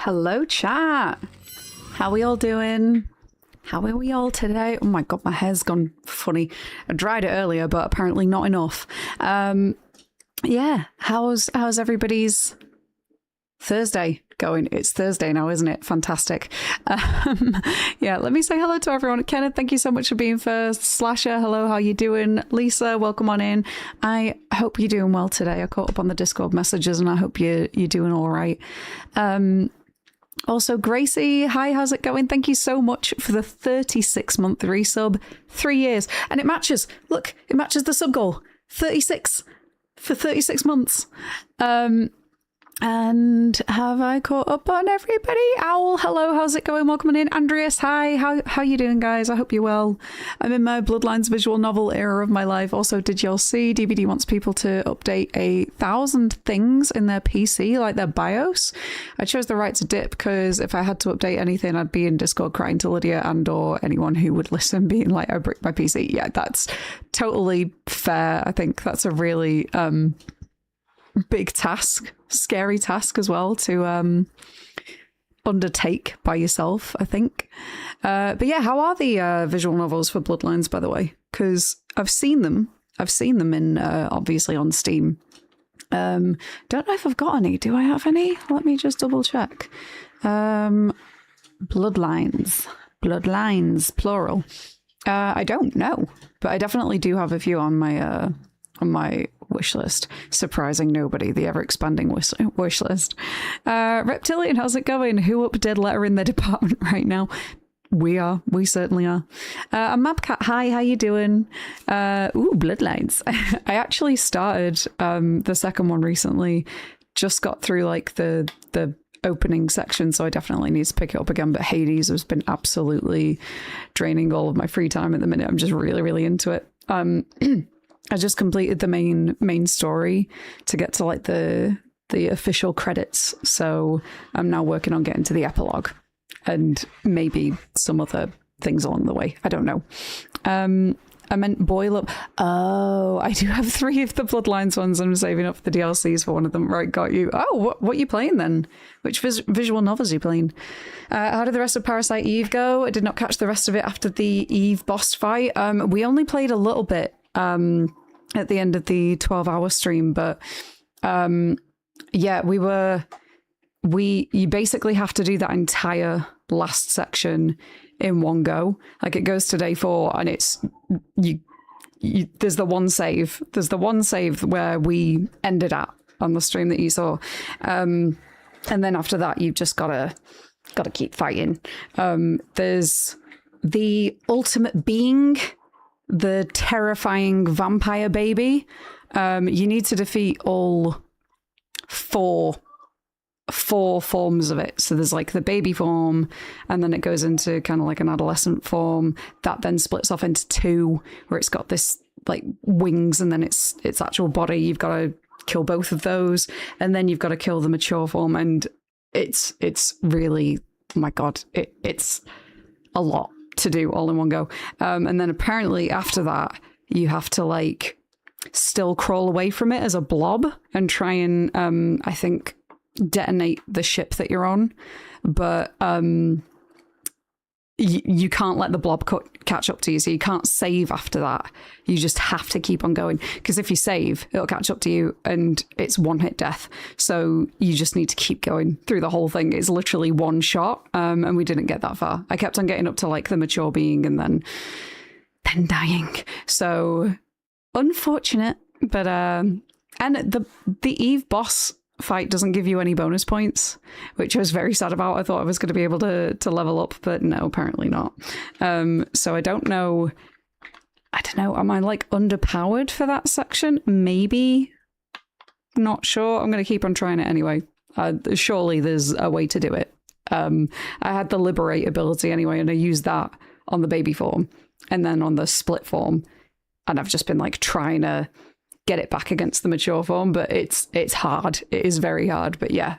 Hello, chat. How we all doing? How are we all today? Oh my god, my hair's gone funny. I dried it earlier, but apparently not enough. Yeah, how's everybody's Thursday going? It's Thursday now, isn't it? Fantastic. Yeah, let me say hello to everyone. Kenneth, thank you so much for being first. Slasher, hello, how you doing? Lisa, welcome on in. I hope you're doing well today. I caught up on the Discord messages and I hope you're doing all right. Also, Gracie, hi, how's it going? Thank you so much for the 36-month resub. 3 years. And it matches. Look, it matches the sub goal. 36 for 36 months. And have I caught up on everybody? Owl, hello, how's it going? Welcome on in. Andreas, hi, how you doing, guys? I hope you're well. I'm in my Bloodlines visual novel era of my life. Also, did y'all see DBD wants people to update 1,000 things in their PC, like their BIOS? I chose the right to dip because if I had to update anything, I'd be in Discord crying to Lydia and or anyone who would listen being like, I bricked my PC. Yeah, that's totally fair. I think that's a really big task, scary task as well to undertake by yourself, I think. But yeah, how are the visual novels for Bloodlines, by the way? Because I've seen them in obviously on Steam. Don't know if I've got any. Do I have any? Let me just double check. Bloodlines plural. I don't know, but I definitely do have a few on my wish list. Surprising nobody, the ever-expanding wish list. Reptilian, how's it going? Who up Dead Letter in their department right now? We certainly are. Mapcat, hi, how you doing? Ooh, Bloodlines. I actually started the second one recently. Just got through like the opening section, so I definitely need to pick it up again, but Hades has been absolutely draining all of my free time at the minute. I'm just really, really into it. I just completed the main story to get to like the official credits. So I'm now working on getting to the epilogue and maybe some other things along the way. I don't know. I meant Boil Up. Oh, I do have 3 of the Bloodlines ones. I'm saving up for the DLCs for one of them. Right, got you. Oh, what are you playing then? Which visual novels are you playing? How did the rest of Parasite Eve go? I did not catch the rest of it after the Eve boss fight. We only played a little bit at the end of the 12-hour stream, but yeah, you basically have to do that entire last section in one go. Like it goes to day 4 and it's there's the one save where we ended at on the stream that you saw, and then after that you've just gotta keep fighting. There's the ultimate being, the terrifying vampire baby. You need to defeat all four forms of it. So there's like the baby form, and then it goes into kind of like an adolescent form that then splits off into 2, where it's got this like wings and then its actual body. You've got to kill both of those, and then you've got to kill the mature form, and it's really, oh my god, it's a lot to do all in one go. And then apparently after that you have to like still crawl away from it as a blob and try and I think detonate the ship that you're on, but you can't let the blob catch up to you, so you can't save after that. You just have to keep on going, because if you save, it'll catch up to you and it's one-hit death. So you just need to keep going through the whole thing. It's literally one shot, and we didn't get that far. I kept on getting up to like the mature being and then dying. So unfortunate, but and the Eve boss fight doesn't give you any bonus points, which I was very sad about. I thought I was going to be able to level up, but no, apparently not. So I don't know. Am I like underpowered for that section? Maybe. Not sure. I'm going to keep on trying it anyway. Surely there's a way to do it. I had the liberate ability anyway, and I used that on the baby form and then on the split form. And I've just been like trying to get it back against the mature form, but it's hard. It is very hard, but yeah,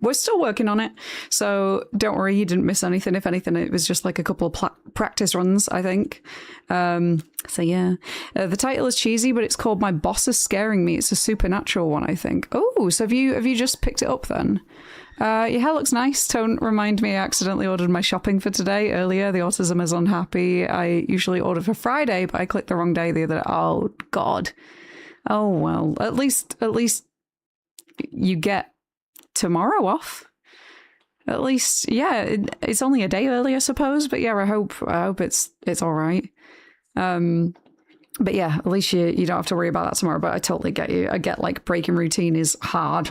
we're still working on it, so don't worry, you didn't miss anything. If anything, it was just like a couple of practice runs, I think. So yeah, the title is cheesy, but it's called My Boss is Scaring Me. It's a supernatural one, I think. Oh, so have you just picked it up then? Your hair looks nice. Don't remind me I accidentally ordered my shopping for today earlier. The autism is unhappy. I usually order for Friday, but I clicked the wrong day the other day. Oh, God. Oh, well. At least you get tomorrow off. At least, yeah, it's only a day early, I suppose. But yeah, I hope it's all right. But yeah, at least you don't have to worry about that tomorrow. But I totally get you. I get like breaking routine is hard.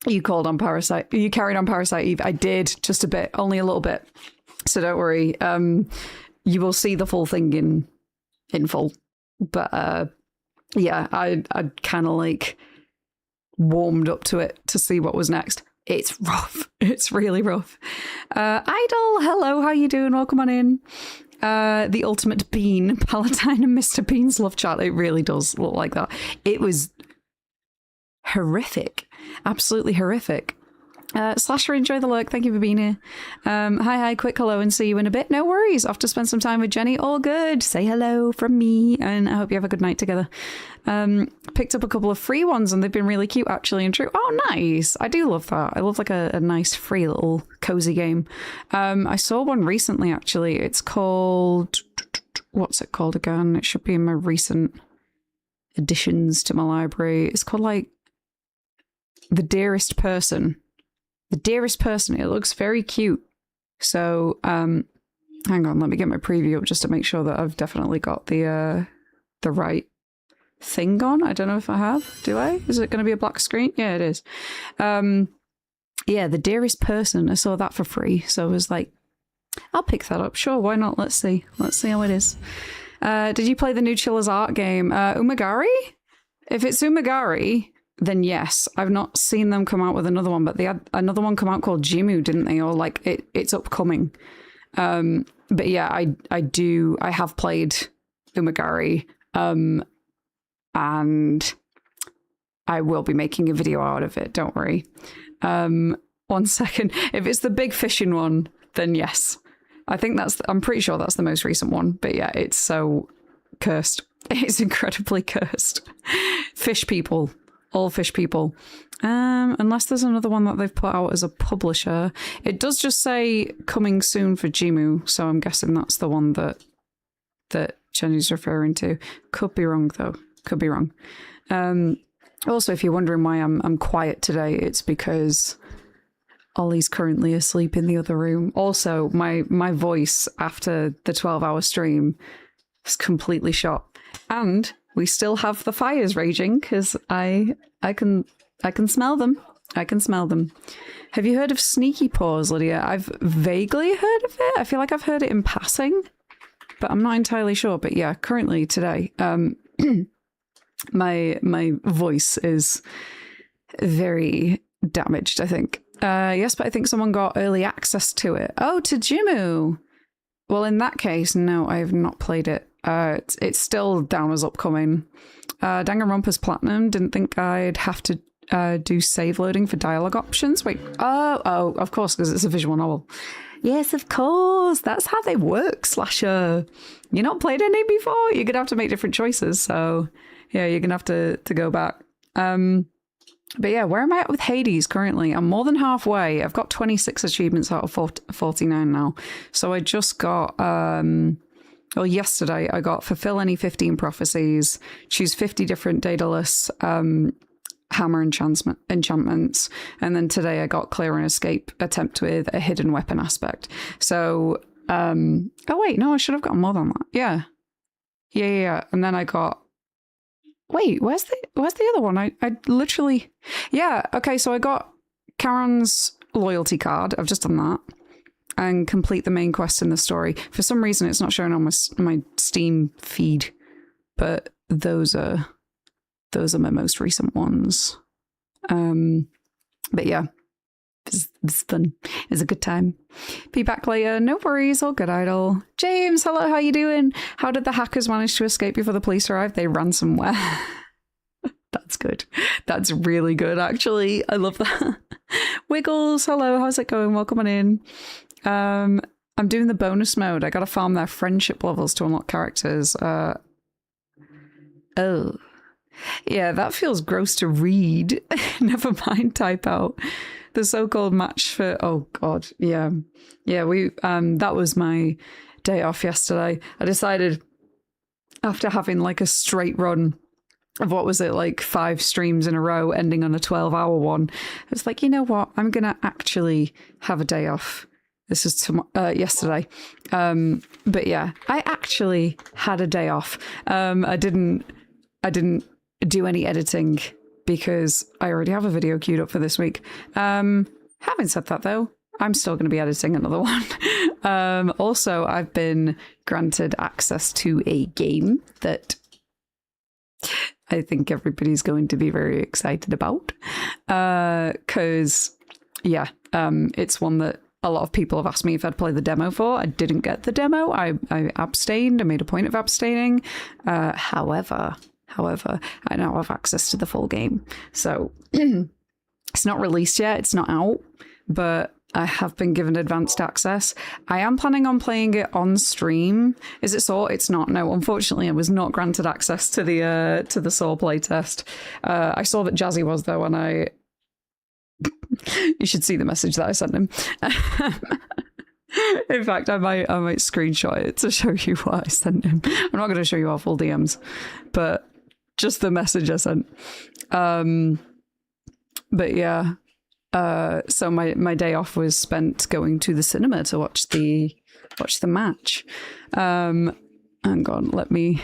You called on Parasite. You carried on Parasite Eve. I did just a bit, only a little bit. So don't worry. You will see the full thing in full. But yeah, I kind of like warmed up to it to see what was next. It's rough. It's really rough. Idol, hello, how you doing? Welcome on in. The ultimate bean, Palatine and Mr. Bean's love chat. It really does look like that. It was horrific. Absolutely horrific. Slasher, enjoy the lurk. Thank you for being here. Hi, quick hello and see you in a bit. No worries. Off to spend some time with Jenny. All good. Say hello from me, and I hope you have a good night together. Picked up a couple of free ones, and they've been really cute, actually, and true. Oh, nice. I do love that. I love like a nice free little cozy game. I saw one recently, actually. It's called... What's it called again? It should be in my recent additions to my library. It's called like The Dearest Person. The Dearest Person. It looks very cute. So, hang on, let me get my preview up just to make sure that I've definitely got the right thing on. I don't know if I have. Do I? Is it going to be a black screen? Yeah, it is. Yeah, The Dearest Person. I saw that for free. So I was like, I'll pick that up. Sure, why not? Let's see. Let's see how it is. Did you play the new Chiller's Art game? Umagari? If it's Umagari, then yes. I've not seen them come out with another one, but they had another one come out called Jimu, didn't they? Or like it's upcoming. But yeah, I have played Umagari, and I will be making a video out of it. Don't worry. 1 second. If it's the big fishing one, then yes. I'm pretty sure that's the most recent one. But yeah, it's so cursed. It's incredibly cursed. Fish people. All fish people. Unless there's another one that they've put out as a publisher. It does just say coming soon for Jimu, so I'm guessing that's the one that Jenny's referring to. Could be wrong though. Could be wrong. Also, if you're wondering why I'm quiet today, it's because Ollie's currently asleep in the other room. Also, my voice after the 12-hour stream is completely shot. And we still have the fires raging because I can smell them. I can smell them. Have you heard of Sneaky Paws, Lydia? I've vaguely heard of it. I feel like I've heard it in passing, but I'm not entirely sure. But yeah, currently today, my voice is very damaged, I think. Yes, but I think someone got early access to it. Oh, to Jimu. Well, in that case, no, I have not played it. It's still down as upcoming. Danganronpa's Platinum. Didn't think I'd have to do save loading for dialogue options. Wait. Oh, of course, because it's a visual novel. Yes, of course. That's how they work, Slasher. You're not played any before? You're going to have to make different choices. So, yeah, you're going to have to go back. But yeah, where am I at with Hades currently? I'm more than halfway. I've got 26 achievements out of 49 now. So I just got... Well, yesterday I got fulfill any 15 prophecies, choose 50 different daedalus hammer enchantments, and then today I got clear and escape attempt with a hidden weapon aspect. So, oh wait, no, I should have gotten more than that. Yeah. And then I got, wait, where's the other one? I literally, yeah, okay, so I got Charon's loyalty card. I've just done that. And complete the main quest in the story. For some reason, it's not showing on my Steam feed, but those are my most recent ones. But yeah, it's fun. It's a good time. Be back later. No worries. All good, Idol. James, hello. How you doing? How did the hackers manage to escape before the police arrived? They ransomware. That's good. That's really good, actually. I love that. Wiggles, hello. How's it going? Welcome on in. I'm doing the bonus mode. I gotta farm their friendship levels to unlock characters. Oh, Yeah, that feels gross to read. Never mind type out. The so-called match for, oh God, yeah. Yeah, that was my day off yesterday. I decided after having like a straight run of what was it, like 5 streams in a row ending on a 12-hour one, I was like, you know what? I'm going to actually have a day off. This is yesterday. But yeah, I actually had a day off. I didn't do any editing because I already have a video queued up for this week. Having said that though, I'm still going to be editing another one. Also, I've been granted access to a game that I think everybody's going to be very excited about. Because, yeah, it's one that a lot of people have asked me if I'd play the demo for. I didn't get the demo. I abstained. I made a point of abstaining. However, I now have access to the full game. So it's not released yet. It's not out, but I have been given advanced access. I am planning on playing it on stream. Is it Saw? It's not. No, unfortunately, I was not granted access to the Saw playtest. I saw that Jazzy was though, and I. You should see the message that I sent him. In fact, I might screenshot it to show you what I sent him. I'm not going to show you our full DMs, but just the message I sent. But yeah. So my day off was spent going to the cinema to watch the match. Hang on, let me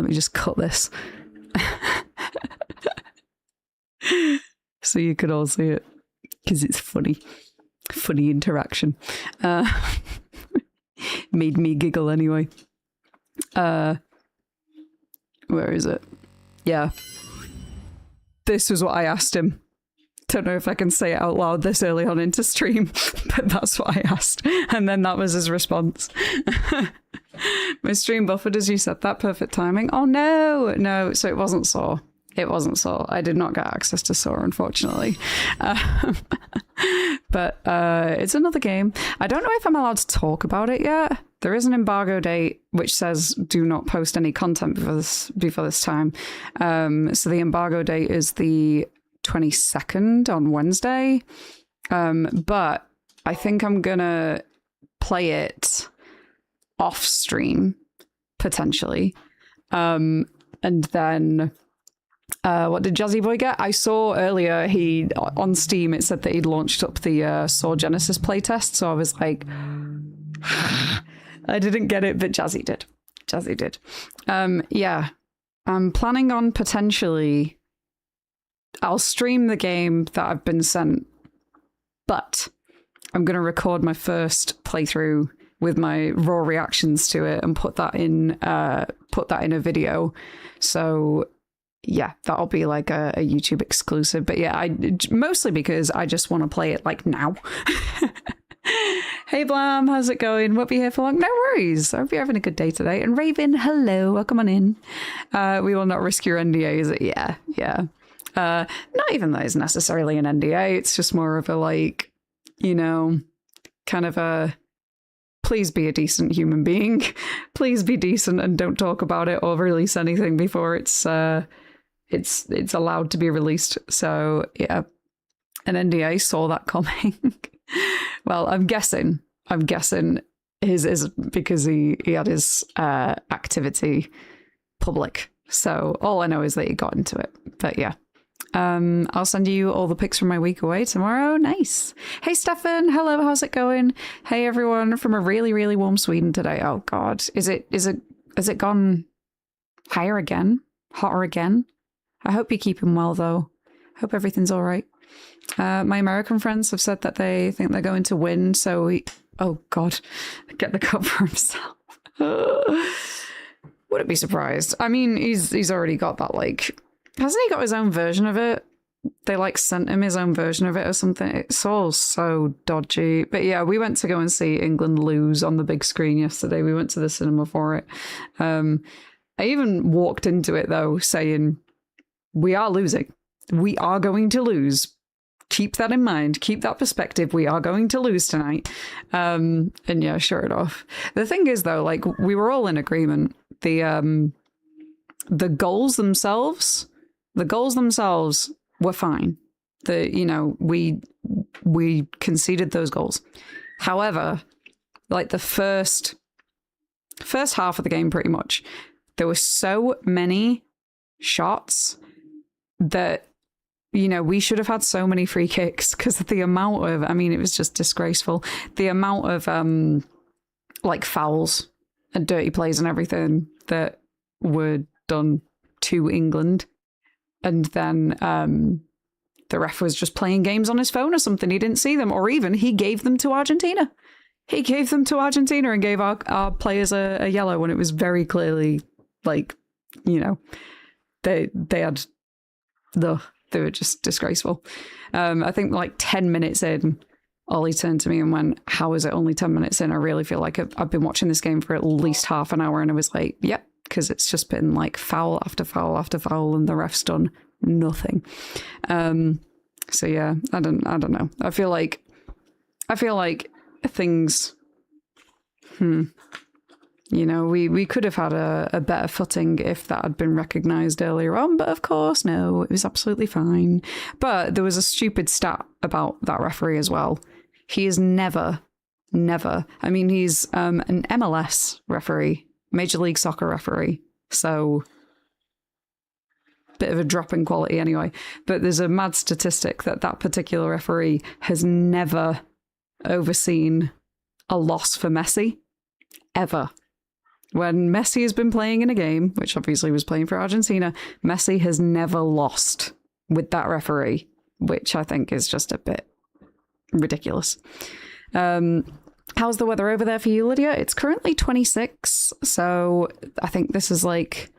just cut this so you could all see it because it's funny interaction. Made me giggle anyway. Where is it? Yeah. This was what I asked him. Don't know if I can say it out loud this early on into stream, but that's what I asked. And then that was his response. My stream buffered as you said that. Perfect timing. Oh no. So it wasn't Saw. I did not get access to Saw, unfortunately. But it's another game. I don't know if I'm allowed to talk about it yet. There is an embargo date which says do not post any content before this time. So the embargo date is the 22nd on Wednesday. But I think I'm gonna play it off stream potentially. And then what did Jazzy Boy get? I saw earlier on Steam it said that he'd launched up the Saw Genesis playtest, so I was like, I didn't get it, but Jazzy did. Yeah, I'm planning on potentially I'll stream the game that I've been sent, but I'm going to record my first playthrough with my raw reactions to it and put that in a video. So yeah, that'll be like a YouTube exclusive. But yeah, mostly because I just want to play it like now. Hey Blam, how's it going? Won't be here for long. No worries. I hope you're having a good day today. And Raven, hello, welcome on in. We will not risk your NDA, is it? Yeah. Not even that it's necessarily an NDA. It's just more of a like, kind of a please be a decent human being. Please be decent and don't talk about it or release anything before it's allowed to be released. So yeah, an NDA saw that coming. Well, I'm guessing his is because he had his activity public. So all I know is that he got into it. But yeah. I'll send you all the pics from my week away tomorrow. Nice. Hey Stefan, hello, how's it going? Hey everyone from a really, really warm Sweden today. Oh god. Has it gone higher again? Hotter again? I hope you're keeping well though. Hope everything's all right. My American friends have said that they think they're going to win, so oh god, get the cup for himself. Wouldn't be surprised. I mean, he's already got that, like, hasn't he got his own version of it? They like sent him his own version of it or something. It's all so dodgy. But yeah, we went to go and see England lose on the big screen yesterday. We went to the cinema for it. I even walked into it though saying, we are losing. We are going to lose. Keep that in mind. Keep that perspective. We are going to lose tonight. And yeah, sure enough. The thing is though, like, we were all in agreement. The the goals themselves were fine. We conceded those goals. However, like the first half of the game, pretty much, there were so many shots that, we should have had so many free kicks because of the amount of, it was just disgraceful. The amount of like fouls and dirty plays and everything that were done to England. And then the ref was just playing games on his phone or something. He didn't see them, or even he gave them to Argentina. He gave them to Argentina and gave our players a yellow when it was very clearly like, they were just disgraceful. I think like 10 minutes in, Ollie turned to me and went, "How is it only 10 minutes in? I really feel like I've been watching this game for at least half an hour." And I was like, yep, because it's just been like foul after foul after foul and the ref's done nothing. So yeah, I don't know. I feel like things, we could have had a better footing if that had been recognised earlier on, but of course, no, it was absolutely fine. But there was a stupid stat about that referee as well. He is never, he's an MLS referee, Major League Soccer referee, so bit of a drop in quality anyway. But there's a mad statistic that particular referee has never overseen a loss for Messi, ever. When Messi has been playing in a game, which obviously was playing for Argentina, Messi has never lost with that referee, which I think is just a bit ridiculous. How's the weather over there for you, Lydia? It's currently 26, so I think this is like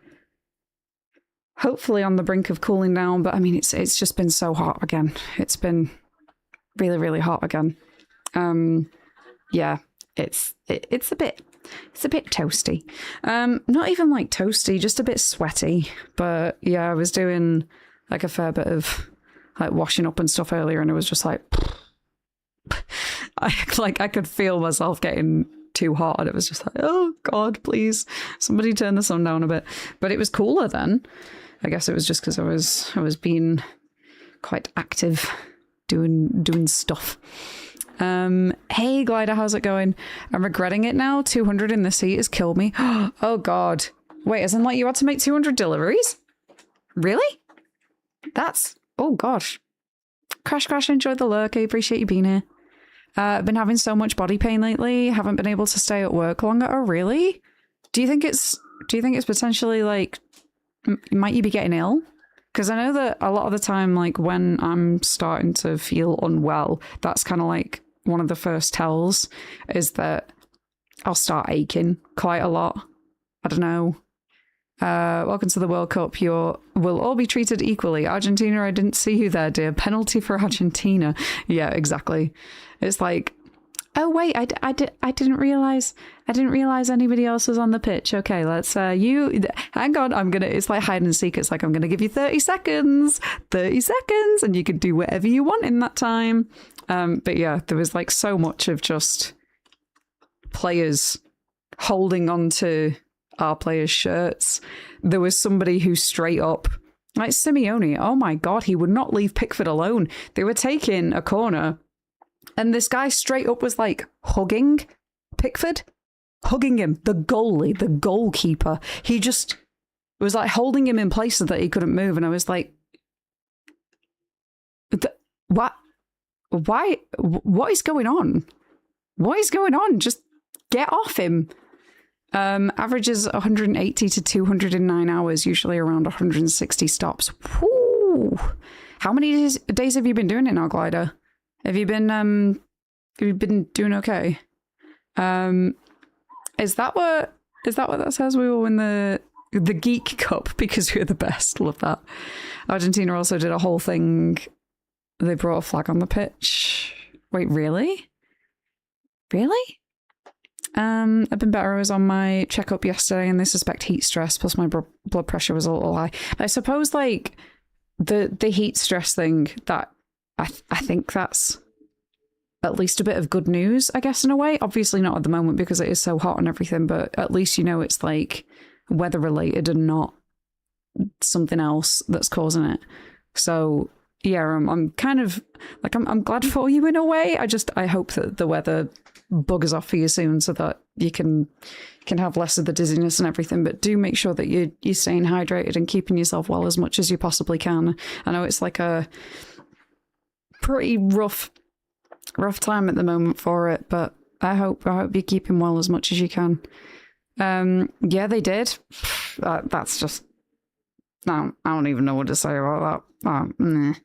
hopefully on the brink of cooling down, but it's just been so hot again. It's been really, really hot again. Yeah, it's a bit toasty. Not even like toasty, just a bit sweaty. But yeah, I was doing like a fair bit of like washing up and stuff earlier, and it was just like I could feel myself getting too hot, and it was just like, oh God, please somebody turn the sun down a bit. But it was cooler then. I guess it was just because I was being quite active, doing stuff. Hey Glider, how's it going? I'm regretting it now. 200 in the seat has killed me. Oh God. Wait, isn't like you had to make 200 deliveries? Really? Oh gosh. Crash, enjoyed the lurk. I appreciate you being here. I've been having so much body pain lately. Haven't been able to stay at work longer. Oh really? Do you think it's potentially like, might you be getting ill? Because I know that a lot of the time, like when I'm starting to feel unwell, that's kind of like one of the first tells is that I'll start aching quite a lot. I don't know. Welcome to the World Cup. We'll all be treated equally. Argentina, I didn't see you there, dear. Penalty for Argentina. Yeah, exactly. It's like, oh wait, I didn't realize anybody else was on the pitch. Okay, let's hang on. It's like hide and seek. It's like I'm gonna give you 30 seconds, and you can do whatever you want in that time. But yeah, there was like so much of just players holding on to our players' shirts. There was somebody who straight up, like Simeone, oh my God, he would not leave Pickford alone. They were taking a corner, and this guy straight up was like hugging Pickford, hugging him, the goalie, the goalkeeper. He just was like holding him in place so that he couldn't move. And I was like, what? Why? What is going on? What is going on? Just get off him. Averages 180 to 209 hours, usually around 160 stops. Whew. How many days have you been doing it now, Glider? Have you been doing okay? Is that what that says? We will win the Geek Cup because we're the best. Love that. Argentina also did a whole thing. They brought a flag on the pitch. Wait, really? Really? I've been better. I was on my checkup yesterday and they suspect heat stress, plus my blood pressure was a little high. I suppose like the heat stress thing, that I think that's at least a bit of good news, I guess, in a way. Obviously not at the moment because it is so hot and everything, but at least it's like weather related and not something else that's causing it. So yeah, I'm kind of like, I'm glad for you in a way. I hope that the weather buggers off for you soon so that you can have less of the dizziness and everything. But do make sure that you're staying hydrated and keeping yourself well as much as you possibly can. I know it's like a pretty rough time at the moment for it, but I hope you're keeping well as much as you can. Yeah, they did. That's just, no, I don't even know what to say about that.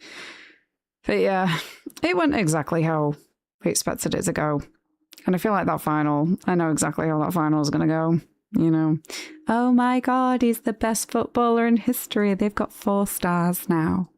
But yeah, it went exactly how we expected it to go. And I feel like that final, I know exactly how that final is going to go. You know, oh my God, he's the best footballer in history. They've got 4 stars now.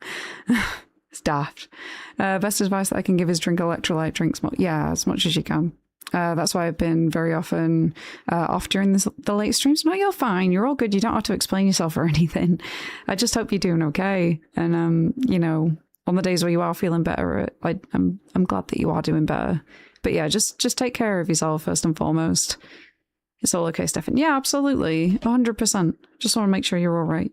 It's daft. Best advice that I can give is drink electrolyte drinks more. Yeah, as much as you can. That's why I've been very often off during the late streams. No, you're fine. You're all good. You don't have to explain yourself or anything. I just hope you're doing okay. And, you know, on the days where you are feeling better, I'm glad that you are doing better. But yeah, just take care of yourself first and foremost. It's all okay, Stefan. Yeah, absolutely. 100%. Just want to make sure you're all right.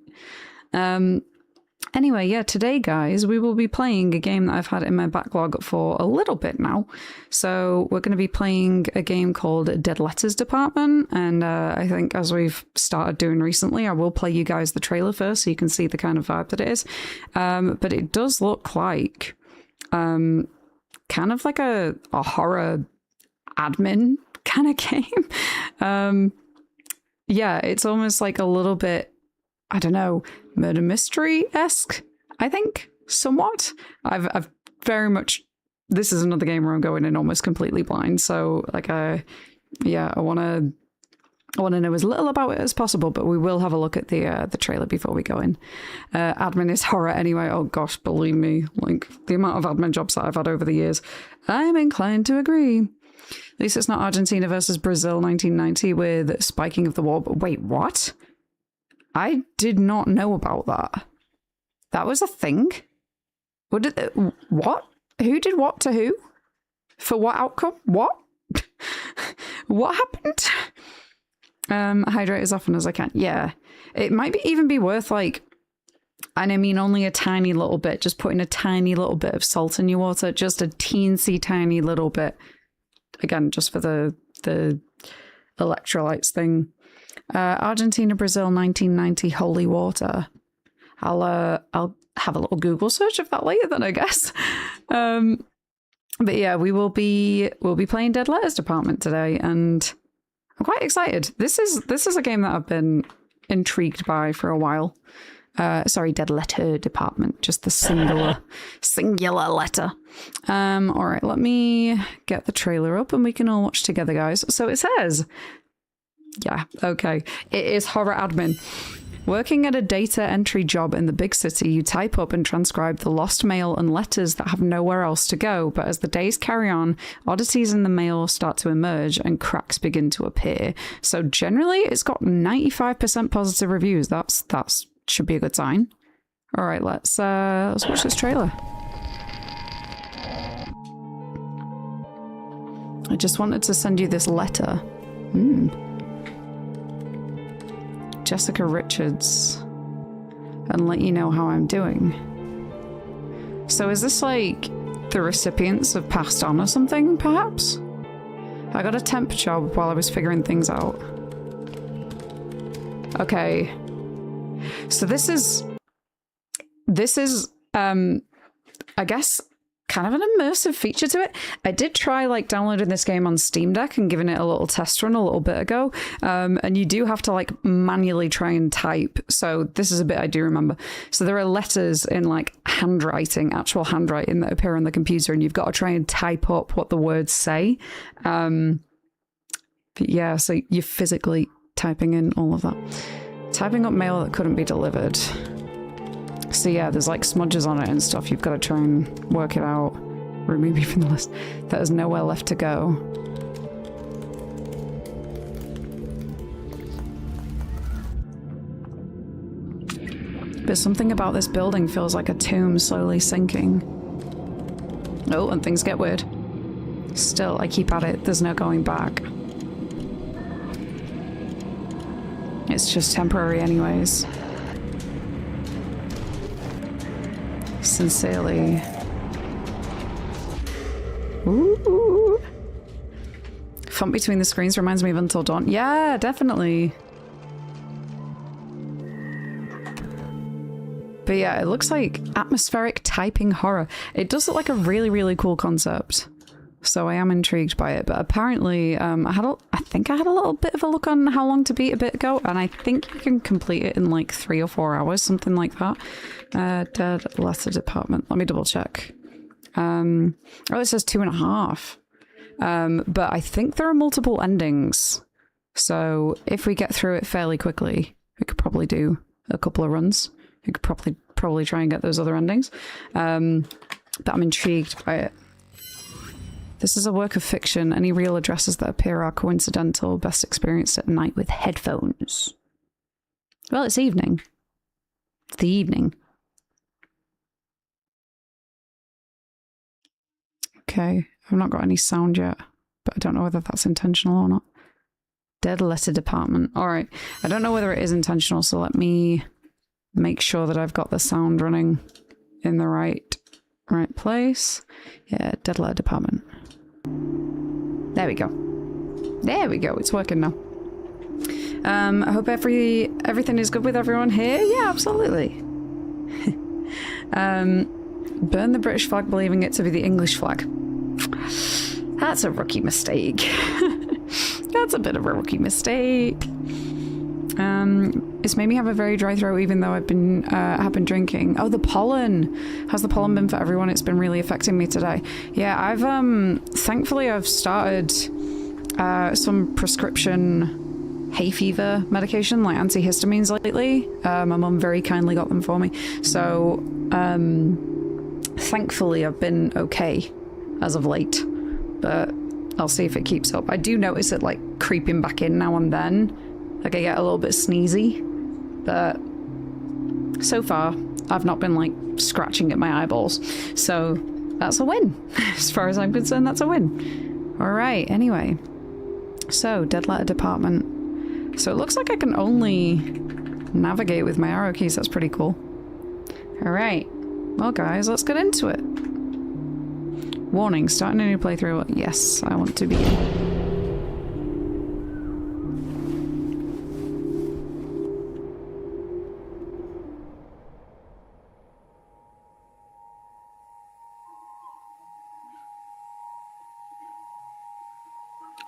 Anyway, yeah, today, guys, we will be playing a game that I've had in my backlog for a little bit now. So we're going to be playing a game called Dead Letters Department. And I think as we've started doing recently, I will play you guys the trailer first so you can see the kind of vibe that it is. But it does look like kind of like a horror admin kind of game. Yeah, it's almost like a little bit, I don't know, murder mystery-esque, I think, somewhat. I've very much, this is another game where I'm going in almost completely blind, so like I want to know as little about it as possible, but we will have a look at the trailer before we go in. Admin is horror anyway. Oh gosh, believe me, like the amount of admin jobs that I've had over the years, I'm inclined to agree. At least it's not Argentina versus Brazil 1990 with spiking of the war. But wait, what? I did not know about that. That was a thing? What? Who did what to who? For what outcome? What? What happened? Hydrate as often as I can. Yeah. It might even be worth, like, and I mean only a tiny little bit, just putting a tiny little bit of salt in your water, just a teensy tiny little bit. Again, just for the electrolytes thing. Argentina, Brazil, 1990, holy water. I'll have a little Google search of that later then, I guess. But yeah, we'll be playing Dead Letters Department today, and I'm quite excited. This is a game that I've been intrigued by for a while. Sorry, Dead Letter Department, just the singular letter. All right, let me get the trailer up and we can all watch together, guys. So it says, yeah, okay, it is horror admin. Working at a data entry job in the big city, you type up and transcribe the lost mail and letters that have nowhere else to go. But as the days carry on, oddities in the mail start to emerge and cracks begin to appear. So generally, it's got 95% positive reviews. That's should be a good sign. All right, let's watch this trailer. I just wanted to send you this letter. Jessica Richards, and let you know how I'm doing. So is this like the recipients have passed on or something, perhaps? I got a temp job while I was figuring things out. Okay. So this is I guess kind of an immersive feature to it. I did try like downloading this game on Steam Deck and giving it a little test run a little bit ago. And you do have to like manually try and type. So this is a bit I do remember. So there are letters in like handwriting, actual handwriting that appear on the computer, and you've got to try and type up what the words say. But yeah, so you're physically typing in all of that. Typing up mail that couldn't be delivered. So yeah, there's like smudges on it and stuff. You've got to try and work it out. Remove me from the list. There's nowhere left to go. But something about this building feels like a tomb slowly sinking. Oh, and things get weird. Still, I keep at it. There's no going back. It's just temporary anyways. Sincerely. Ooh. Font between the screens reminds me of Until Dawn. Yeah, definitely. But yeah, it looks like atmospheric typing horror. It does look like a really, really cool concept. So I am intrigued by it. But apparently, I think I had a little bit of a look on How Long to Beat a bit ago, and I think you can complete it in like 3 or 4 hours, something like that. Dead Letter Department. Let me double check. Oh, it says 2.5. But I think there are multiple endings. So if we get through it fairly quickly, we could probably do a couple of runs. We could probably try and get those other endings. But I'm intrigued by it. This is a work of fiction. Any real addresses that appear are coincidental, best experienced at night with headphones. Well, it's evening. It's the evening. Okay, I've not got any sound yet, but I don't know whether that's intentional or not. Dead Letter Department. Alright, I don't know whether it is intentional, so let me make sure that I've got the sound running in the right place. Yeah, Dead Letter Department. There we go. There we go, it's working now. I hope everything is good with everyone here. Yeah, absolutely. Burn the British flag believing it to be the English flag. That's a rookie mistake. That's a bit of a rookie mistake. It's made me have a very dry throat even though have been drinking. Oh, the pollen. How's the pollen been for everyone? It's been really affecting me today. Yeah, I've thankfully I've started some prescription hay fever medication, like antihistamines lately. My mum very kindly got them for me. So, thankfully I've been okay as of late, but I'll see if it keeps up. I do notice it like creeping back in now and then. Like I get a little bit sneezy, but so far I've not been like scratching at my eyeballs. So that's a win. As far as I'm concerned, that's a win. All right, anyway. So, Dead Letter Department. So it looks like I can only navigate with my arrow keys. That's pretty cool. All right. Well, guys, let's get into it. Warning, starting a new playthrough. Yes, I want to begin.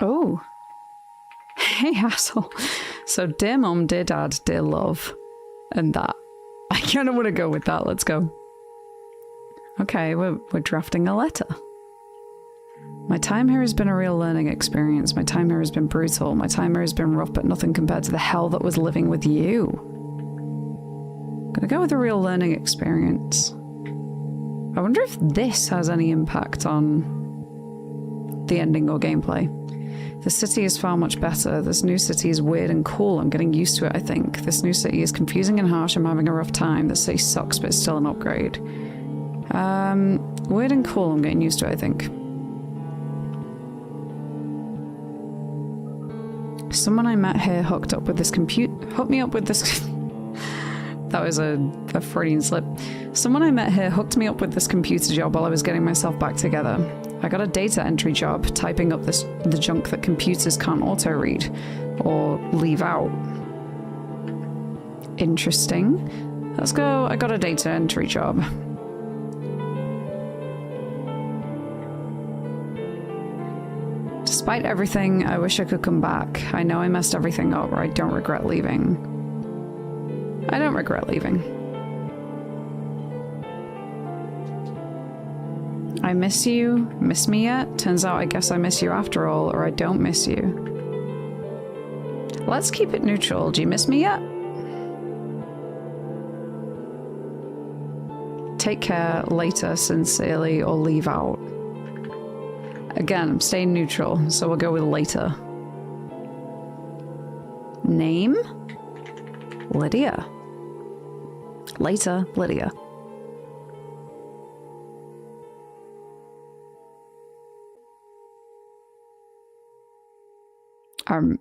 Oh. Hey, asshole. So, dear mom, dear dad, dear love, and that. I kind of want to go with that. Let's go. Okay, we're drafting a letter. My time here has been a real learning experience. My time here has been brutal. My time here has been rough, but nothing compared to the hell that was living with you. Gonna go with a real learning experience. I wonder if this has any impact on the ending or gameplay. The city is far much better. This new city is weird and cool. I'm getting used to it, I think. This new city is confusing and harsh. I'm having a rough time. The city sucks, but it's still an upgrade. Weird and cool. I'm getting used to it, I think. Someone I met here hooked me up with this that was a Freudian slip. Someone I met here hooked me up with this computer job while I was getting myself back together. I got a data entry job, typing up the junk that computers can't auto-read or leave out. Interesting. Let's go. I got a data entry job. Despite everything, I wish I could come back. I know I messed everything up, or I don't regret leaving. I don't regret leaving. I miss you. Miss me yet? Turns out I guess I miss you after all, or I don't miss you. Let's keep it neutral. Do you miss me yet? Take care, later, sincerely, or leave out. Again, I'm staying neutral, so we'll go with later. Name? Lydia. Later, Lydia. I'm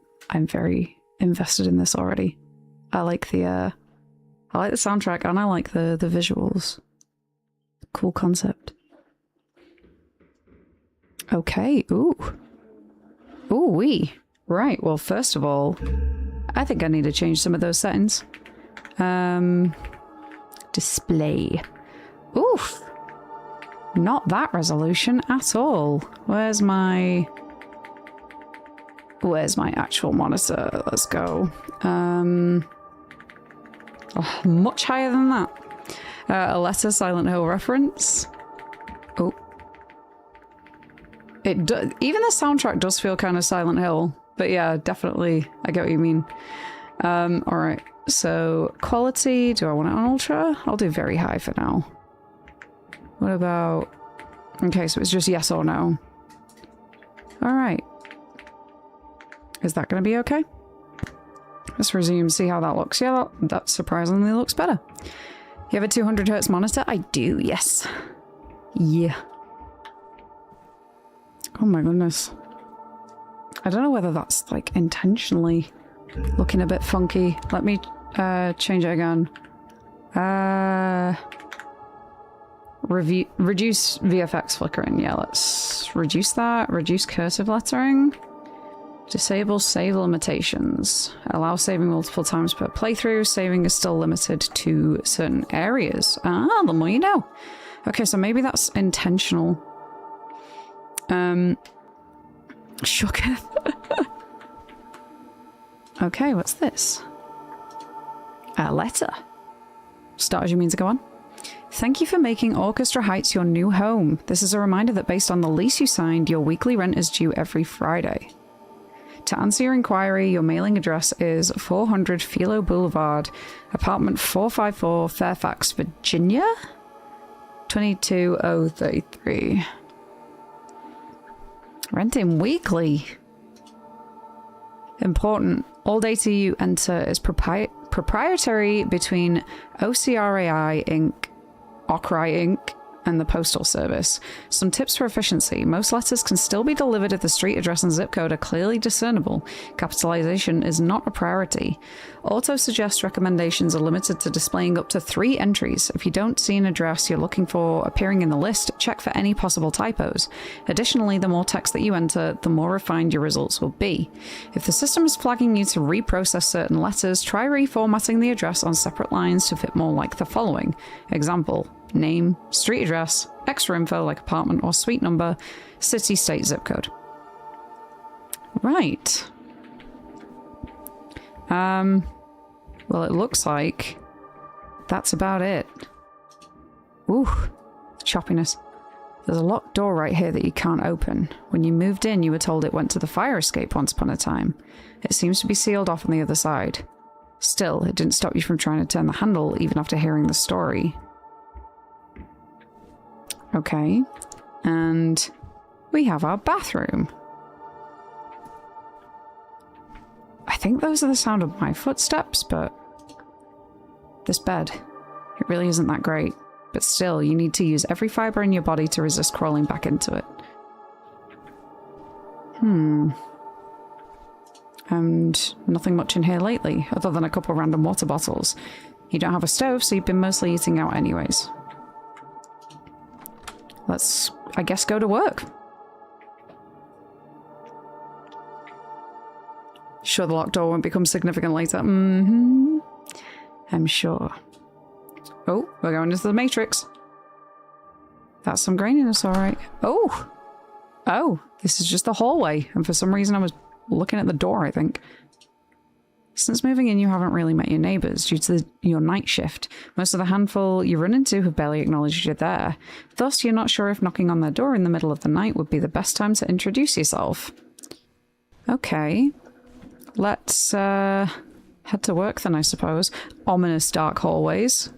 very invested in this already. I like the soundtrack and I like the visuals. Cool concept. Okay, ooh. Ooh-wee. Right, well, first of all, I think I need to change some of those settings. Display. Oof. Not that resolution at all. Where's my actual monitor? Let's go. Oh, much higher than that. A letter, Silent Hill reference. Oh. It does, even the soundtrack does feel kind of Silent Hill. But yeah, definitely, I get what you mean. Alright, so quality, do I want it on ultra? I'll do very high for now. What about... Okay, so it's just yes or no. Alright. Is that going to be okay? Let's resume, see how that looks. Yeah, that surprisingly looks better. You have a 200 Hz monitor? I do, yes. Yeah. Oh my goodness. I don't know whether that's like intentionally looking a bit funky. Let me change it again. Reduce VFX flickering. Yeah, let's reduce that. Reduce cursive lettering. Disable save limitations. Allow saving multiple times per playthrough. Saving is still limited to certain areas. Ah, the more you know. Okay, so maybe that's intentional. Shooketh. Okay, what's this? A letter. Start as you mean to go on. Thank you for making Orchestra Heights your new home. This is a reminder that based on the lease you signed, your weekly rent is due every Friday. To answer your inquiry, your mailing address is 400 Philo Boulevard, apartment 454, Fairfax, Virginia? 22033. Renting weekly. Important. All data you enter is proprietary between OCRAI Inc., OCRAI Inc., and the Postal Service. Some tips for efficiency. Most letters can still be delivered if the street address and zip code are clearly discernible. Capitalization is not a priority. Auto-suggest recommendations are limited to displaying up to 3 entries. If you don't see an address you're looking for appearing in the list, check for any possible typos. Additionally, the more text that you enter, the more refined your results will be. If the system is flagging you to reprocess certain letters, try reformatting the address on separate lines to fit more like the following. Example: name, street address, extra info like apartment or suite number, city, state, zip code. Right. Well, it looks like that's about it. Ooh, choppiness. There's a locked door right here that you can't open. When you moved in, you were told it went to the fire escape once upon a time. It seems to be sealed off on the other side. Still, it didn't stop you from trying to turn the handle even after hearing the story. Okay, and we have our bathroom. I think those are the sound of my footsteps, but this bed, it really isn't that great. But still, you need to use every fiber in your body to resist crawling back into it. And nothing much in here lately, other than a couple random water bottles. You don't have a stove, so you've been mostly eating out anyways. Let's, I guess, go to work. Sure the locked door won't become significant later. I'm sure. Oh, we're going into the Matrix. That's some graininess, alright. Oh! Oh, this is just the hallway. And for some reason I was looking at the door, I think. Since moving in, you haven't really met your neighbours due to your night shift. Most of the handful you run into have barely acknowledged you're there. Thus, you're not sure if knocking on their door in the middle of the night would be the best time to introduce yourself. Okay. Let's head to work then, I suppose. Ominous dark hallways.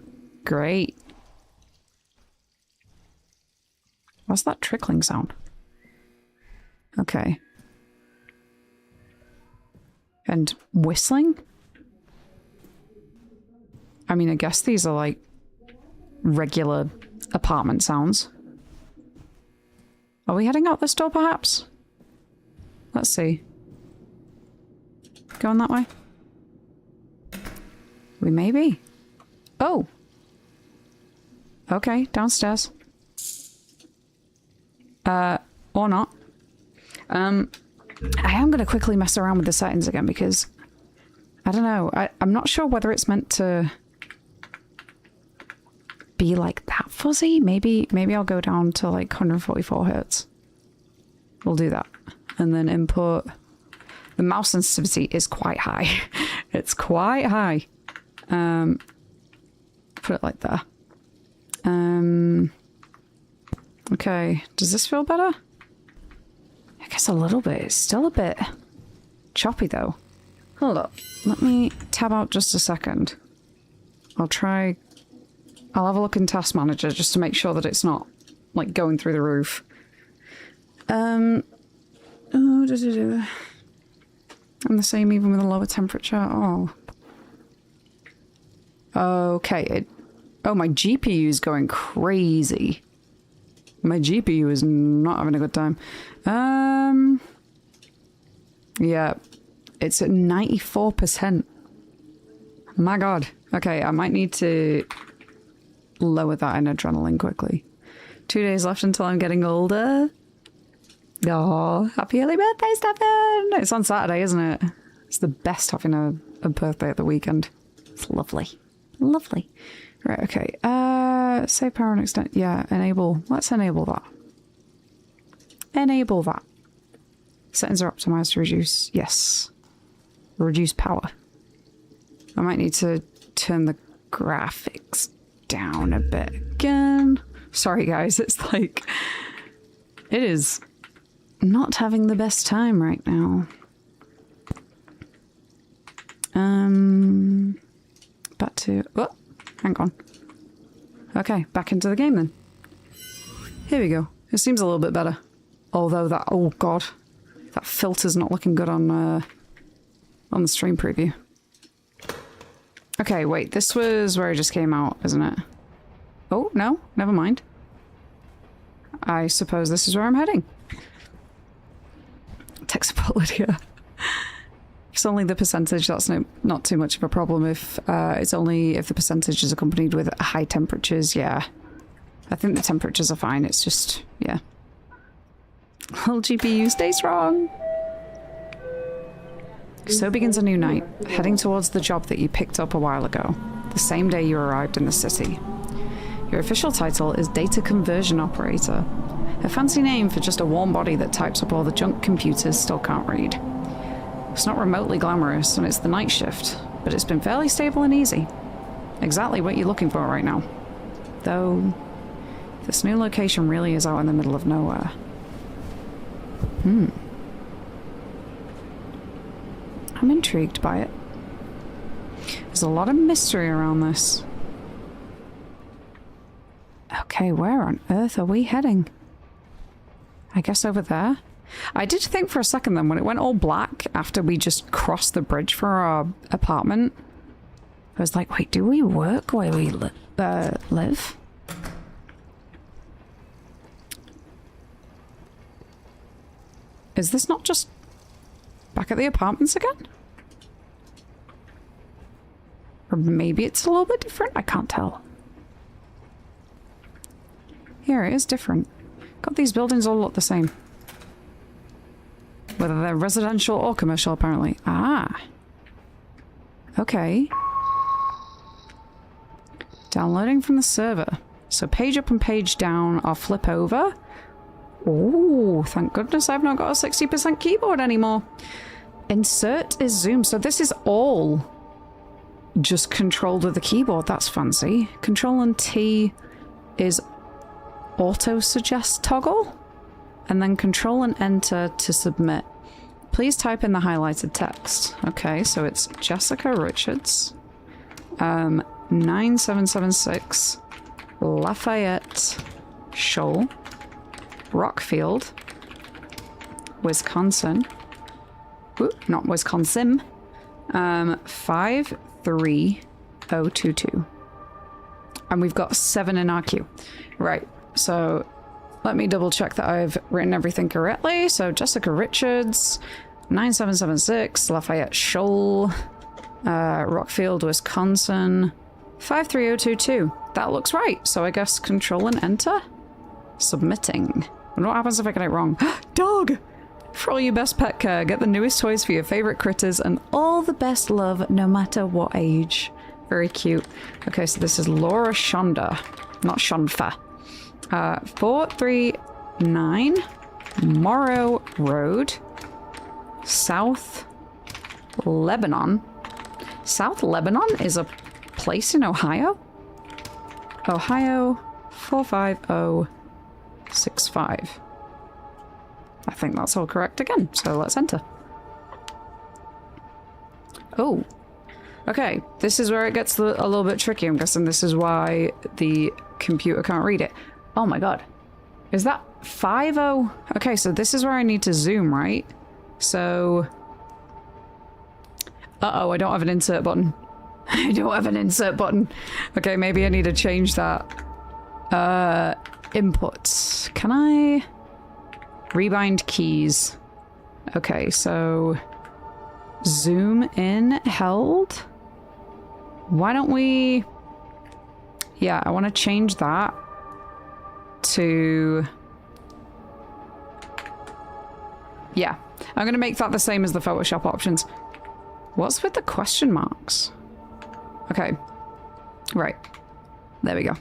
Great. What's that trickling sound? Okay. And whistling? I mean, I guess these are like regular apartment sounds. Are we heading out this door, perhaps? Let's see. Going that way? We may be. Oh! Okay, downstairs. Or not. I am going to quickly mess around with the settings again because I don't know. I'm not sure whether it's meant to be like that fuzzy. Maybe I'll go down to like 144 hertz. We'll do that. And then input. The mouse sensitivity is quite high. It's quite high. Put it like that. Okay. Does this feel better? I guess a little bit. It's still a bit choppy though. Hold up. Let me tab out just a second. I'll have a look in Task Manager just to make sure that it's not like going through the roof. I'm the same even with a lower temperature. Oh. Okay. Oh, my GPU is going crazy. My GPU is not having a good time. Yeah. It's at 94%. My God. Okay, I might need to lower that in adrenaline quickly. 2 days left until I'm getting older. Oh, happy early birthday, Stefan! It's on Saturday, isn't it? It's the best having a birthday at the weekend. It's lovely. Lovely. Right, okay. Save power and extend. Yeah, enable. Let's enable that. Enable that. Settings are optimized to reduce. Yes. Reduce power. I might need to turn the graphics down a bit again. Sorry, guys. It's like... It is not having the best time right now. Back to... Oh, hang on. Okay, back into the game then. Here we go. It seems a little bit better. Although that... Oh, God. That filter's not looking good on the stream preview. Okay, wait. This was where it just came out, isn't it? Oh, no. Never mind. I suppose this is where I'm heading. Tech support, Lydia. It's only the percentage. That's not too much of a problem if it's only if the percentage is accompanied with high temperatures. Yeah, I think the temperatures are fine. It's just, yeah. Little GPU, stay strong. So begins a new night, heading towards the job that you picked up a while ago, the same day you arrived in the city. Your official title is Data Conversion Operator, a fancy name for just a warm body that types up all the junk computers still can't read. It's not remotely glamorous, and it's the night shift, but it's been fairly stable and easy. Exactly what you're looking for right now. Though, this new location really is out in the middle of nowhere. I'm intrigued by it. There's a lot of mystery around this. Okay, where on earth are we heading? I guess over there? I did think for a second then, when it went all black after we just crossed the bridge for our apartment, I was like, wait, do we work where we live? Is this not just back at the apartments again? Or maybe it's a little bit different? I can't tell. Here, it is different. God, these buildings all look the same. Whether they're residential or commercial, apparently. Ah. Okay. Downloading from the server. So page up and page down are flip over. Oh, thank goodness I've not got a 60% keyboard anymore. Insert is zoom. So this is all just controlled with the keyboard. That's fancy. Control and T is auto-suggest toggle. And then control and enter to submit. Please type in the highlighted text. Okay, so it's Jessica Richards. 9776 Lafayette Shoal, Rockfield, Wisconsin. Ooh, not Wisconsin. 53022. And we've got 7 in our queue. Right, so let me double check that I've written everything correctly. So Jessica Richards, 9776 Lafayette Shoal, Rockfield, Wisconsin, 53022. That looks right. So I guess control and enter. Submitting. wonder what happens if I get it wrong. Dog! For all your best pet care, get the newest toys for your favorite critters and all the best love, no matter what age. Very cute. Okay, so this is Laura Shonda, not Shonfa. 439 Morrow Road, South Lebanon. South Lebanon is a place in Ohio? Ohio 45065. I think that's all correct again, so let's enter. Oh. Okay, this is where it gets a little bit tricky. I'm guessing this is why the computer can't read it. Oh my god. Is that 50? Okay, so this is where I need to zoom, right? So... Uh-oh, I don't have an insert button. I don't have an insert button. Okay, maybe I need to change that. Inputs. Can I... Rebind keys. Okay, so... Zoom in, held. Why don't we... Yeah, I want to change that to... Yeah, I'm going to make that the same as the Photoshop options. What's with the question marks? Okay. Right. There we go.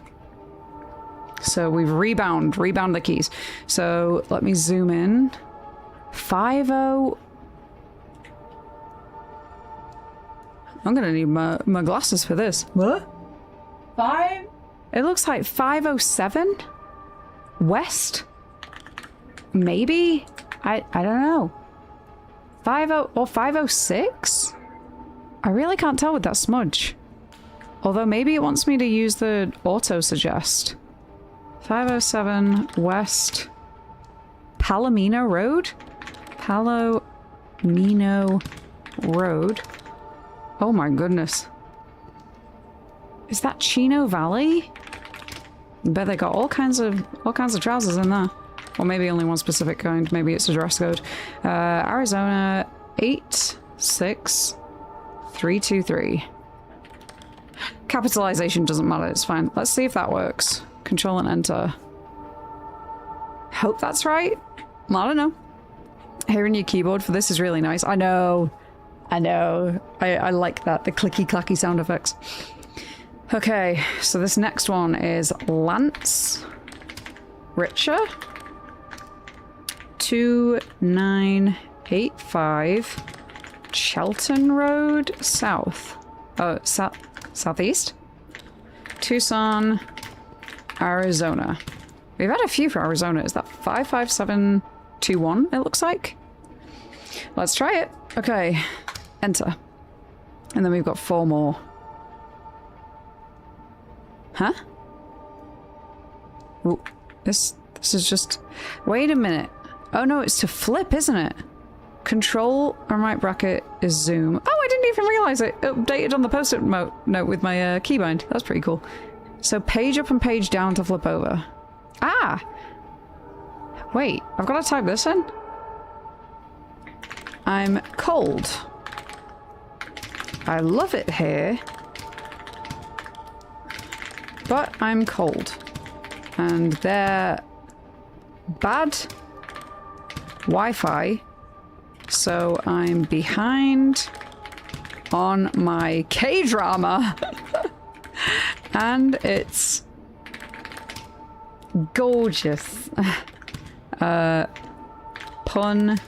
So we've rebound the keys. So let me zoom in. 50... I'm gonna need my glasses for this. What? 5? It looks like 507? West? Maybe? I don't know. 50 or 506? I really can't tell with that smudge. Although maybe it wants me to use the auto suggest. 507 West Palomino Road? Palomino Road. Oh my goodness. Is that Chino Valley? I bet they got all kinds of trousers in there. Or maybe only one specific kind. Maybe it's a dress code. Arizona 86323. Capitalization doesn't matter, it's fine. Let's see if that works. Control and enter. Hope that's right. I don't know. Hearing your keyboard for this is really nice. I know. I like that. The clicky clacky sound effects. Okay, so this next one is Lance Richer. 2985 Shelton Road South. Oh, southeast? Tucson, Arizona. We've had a few for Arizona. Is that 55721, it looks like? Let's try it. Okay, enter. And then we've got 4 more. Huh? Ooh, this is just... Wait a minute. Oh no, it's to flip, isn't it? Control and right bracket is zoom. Oh, I didn't even realize it updated on the post-it note with my keybind. That's pretty cool. So page up and page down to flip over. Ah! Wait, I've got to type this in? I'm cold. I love it here. But I'm cold. And they're bad Wi-Fi. So I'm behind on my K-drama. And it's gorgeous. Pun.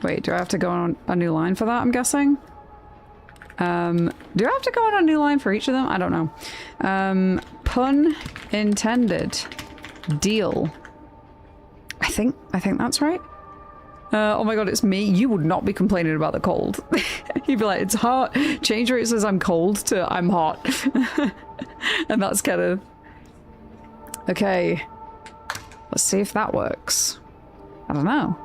Wait, do I have to go on a new line for that, I'm guessing? Do I have to go on a new line for each of them? I don't know. Pun intended. Deal. I think that's right. Oh my god, it's me. You would not be complaining about the cold. You'd be like, it's hot. Change where it says I'm cold to I'm hot. And that's kind of... Okay. Let's see if that works. I don't know.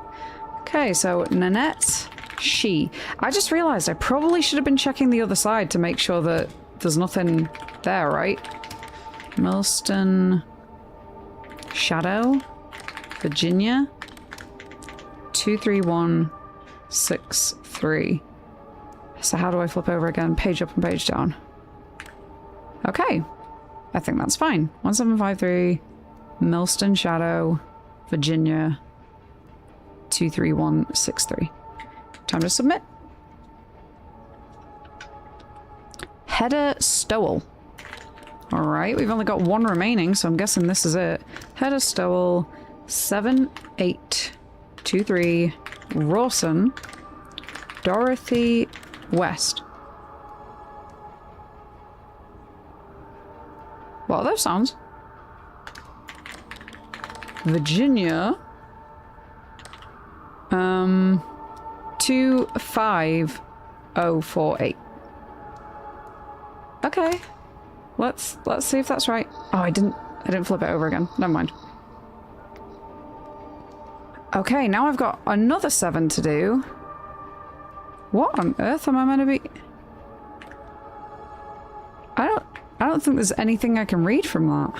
Okay, so Nanette, she. I just realized I probably should have been checking the other side to make sure that there's nothing there, right? Millston, Shadow, Virginia, 23163. So how do I flip over again? Page up and page down. Okay. I think that's fine. 1753, Millston Shadow, Virginia 23163. Time to submit. Header Stowell. Alright, we've only got one remaining, so I'm guessing this is it. Header Stowell 7823 Rawson Dorothy West. What are those sounds? Virginia 25048. Okay. Let's see if that's right. Oh, I didn't flip it over again. Never mind. Okay, now I've got another 7 to do. What on earth am I meant to be? I don't think there's anything I can read from that.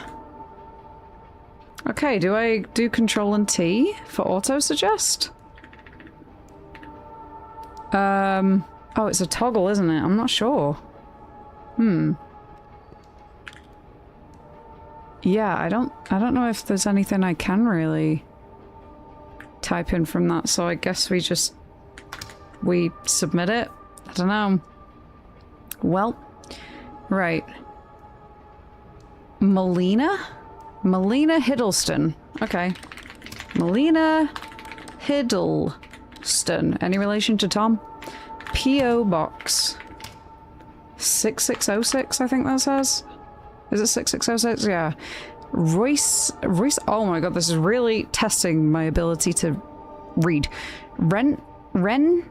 Okay, do I do Control and T for auto-suggest? Oh, it's a toggle, isn't it? I'm not sure. Yeah, I don't know if there's anything I can really type in from that, so I guess we submit it? I don't know. Well, right. Melina Hiddleston. Okay. Melina Hiddleston. Any relation to Tom? P.O. Box 6606, I think that says. Is it 6606? Yeah. Royce. Oh my god, this is really testing my ability to read. Salaville?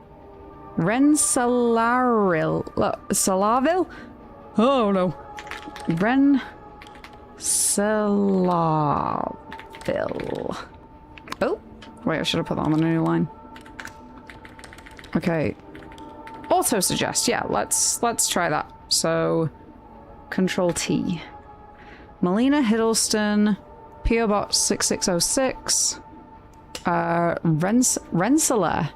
Oh no. Salaville. Oh, wait, I should have put that on the new line. Okay. Auto suggest. Yeah, let's try that. So, Control T. Melina Hiddleston, P.O. Box 6606. Rensselaer.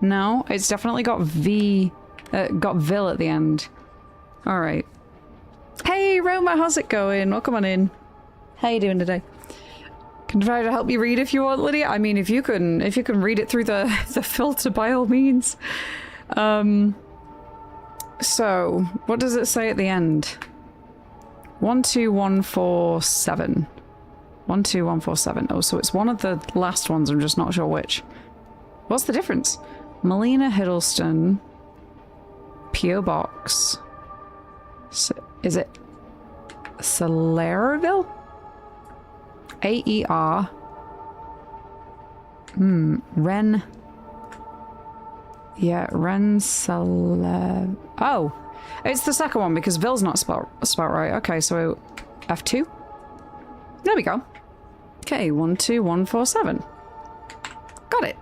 No, it's definitely got V. Got Ville at the end. All right. Hey, Roma, how's it going? Welcome on in. How you doing today? Can try to help you read if you want, Lydia. I mean, if you can read it through the filter, by all means. So, what does it say at the end? 12147. 12147. Oh, so it's one of the last ones. I'm just not sure which. What's the difference? Melina Hiddleston. P.O. Box. Is it Salerville? A-E-R. Ren. Yeah, Rensselaer. Oh, it's the second one because Ville's not spelled right. Okay, so F2. There we go. Okay, 12147. Got it.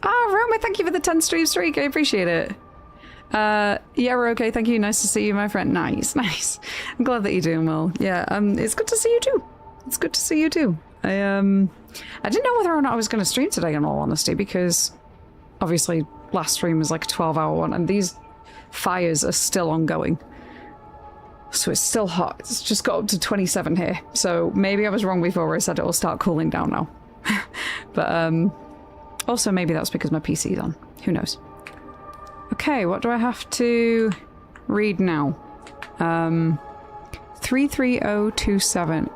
Ah, Roma, thank you for the 10 stream streak. I appreciate it. Yeah, we're okay. Thank you. Nice to see you, my friend. Nice, nice. I'm glad that you're doing well. Yeah, it's good to see you too. It's good to see you too. I didn't know whether or not I was going to stream today, in all honesty, because obviously last stream was like a 12-hour one, and these fires are still ongoing. So it's still hot. It's just got up to 27 here. So maybe I was wrong before where I said it will start cooling down now. But also maybe that's because my PC's on. Who knows? Okay, what do I have to read now? 33027.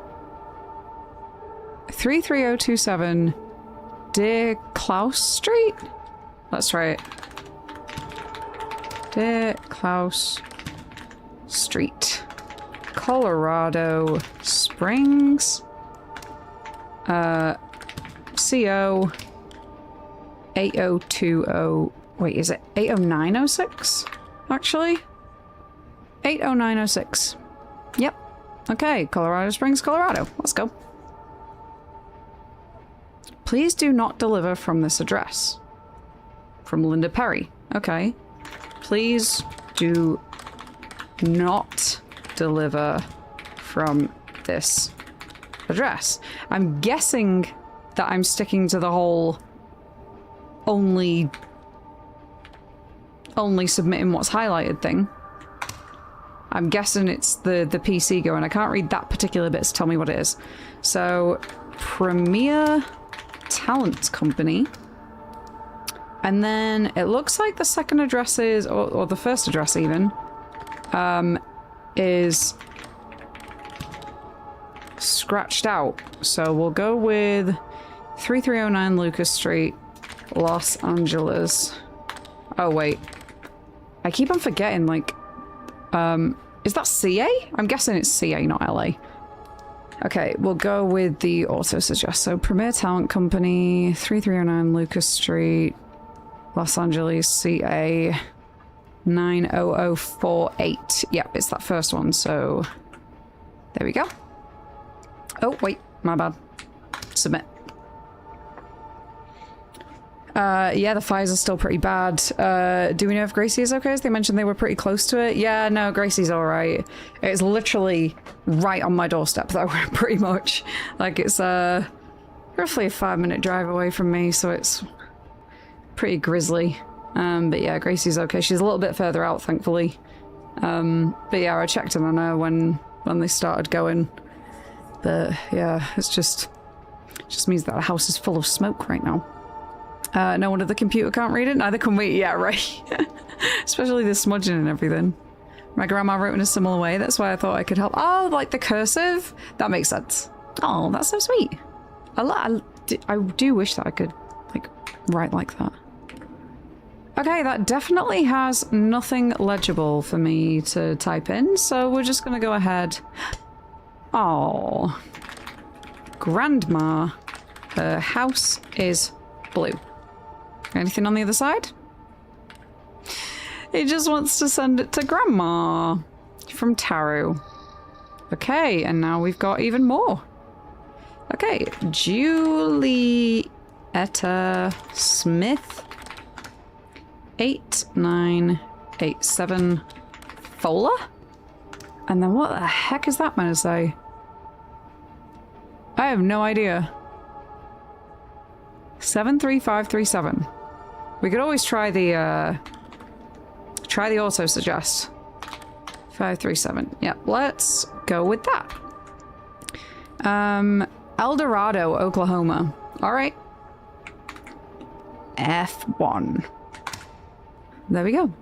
33027 De Klaus Street? Let's try it. De Klaus Street. Colorado Springs. CO 8020. Wait, is it 80906? Actually? 80906. Yep. Okay, Colorado Springs, Colorado. Let's go. Please do not deliver from this address. From Linda Perry. Okay. Please do not deliver from this address. I'm guessing that I'm sticking to the whole only submitting what's highlighted thing. I'm guessing it's the PC going. I can't read that particular bit, so tell me what it is. So, Premier Talent Company. And then it looks like the second address is, or the first address even, is scratched out. So we'll go with 3309 Lucas Street, Los Angeles. Oh, wait. I keep on forgetting, like, is that CA? I'm guessing it's CA, not LA. Okay, we'll go with the auto-suggest. So Premier Talent Company, 3309 Lucas Street, Los Angeles, CA 90048. Yep, it's that first one, so there we go. Oh, wait, my bad. Submit. Yeah, the fires are still pretty bad. Do we know if Gracie is okay? As they mentioned they were pretty close to it. Yeah, no, Gracie's alright. It's literally right on my doorstep, though, pretty much. Like, it's roughly a 5-minute drive away from me, so it's pretty grisly. But yeah, Gracie's okay. She's a little bit further out, thankfully. But yeah, I checked in on her when they started going. But yeah, it just means that the house is full of smoke right now. No wonder the computer can't read it. Neither can we. Yeah, right. Especially the smudging and everything. My grandma wrote in a similar way. That's why I thought I could help. Oh, like the cursive? That makes sense. Oh, that's so sweet. I do wish that I could, like, write like that. Okay, that definitely has nothing legible for me to type in, so we're just gonna go ahead. Oh, Grandma, her house is blue. Anything on the other side? He just wants to send it to Grandma from Taru. Okay, and now we've got even more. Okay, Julietta Smith, 8987 Fola? And then what the heck is that meant to say? I have no idea. 73537. We could always try the auto suggest. 537. Yep, let's go with that. El Dorado, Oklahoma. All right. F1. There we go.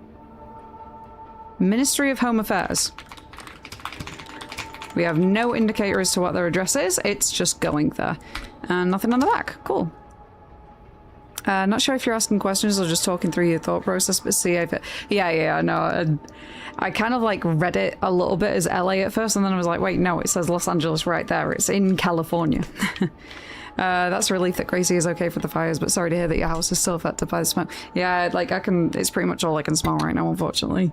Ministry of Home Affairs. We have no indicator as to what their address is. It's just going there. And nothing on the back. Cool. Not sure if you're asking questions or just talking through your thought process, but see if it... Yeah, no. I kind of like read it a little bit as LA at first, and then I was like, wait, no, it says Los Angeles right there. It's in California. That's a relief that Gracie is okay for the fires, but sorry to hear that your house is still affected by the smoke. Yeah, like it's pretty much all I can smell right now, unfortunately.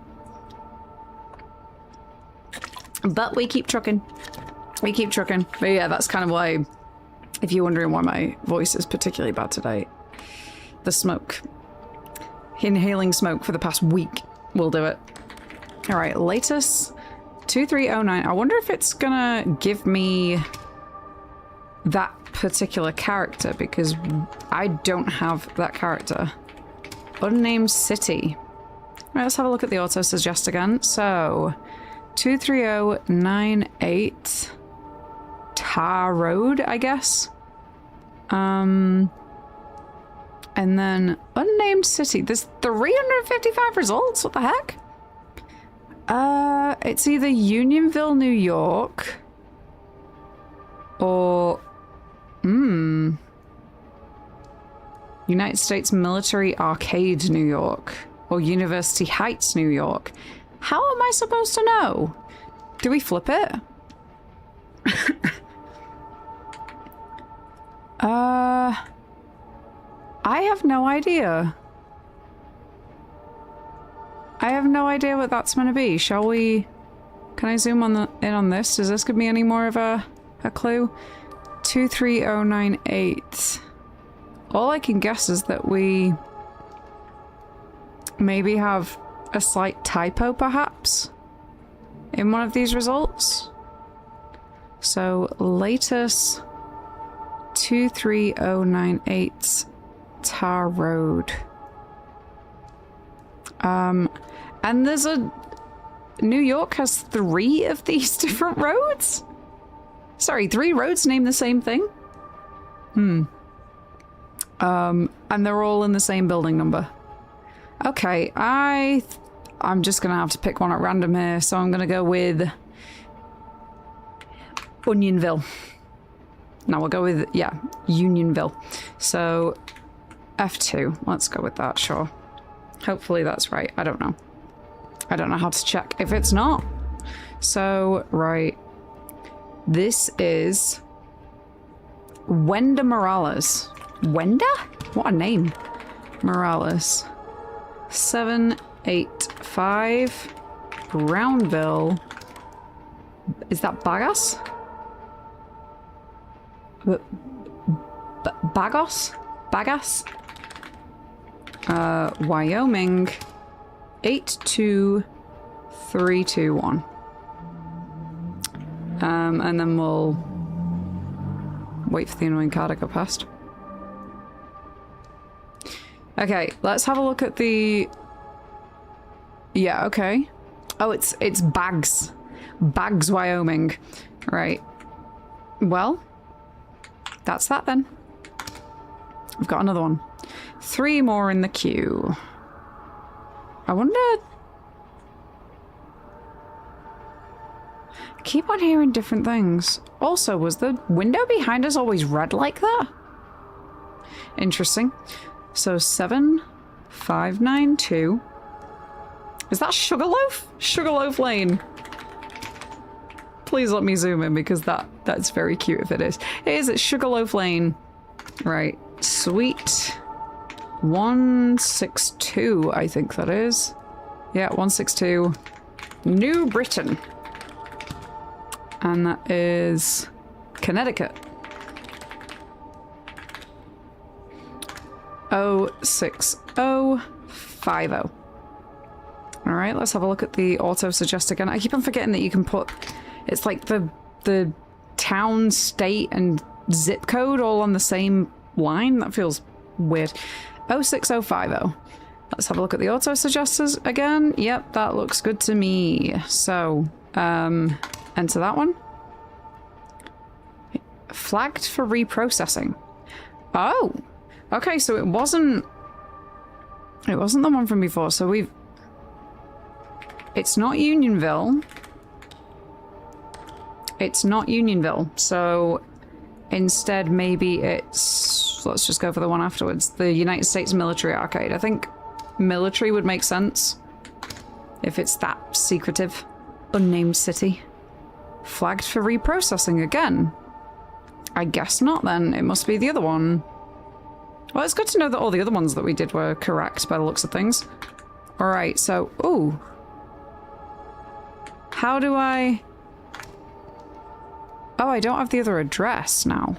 But we keep trucking. We keep trucking. But yeah, that's kind of why, if you're wondering why my voice is particularly bad today, the smoke. Inhaling smoke for the past week will do it. All right, latest 2309. I wonder if it's gonna give me that particular character, because I don't have that character. Unnamed city. All right, let's have a look at the auto suggest again. So 23098 Tar Road, I guess. And then unnamed city. There's 355 results. What the heck? It's either Unionville, New York, or United States Military Arcade, New York, or University Heights, New York. How am I supposed to know? Do we flip it? I have no idea. I have no idea what that's going to be. Shall we... Can I zoom in on this? Does this give me any more of a clue? 23098. All I can guess is that we maybe have a slight typo, perhaps, in one of these results. So, latest 23098 Tar Road. And there's a New York has 3 of these different roads? Sorry, 3 roads named the same thing? And they're all in the same building number. Okay, I'm just gonna have to pick one at random here, so I'm gonna go with Onionville. No, we'll go with, yeah, Unionville. So, F2. Let's go with that, sure. Hopefully that's right. I don't know. I don't know how to check if it's not. So, right. This is Wenda Morales. Wenda? What a name. Morales. 785 Brownville. Is that Bagas? Bagos? Bagas? Wyoming. 82321. And then we'll wait for the annoying car to go past. Okay, let's have a look at the... Yeah, okay. Oh, it's Bags. Bags, Wyoming. Right. Well, that's that then. We've got another one. 3 more in the queue. I wonder... I keep on hearing different things. Also, was the window behind us always red like that? Interesting. So 7592. Is that Sugarloaf? Sugarloaf Lane. Please let me zoom in because that's very cute if it is. It is, it's Sugarloaf Lane. Right. Sweet. 162, I think that is. Yeah, 162. New Britain. And that is Connecticut. 06050. Alright, let's have a look at the auto-suggest again. I keep on forgetting that you can put... It's like the town, state, and zip code all on the same line. That feels weird. 06050. Let's have a look at the auto-suggesters again. Yep, that looks good to me. So, enter that one. Flagged for reprocessing. Oh! Okay, so it wasn't the one from before, so we've... It's not Unionville. It's not Unionville, so instead maybe it's... Let's just go for the one afterwards. The United States Military Arcade. I think military would make sense if it's that secretive. Unnamed city. Flagged for reprocessing again. I guess not then. It must be the other one. Well, it's good to know that all the other ones that we did were correct by the looks of things. Alright, so... Ooh. How do I... Oh, I don't have the other address now.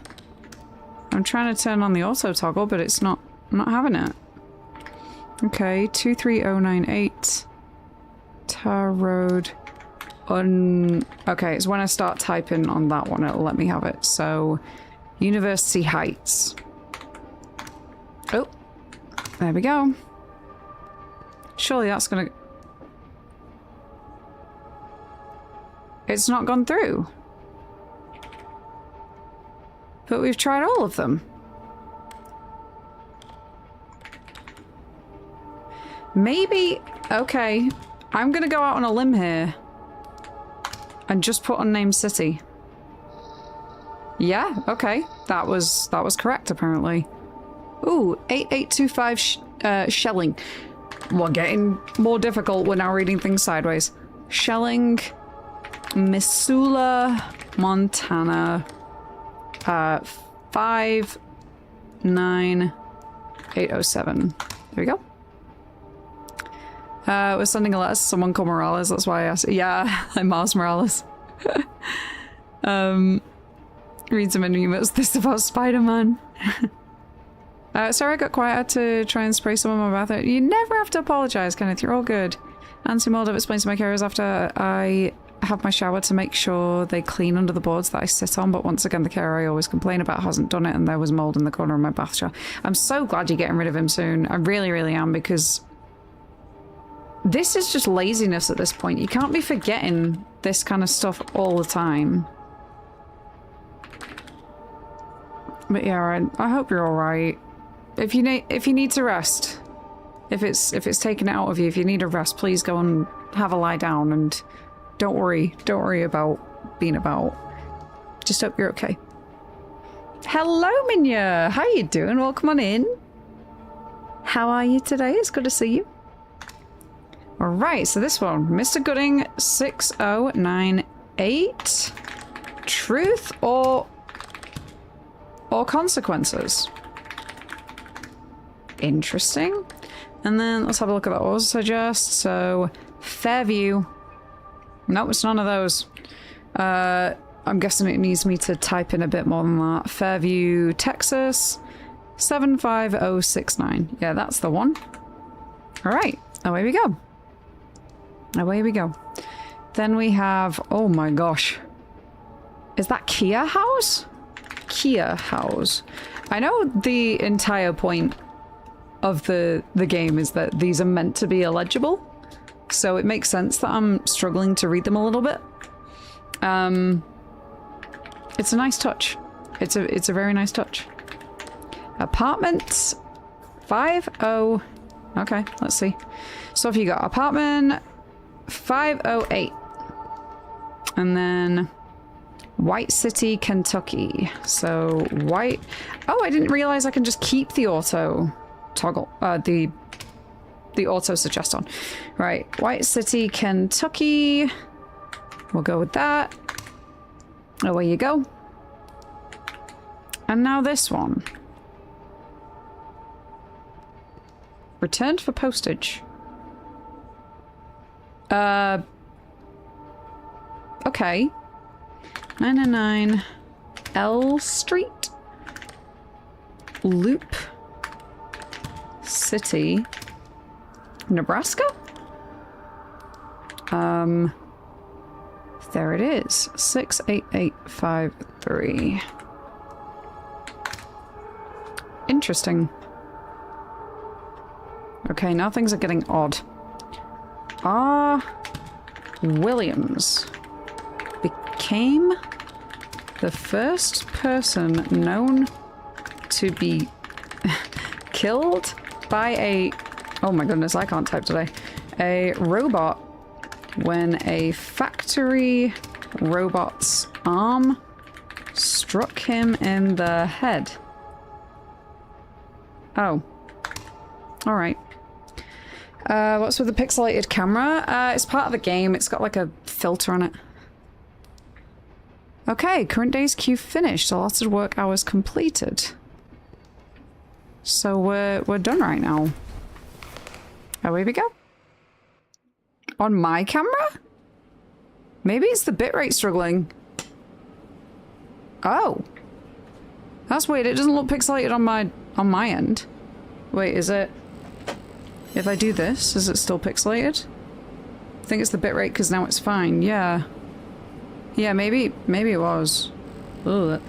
I'm trying to turn on the auto toggle, but it's not... I'm not having it. Okay, 23098. Tar Road. Okay, it's when I start typing on that one, it'll let me have it. So, University Heights. Oh, there we go. Surely that's gonna... It's not gone through. But we've tried all of them. Maybe... Okay, I'm gonna go out on a limb here. And just put unnamed city. Yeah, okay. That was correct, apparently. Ooh, 8825 Shelling. We're getting more difficult. We're now reading things sideways. Shelling, Missoula, Montana, 59807. There we go. We're sending a letter to someone called Morales, that's why I asked. Yeah, I'm Mars Morales. Read some emails. This about Spider-Man. Sorry I got quiet. I had to try and spray some of my bath. You never have to apologize, Kenneth. You're all good. Nancy Mulder explains to my carers after I have my shower to make sure they clean under the boards that I sit on, but once again the carer I always complain about hasn't done it, and there was mold in the corner of my bath shower. I'm so glad you're getting rid of him soon. I really, really am, because This is just laziness at this point. You can't be forgetting this kind of stuff all the time. But yeah, I hope you're all right. If you need to rest, if it's taken out of you, if you need a rest, please go and have a lie down and don't worry about being about. Just hope you're okay. Hello, Minya. How you doing? Welcome on in. How are you today? It's good to see you. All right, so this one, Mr. Gooding 6098. Truth or consequences. Interesting. And then let's have a look at that auto suggest. So Fairview. Nope, it's none of those. I'm guessing it needs me to type in a bit more than that. Fairview, Texas 75069. Yeah, that's the one. All right, away we go. Away we go. Then we have, oh my gosh. Is that Kia House? Kia House. I know the entire point of the game is that these are meant to be illegible. So it makes sense that I'm struggling to read them a little bit. It's a nice touch. It's a very nice touch. Apartment 50. Okay, let's see. So if you got apartment 508. And then White City, Kentucky. So white. Oh, I didn't realize I can just keep the auto toggle. The auto suggest on. Right, White City, Kentucky. We'll go with that. Away you go. And now this one. Returned for postage. Okay. 999 L Street. Loop City. Nebraska? There it is. 68853. Interesting. Okay, now things are getting odd. Williams became the first person known to be killed by a... Oh my goodness, I can't type today. A robot when a factory robot's arm struck him in the head. Oh. Alright. What's with the pixelated camera? It's part of the game. It's got like a filter on it. Okay, current day's queue finished. Allotted work hours completed. So we're done right now. Away we go. On my camera? Maybe it's the bitrate struggling. Oh. That's weird. It doesn't look pixelated on my end. Wait, is it? If I do this, is it still pixelated? I think it's the bitrate because now it's fine. Yeah. Yeah, maybe it was. Ugh.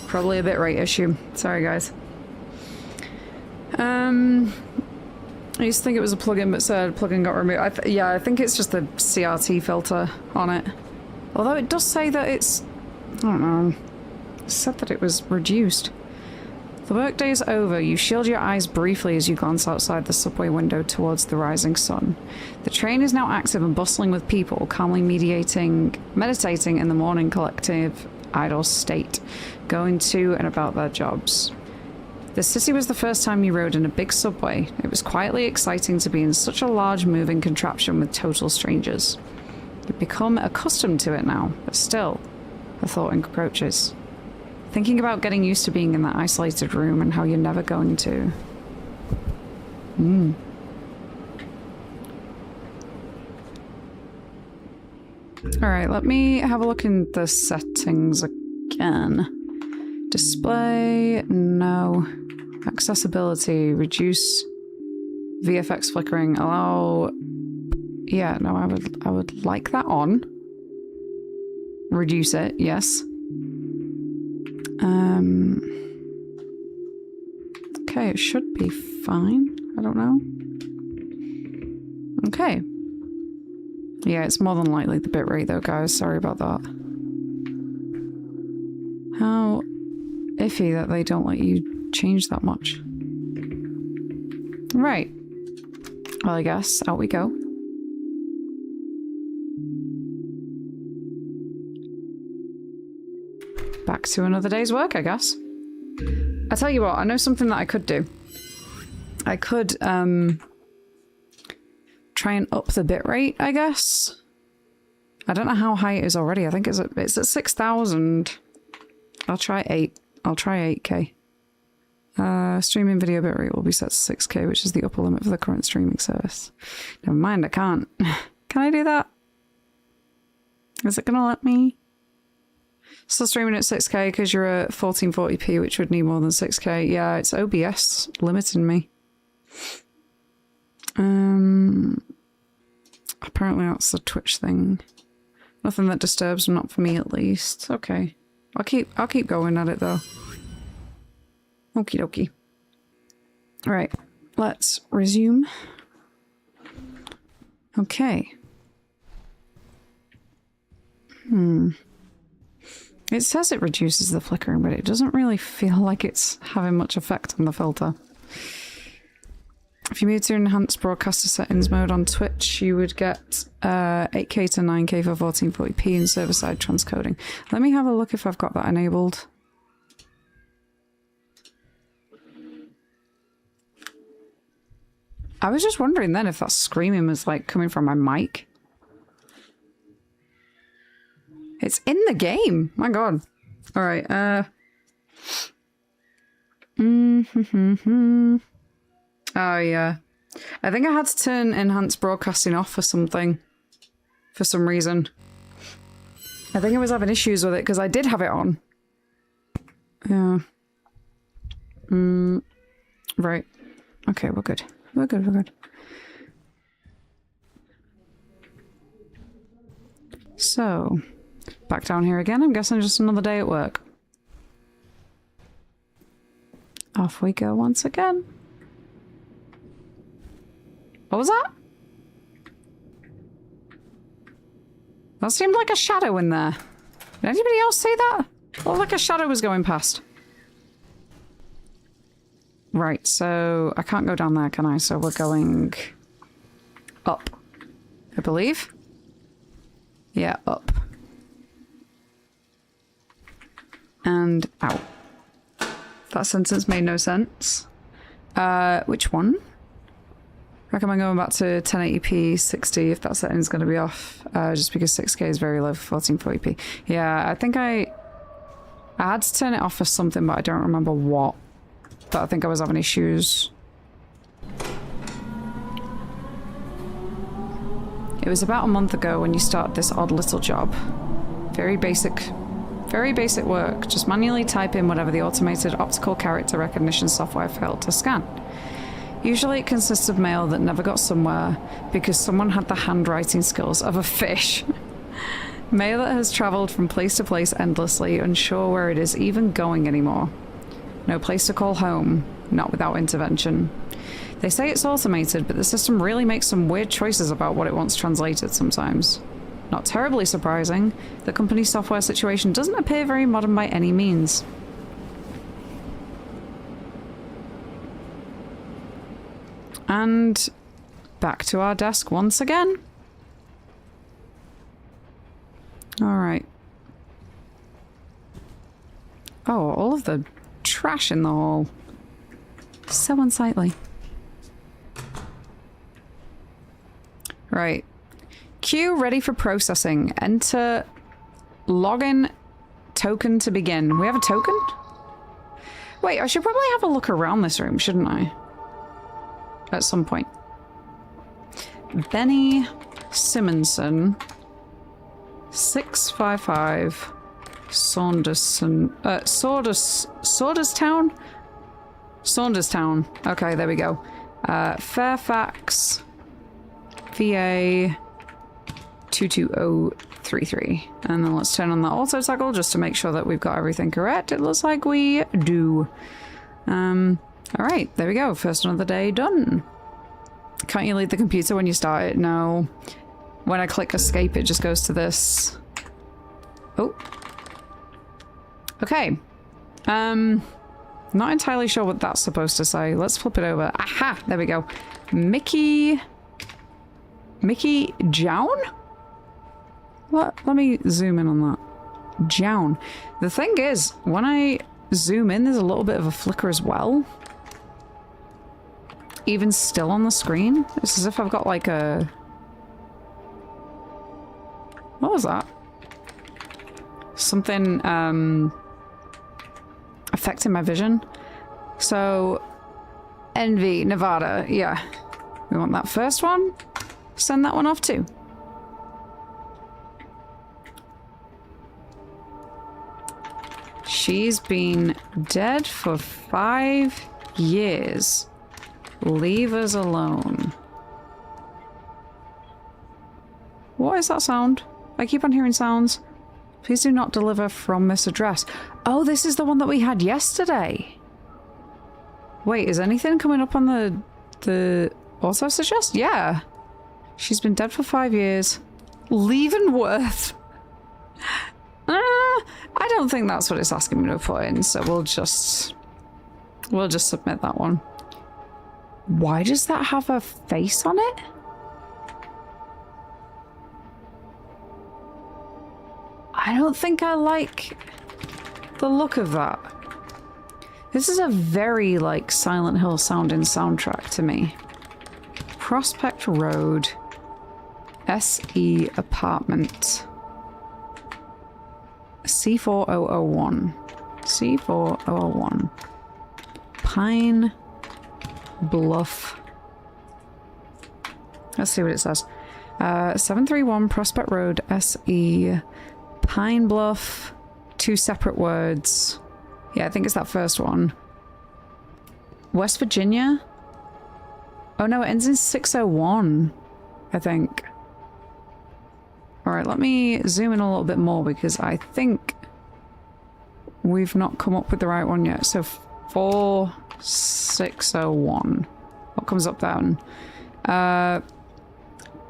Probably a bitrate issue. Sorry, guys. I used to think it was a plugin, but said plugin got removed. Yeah, I think it's just the CRT filter on it. Although it does say that it's... I don't know. It said that it was reduced. The workday is over. You shield your eyes briefly as you glance outside the subway window towards the rising sun. The train is now active and bustling with people, calmly meditating in the morning collective idle state, going to and about their jobs. The city was the first time you rode in a big subway. It was quietly exciting to be in such a large moving contraption with total strangers. You've become accustomed to it now, but still, a thought encroaches. Thinking about getting used to being in that isolated room and how you're never going to. Alright, let me have a look in the settings again. Display, no. Accessibility, reduce VFX flickering, allow... Yeah, no, I would like that on. Reduce it, yes. Okay, it should be fine. I don't know. Okay, Yeah, it's more than likely the bitrate though, guys. Sorry about that. How iffy that they don't let you change that much. Right. Well, I guess out we go. Back to another day's work, I guess. I tell you what, I know something that I could do. I could, try and up the bitrate, I guess. I don't know how high it is already. I think it's at 6,000. I'll try 8. I'll try 8K. Streaming video bitrate will be set to 6K, which is the upper limit for the current streaming service. Never mind, I can't. Can I do that? Is it gonna let me? Still streaming at 6K because you're at 1440p, which would need more than 6K. Yeah, it's OBS limiting me. Apparently that's the Twitch thing. Nothing that disturbs, not for me at least. Okay. I'll keep going at it though. Okie dokie. Right. Let's resume. Okay. It says it reduces the flickering, but it doesn't really feel like it's having much effect on the filter. If you move to enhanced broadcaster settings mode on Twitch, you would get 8K to 9K for 1440p and server-side transcoding. Let me have a look if I've got that enabled. I was just wondering then if that screaming was like coming from my mic. It's in the game. My god. All right. Oh yeah. I think I had to turn enhanced broadcasting off for something. For some reason. I think I was having issues with it because I did have it on. Yeah. Right. Okay, we're good. We're good, we're good. So, back down here again. I'm guessing just another day at work. Off we go once again. What was that? That seemed like a shadow in there. Did anybody else see that? Looked like a shadow was going past. Right, so I can't go down there, can I? So we're going up, I believe. Yeah, up. And out. That sentence made no sense. Which one? I recommend going back to 1080p 60 if that setting's going to be off, just because 6K is very low for 1440p. Yeah, I think I had to turn it off for something, but I don't remember what. But I think I was having issues. It was about a month ago when you started this odd little job. Very basic work. Just manually type in whatever the automated optical character recognition software failed to scan. Usually it consists of mail that never got somewhere because someone had the handwriting skills of a fish. Mail that has traveled from place to place endlessly, unsure where it is even going anymore. No place to call home, not without intervention. They say it's automated, but the system really makes some weird choices about what it wants translated sometimes. Not terribly surprising, the company's software situation doesn't appear very modern by any means. And back to our desk once again. Alright. Oh, all of the trash in the hall. So unsightly. Right. Queue ready for processing. Enter login token to begin. We have a token? Wait, I should probably have a look around this room, shouldn't I? At some point. Benny Simonson. 655 Saunderstown? Okay, there we go. Fairfax, VA 22033. And then let's turn on the auto toggle just to make sure that we've got everything correct. It looks like we do. Alright, there we go. First another day done. Can't you leave the computer when you start it? No. when I click escape, it just goes to this. Oh. Okay. Not entirely sure what that's supposed to say. Let's flip it over. Aha! There we go. Mickey Jown? What? Let me zoom in on that. Jown. The thing is, when I zoom in, there's a little bit of a flicker as well. Even still on the screen. It's as if I've got like a... What was that? Something, affecting my vision. So, Envy, Nevada, yeah. We want that first one. Send that one off too. She's been dead for 5 years. Leave us alone. What is that sound? I keep on hearing sounds. Please do not deliver from this address. Oh, this is the one that we had yesterday. Wait, is anything coming up on the also suggest? Yeah. She's been dead for 5 years. Leavenworth. I don't think that's what it's asking me to put in, so we'll just submit that one. Why does that have a face on it? I don't think I like the look of that. This is a very, like, Silent Hill sounding soundtrack to me. Prospect Road. SE Apartment. C4001. C4001. Pine Bluff. Let's see what it says. 731 Prospect Road, SE Pine Bluff. 2 separate words. Yeah, I think it's that first one. West Virginia? Oh no, it ends in 601, I think. Alright, let me zoom in a little bit more because I think we've not come up with the right one yet. So 4601. What comes up then?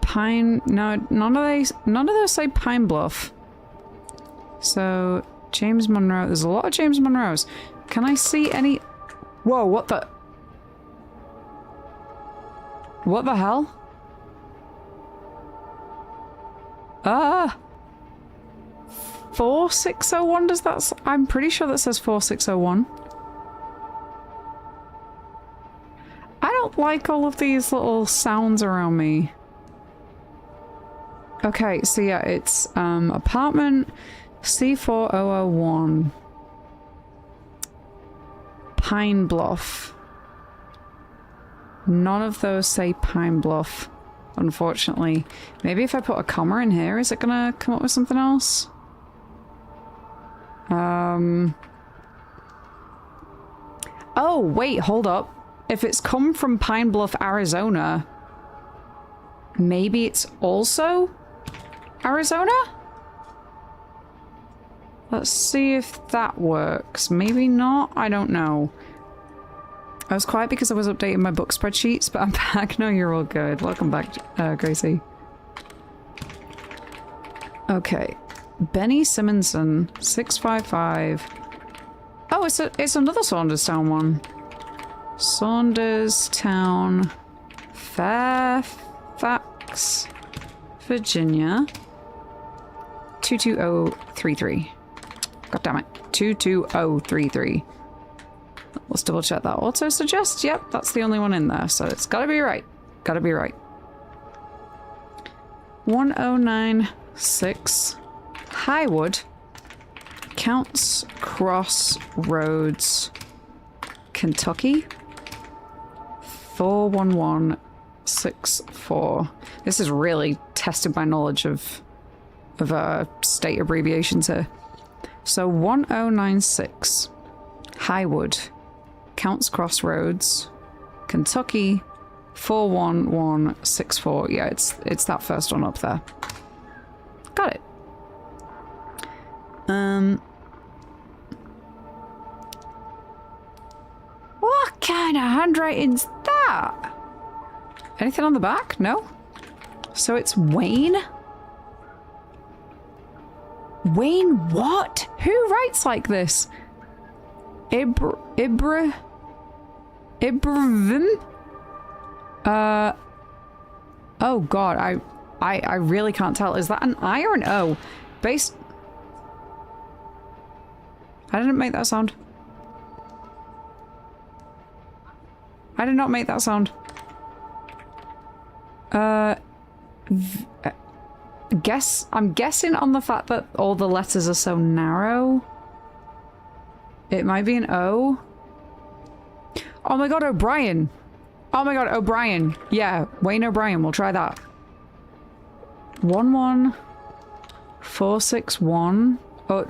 Pine... No, none of those say Pine Bluff. So, James Monroe. There's a lot of James Monroes. Can I see any... Whoa, what the... What the hell? 4601, does that... I'm pretty sure that says 4601. I don't like all of these little sounds around me. Okay, so yeah, it's apartment C4001. Pine Bluff. None of those say Pine Bluff, unfortunately. Maybe if I put a comma in here, is it gonna come up with something else? Oh, wait, hold up. If it's come from Pine Bluff, Arizona, maybe it's also Arizona? Let's see if that works. Maybe not? I don't know. I was quiet because I was updating my book spreadsheets, but I'm back. No, you're all good. Welcome back, Gracie. Okay. Benny Simonson, 655. Oh, it's another Saunderstown one. Saunderstown, Fairfax, Virginia, 22033. God damn it. 22033. Let's double check that. Auto suggest? Yep, that's the only one in there, so it's gotta be right. Gotta be right. 1096 Highwood, Counts Cross Roads, Kentucky, 41164. This is really tested my knowledge of state abbreviations here. So 1096 Highwood, Counts Cross Roads, Kentucky, 41164. Yeah, it's that first one up there. Got it. What kind of handwriting's that? Anything on the back? No? So it's Wayne? Wayne what? Who writes like this? Ibrahim? Oh god, I really can't tell. Is that an I or an O? Based... I didn't make that sound. I did not make that sound. I'm guessing on the fact that all the letters are so narrow. It might be an O. Oh my god, O'Brien. Oh my god, O'Brien. Yeah, Wayne O'Brien. We'll try that. 11461. Oh,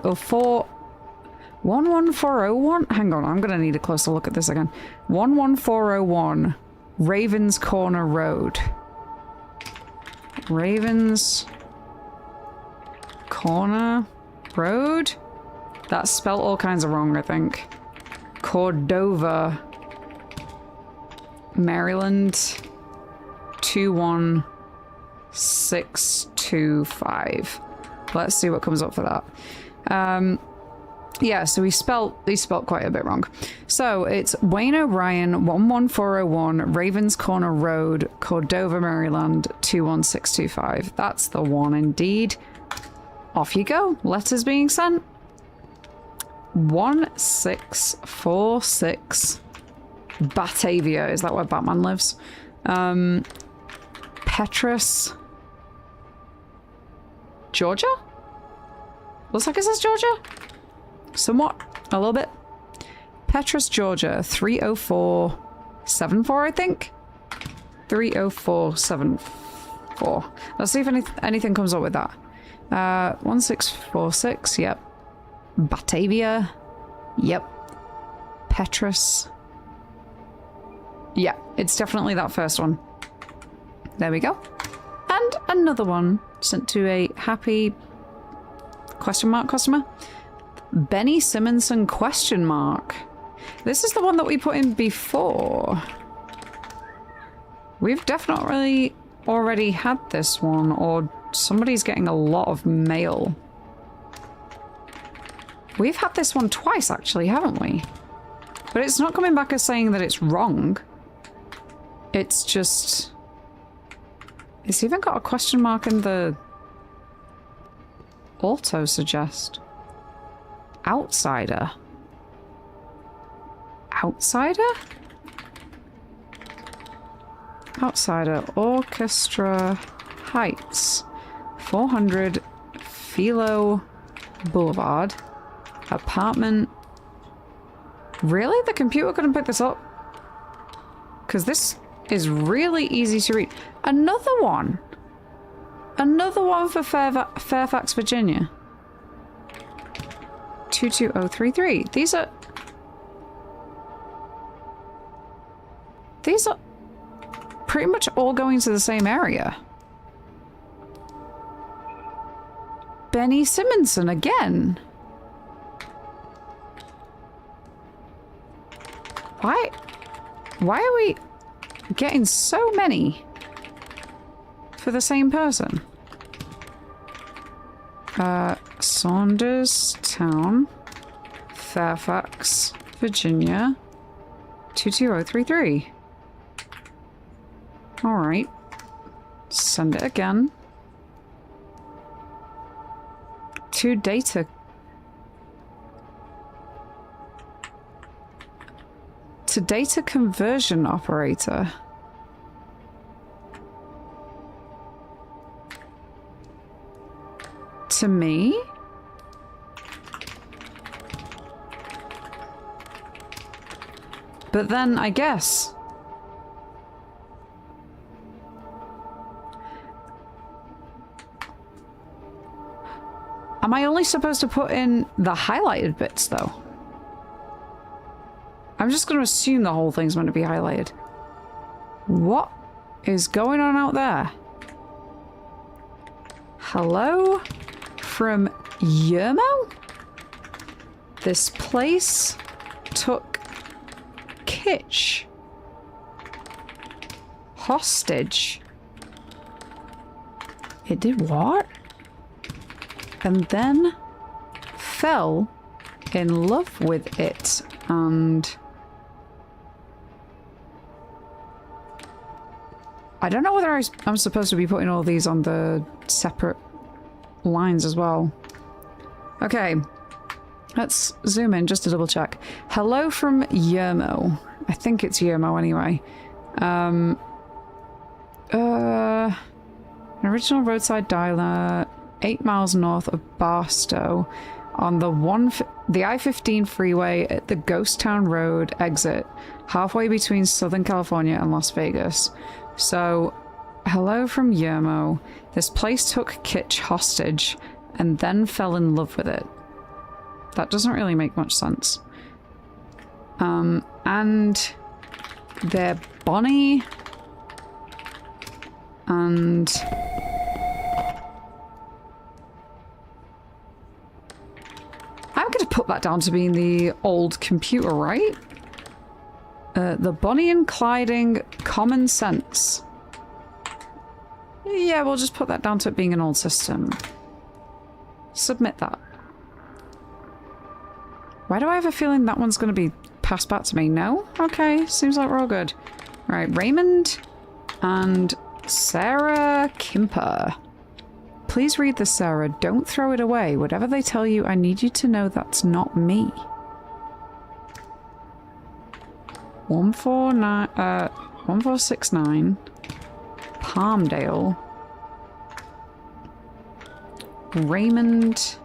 11401. Hang on, I'm gonna need a closer look at this again. 11401 Ravens Corner Road. Ravens Corner Road? That's spelled all kinds of wrong, I think. Cordova, Maryland 21625. Let's see what comes up for that. Yeah, so he spelled quite a bit wrong. So it's Wayne O'Brien, 11401 Ravens Corner Road, Cordova, Maryland 21625. That's the one indeed. Off you go. Letters being sent. 1646 Batavia. Is that where Batman lives? Petrus, Georgia? Looks like it says Georgia. Somewhat. A little bit. Petrus, Georgia. 30474, I think. 30474. Let's see if anything comes up with that. 1646. Yep. Batavia. Yep. Petrus. Yeah, it's definitely that first one. There we go. And another one sent to a happy question mark customer. Benny Simonson question mark. This is the one that we put in before. We've definitely already had this one, or somebody's getting a lot of mail. We've had this one twice, actually, haven't we? But it's not coming back as saying that it's wrong. It's just... It's even got a question mark in the... auto-suggest. Outsider. Outsider? Outsider. Orchestra Heights. 400 Philo Boulevard. Apartment. Really? The computer couldn't pick this up? Because this is really easy to read. Another one. Another one for Fairfax, Virginia. 22033. These are pretty much all going to the same area. Benny Simonson again. Why are we getting so many for the same person? Saunders Town, Fairfax, Virginia, 22033. All right. Send it again. To data. To data conversion operator. To me? But then, I guess... Am I only supposed to put in the highlighted bits, though? I'm just going to assume the whole thing's meant to be highlighted. What is going on out there? Hello? From Yermo? This place took Kitsch hostage. It did what? And then fell in love with it, and I don't know whether I'm supposed to be putting all these on the separate lines as well. Okay, let's zoom in just to double check. Hello from Yermo. I think it's Yermo anyway. An original roadside dialer 8 miles north of Barstow on the I-15 freeway at the Ghost Town Road exit, halfway between Southern California and Las Vegas. So, hello from Yermo. This place took Kitch hostage and then fell in love with it. That doesn't really make much sense. And they're Bonnie and I'm gonna put that down to being the old computer, right? The Bonnie and Clyding common sense. Yeah, we'll just put that down to it being an old system. Submit that. Why do I have a feeling that one's gonna be passed back to me? No? Okay, seems like we're all good. Right, Raymond and Sarah Kimper. Please read this, Sarah. Don't throw it away. Whatever they tell you, I need you to know that's not me. 1469 Palmdale. Raymond,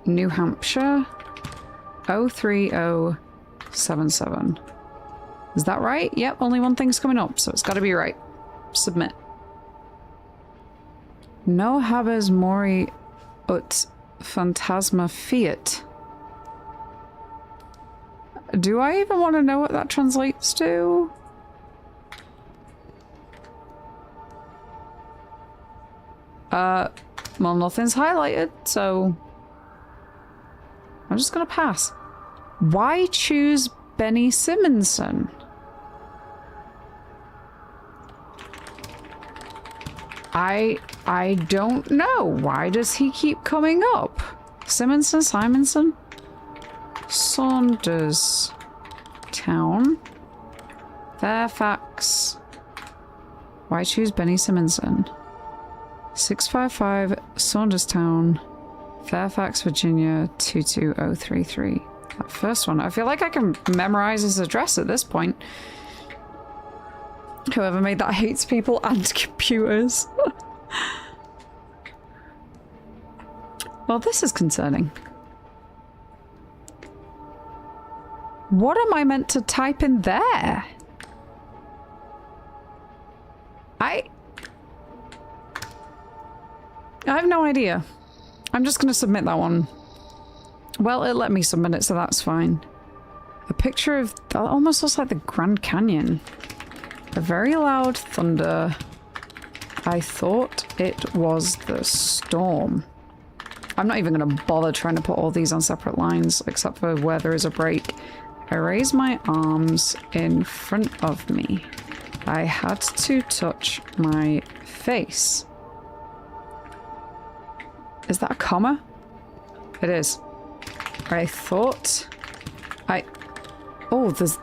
New Hampshire 03077. Is that right? Yep, only one thing's coming up, so it's got to be right. Submit. No habes mori ut phantasma fiat. Do I even want to know what that translates to? Well, nothing's highlighted, so I'm just gonna pass. Why choose Benny Simonson? I don't know. Why does he keep coming up? Simonson? Saunders Town. Fairfax. Why choose Benny Simonson? 655 Saunderstown, Fairfax, Virginia 22033. That first one. I feel like I can memorize his address at this point. Whoever made that hates people and computers. Well, this is concerning. What am I meant to type in there? I have no idea. I'm just going to submit that one. Well, it let me submit it, so that's fine. A picture of... that almost looks like the Grand Canyon. A very loud thunder. I thought it was the storm. I'm not even going to bother trying to put all these on separate lines, except for where there is a break. I raised my arms in front of me. I had to touch my face. Is that a comma? It is. I thought... Oh, there's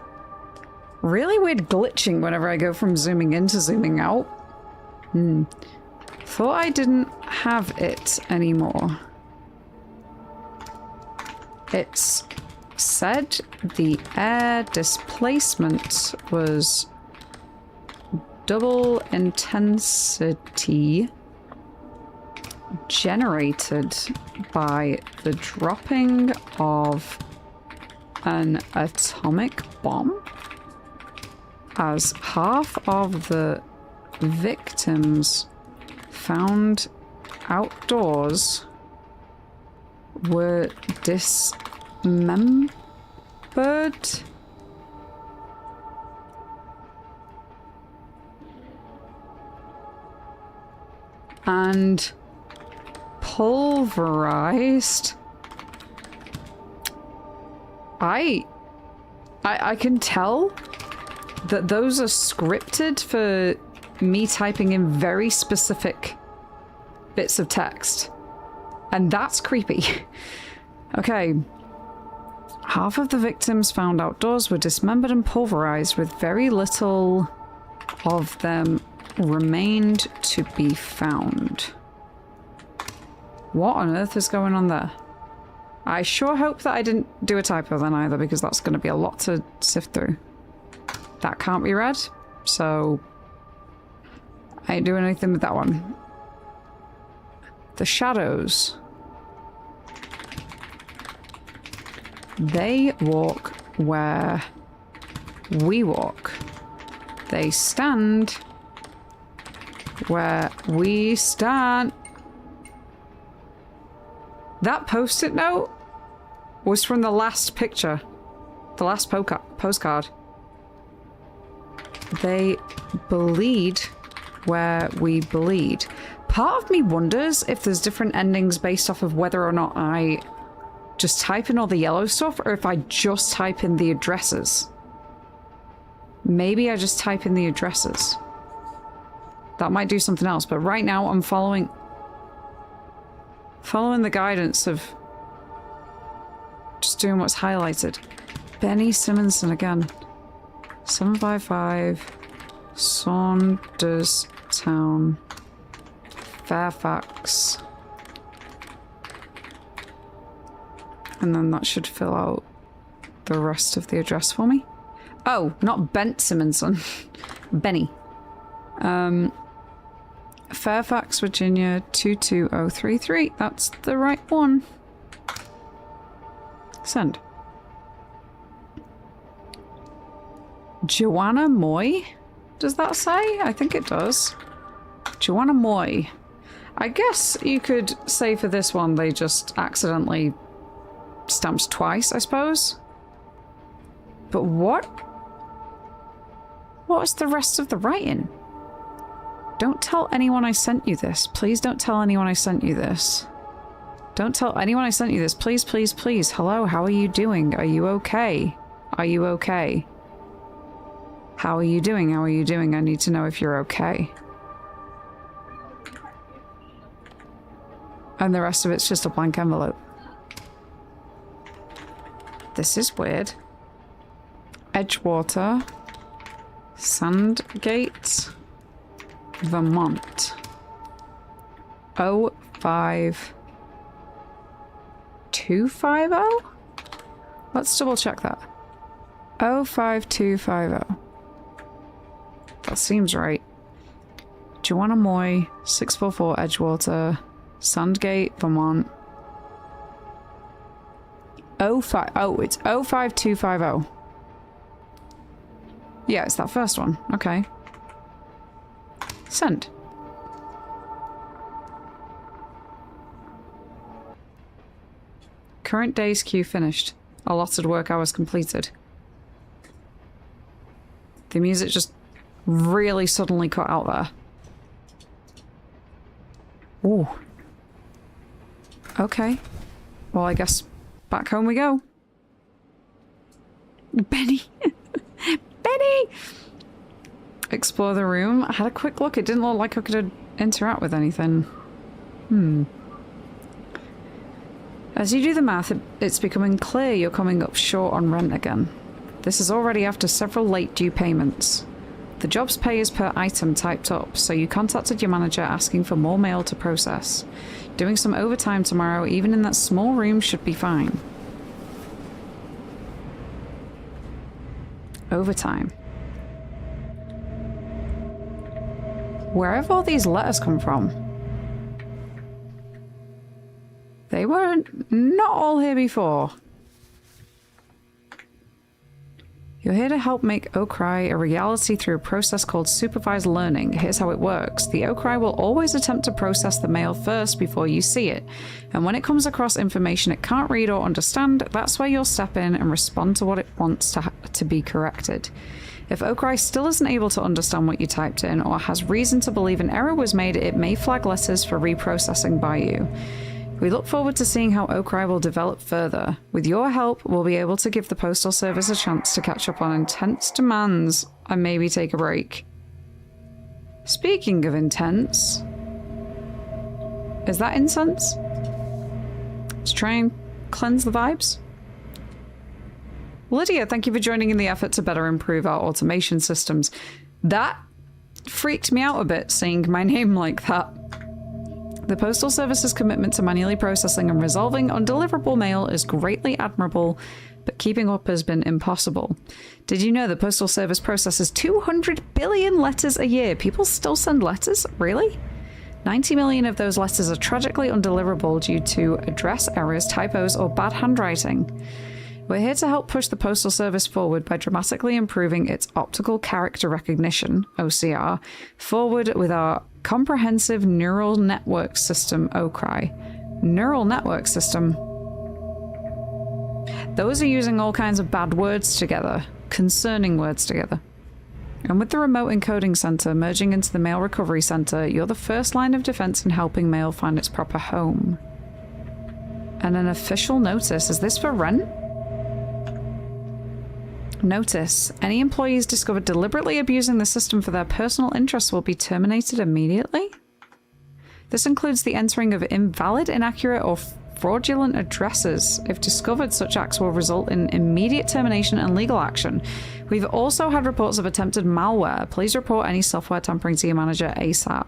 really weird glitching whenever I go from zooming in to zooming out. Thought I didn't have it anymore. It's said the air displacement was double intensity generated by the dropping of an atomic bomb, as half of the victims found outdoors were dismembered. And pulverized. I can tell that those are scripted for me typing in very specific bits of text. And that's creepy. Okay. Half of the victims found outdoors were dismembered and pulverized, with very little of them remained to be found. What on earth is going on there? I sure hope that I didn't do a typo then either, because that's going to be a lot to sift through. That can't be read, so I ain't doing anything with that one. The shadows. They walk where we walk. They stand where we stand. That post-it note was from the last picture. The last postcard. They bleed where we bleed. Part of me wonders if there's different endings based off of whether or not I just type in all the yellow stuff, or if I just type in the addresses. Maybe I just type in the addresses. That might do something else, but right now I'm following the guidance of just doing what's highlighted. Benny Simonson again. 755 Saunderstown, Fairfax. And then that should fill out the rest of the address for me. Oh, not Bent Simonson. Benny. Fairfax, Virginia 22033. That's the right one. Send. Joanna Moy? Does that say? I think it does. Joanna Moy. I guess you could say for this one they just accidentally stamped twice, I suppose. But what? What was the rest of the writing? Don't tell anyone I sent you this. Please don't tell anyone I sent you this. Don't tell anyone I sent you this. Please, please, please. Hello, how are you doing? Are you okay? Are you okay? How are you doing? How are you doing? I need to know if you're okay. And the rest of it's just a blank envelope. This is weird. Edgewater. Sandgate. Vermont. 05250? Let's double check that. 05250. That seems right. Joanna Moy, 644 Edgewater, Sandgate, Vermont. It's 05250. Yeah, it's that first one. Okay. Send. Current day's queue finished. Allotted work hours completed. The music just really suddenly cut out there. Ooh. Okay. Well, I guess back home we go. Benny! Benny! Explore the room. I had a quick look. It didn't look like I could interact with anything. As you do the math, it's becoming clear you're coming up short on rent again. This is already after several late due payments. The job's pay is per item typed up, so you contacted your manager asking for more mail to process. Doing some overtime tomorrow, even in that small room, should be fine. Overtime. Where have all these letters come from? They were not all here before. You're here to help make Okrai a reality through a process called supervised learning. Here's how it works. The Okrai will always attempt to process the mail first before you see it. And when it comes across information it can't read or understand, that's where you'll step in and respond to what it wants to be corrected. If Okrai still isn't able to understand what you typed in or has reason to believe an error was made, it may flag letters for reprocessing by you. We look forward to seeing how Okrai will develop further. With your help, we'll be able to give the Postal Service a chance to catch up on intense demands and maybe take a break. Speaking of intense, is that incense? Let's try and cleanse the vibes. Lydia, thank you for joining in the effort to better improve our automation systems. That freaked me out a bit, seeing my name like that. The Postal Service's commitment to manually processing and resolving undeliverable mail is greatly admirable, but keeping up has been impossible. Did you know the Postal Service processes 200 billion letters a year? People still send letters? Really? 90 million of those letters are tragically undeliverable due to address errors, typos, or bad handwriting. We're here to help push the Postal Service forward by dramatically improving its optical character recognition, OCR, forward with our comprehensive neural network system, OCRI. Neural network system. Those are using all kinds of bad words together, concerning words together. And with the remote encoding center merging into the mail recovery center, you're the first line of defense in helping mail find its proper home. And an official notice. Is this for rent? Notice. Any employees discovered deliberately abusing the system for their personal interests will be terminated immediately. This includes the entering of invalid, inaccurate, or fraudulent addresses. If discovered, such acts will result in immediate termination and legal action. We've also had reports of attempted malware. Please report any software tampering to your manager ASAP.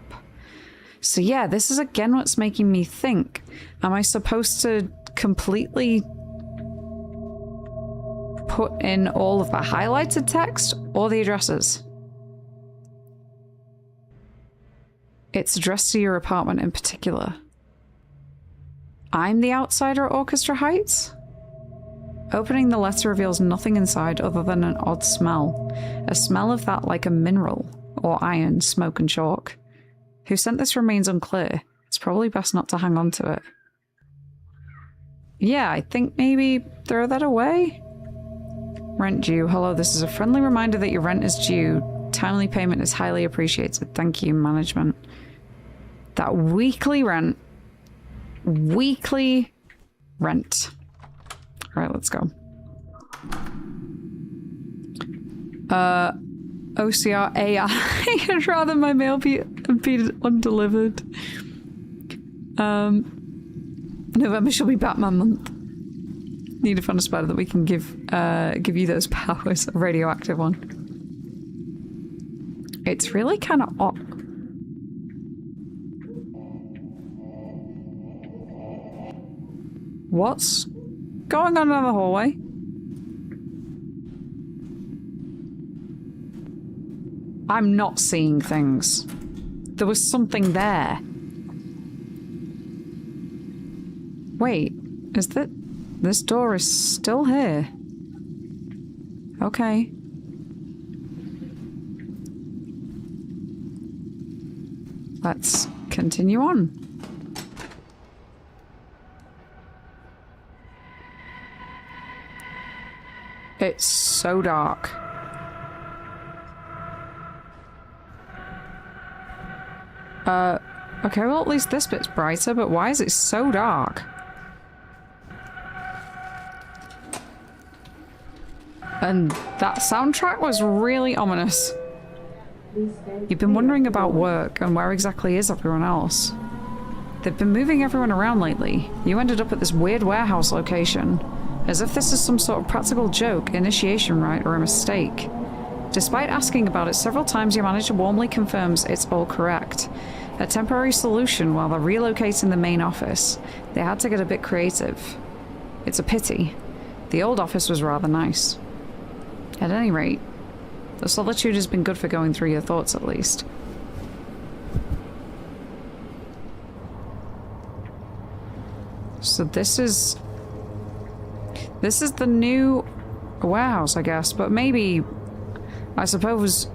So yeah, this is again what's making me think. Am I supposed to completely put in all of the highlighted text or the addresses? It's addressed to your apartment in particular. I'm the outsider at Orchestra Heights? Opening the letter reveals nothing inside other than an odd smell. A smell of that like a mineral, or iron, smoke and chalk. Who sent this remains unclear. It's probably best not to hang on to it. Yeah, I think maybe throw that away? Rent due. Hello, this is a friendly reminder that your rent is due. Timely payment is highly appreciated. Thank you, management. That weekly rent. Weekly rent. Alright, let's go. OCR AI. I'd rather my mail be undelivered. November shall be Batman month. Need to find a spider that we can give you those powers. A radioactive one. It's really kind of odd. What's going on down the hallway? I'm not seeing things. There was something there. Wait, is that... This door is still here. Okay. Let's continue on. It's so dark. Okay, well at least this bit's brighter, but why is it so dark? And that soundtrack was really ominous. You've been wondering about work and where exactly is everyone else. They've been moving everyone around lately. You ended up at this weird warehouse location. As if this is some sort of practical joke, initiation rite, or a mistake. Despite asking about it several times, your manager warmly confirms it's all correct. A temporary solution while they're relocating the main office. They had to get a bit creative. It's a pity. The old office was rather nice. At any rate, the solitude has been good for going through your thoughts at least. So this is the new warehouse, I guess, but maybe, I suppose,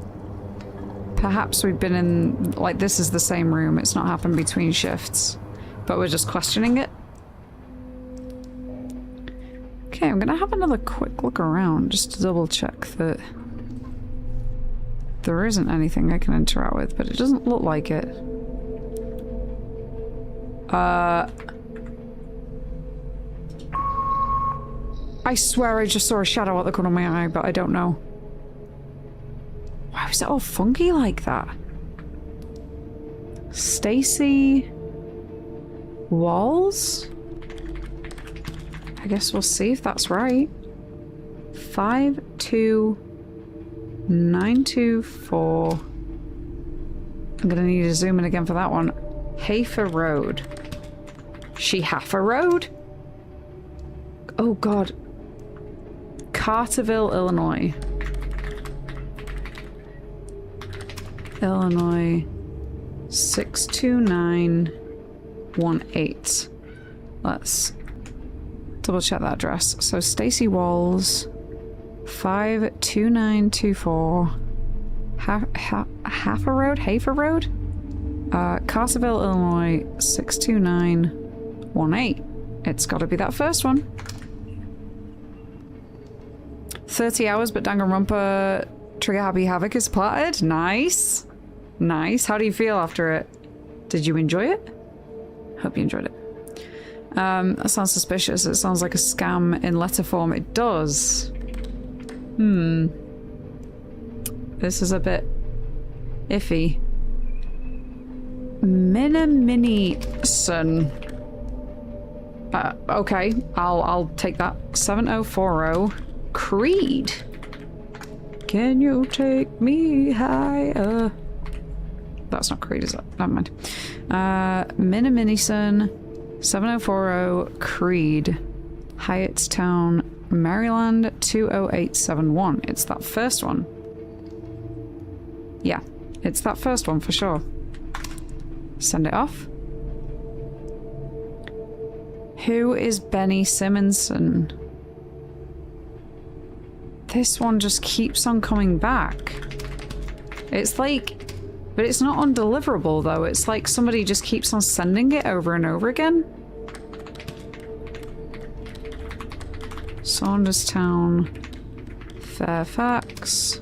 perhaps we've been in, like, this is the same room, it's not happened between shifts, but we're just questioning it. Okay, I'm gonna have another quick look around just to double check that there isn't anything I can interact with, but it doesn't look like it. I swear I just saw a shadow out the corner of my eye, but I don't know. Why was it all funky like that? Stacy Walls? I guess we'll see if that's right. 52924. I'm gonna need to zoom in again for that one. Hafer Road. She Haffer Road? Oh god. Carterville, Illinois. Illinois 62918. Let's double check that address. So Stacy Walls 52924 Hafer Road? Hafer Road? Carterville, Illinois 62918. It's gotta be that first one. 30 hours, but Danganronpa Trigger Happy Havoc is plotted. Nice. Nice. How do you feel after it? Did you enjoy it? Hope you enjoyed it. That sounds suspicious. It sounds like a scam in letter form. It does. This is a bit iffy. Mini-son. Okay, I'll take that. 7040. Creed. Can you take me higher? That's not Creed, is it? Never mind. Mini-son. 7040. Creed. Hyattstown, Maryland 20871. It's that first one. Yeah, it's that first one for sure. Send it off. Who is Benny Simonson? This one just keeps on coming back. It's like, but it's not undeliverable though. It's like somebody just keeps on sending it over and over again. Saunderstown, Fairfax.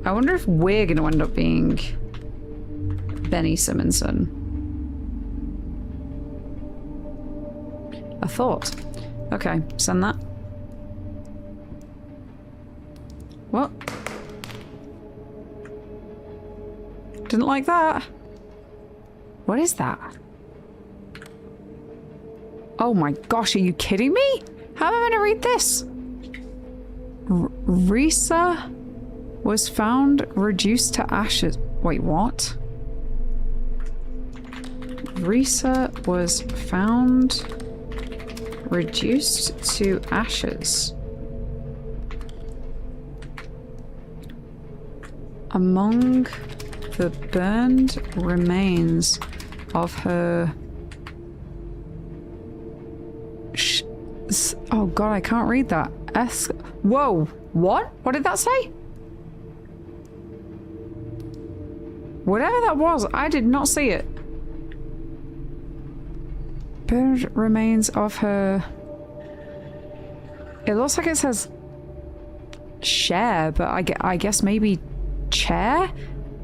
I wonder if we're going to end up being Benny Simonson. A thought. Okay, send that. What? Didn't like that. What is that? Oh my gosh, are you kidding me? How am I going to read this? Risa was found reduced to ashes. Wait, what? Risa was found reduced to ashes. Among the burned remains of her... Oh god, I can't read that. Whoa! What? What did that say? Whatever that was, I did not see it. Burned remains of her... It looks like it says... share, but I guess maybe... chair?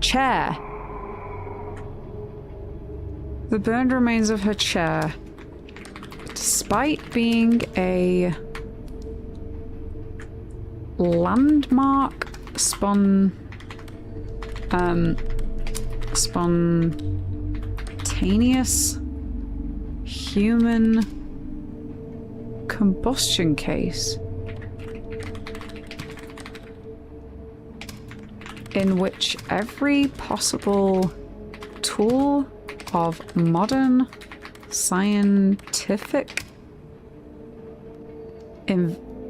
Chair. The burned remains of her chair. Despite being a landmark spontaneous human combustion case in which every possible tool of modern scientific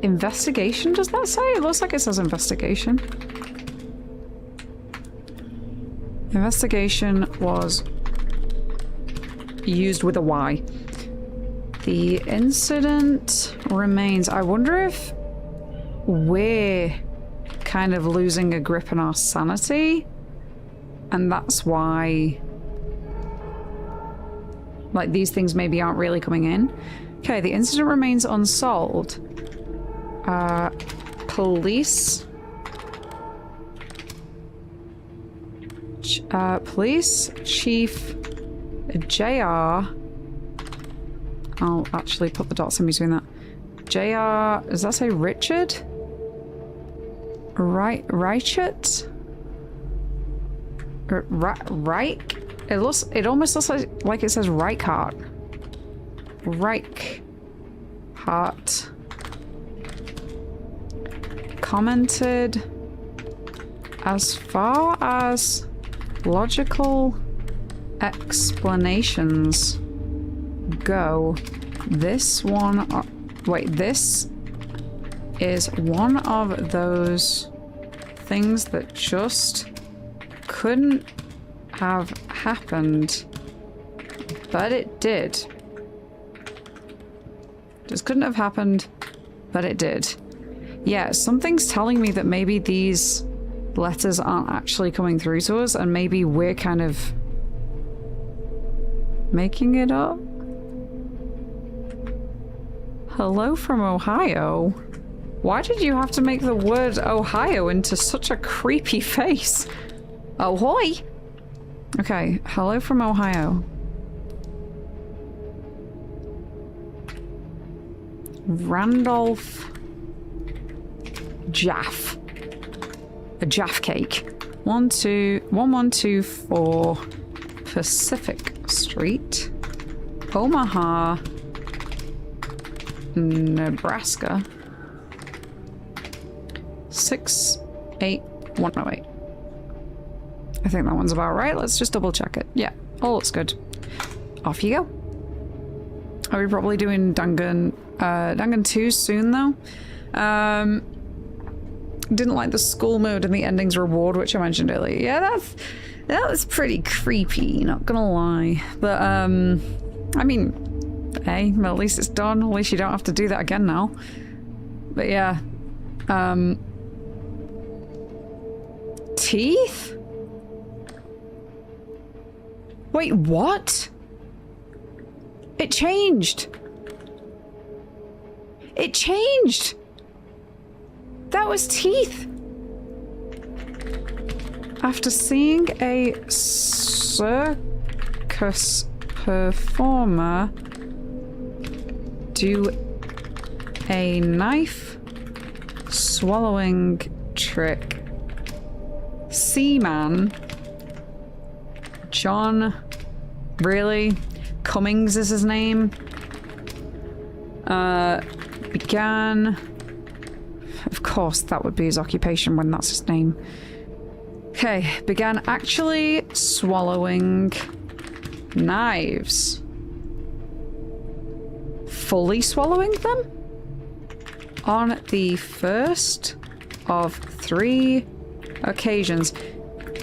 investigation, does that say? It looks like it says investigation. Investigation was used with a Y. The incident remains. I wonder if we're kind of losing a grip on our sanity, and that's why like these things maybe aren't really coming in. Okay, the incident remains unsolved. Police Chief JR. I'll actually put the dots in between that. JR, does that say Richard? Reichert? Reich? It almost looks like it says Reichhardt. Reichhardt. Commented, as far as logical explanations go, this one... wait, this is one of those things that just couldn't have happened, but it did. Just couldn't have happened, but it did. Yeah, something's telling me that maybe these letters aren't actually coming through to us, and maybe we're kind of making it up. Hello from Ohio? Why did you have to make the word Ohio into such a creepy face? Ahoy! Okay, hello from Ohio. Randolph Jaff. A Jaff cake. 1124 Pacific Street, Omaha, Nebraska. 68108. I think that one's about right. Let's just double check it. Yeah, all looks good. Off you go. Are we probably doing Dangan 2 soon though? Didn't like the school mode and the endings reward, which I mentioned earlier. Yeah, that was pretty creepy, not gonna lie. But I mean, hey, well, at least it's done. At least you don't have to do that again now. But yeah. Teeth? Wait, what? It changed. It changed. That was teeth. After seeing a circus performer do a knife swallowing trick, Seaman John, really? Cummings is his name? Began... Of course, that would be his occupation when that's his name. Okay, began actually swallowing knives. Fully swallowing them? On the first of 3 occasions.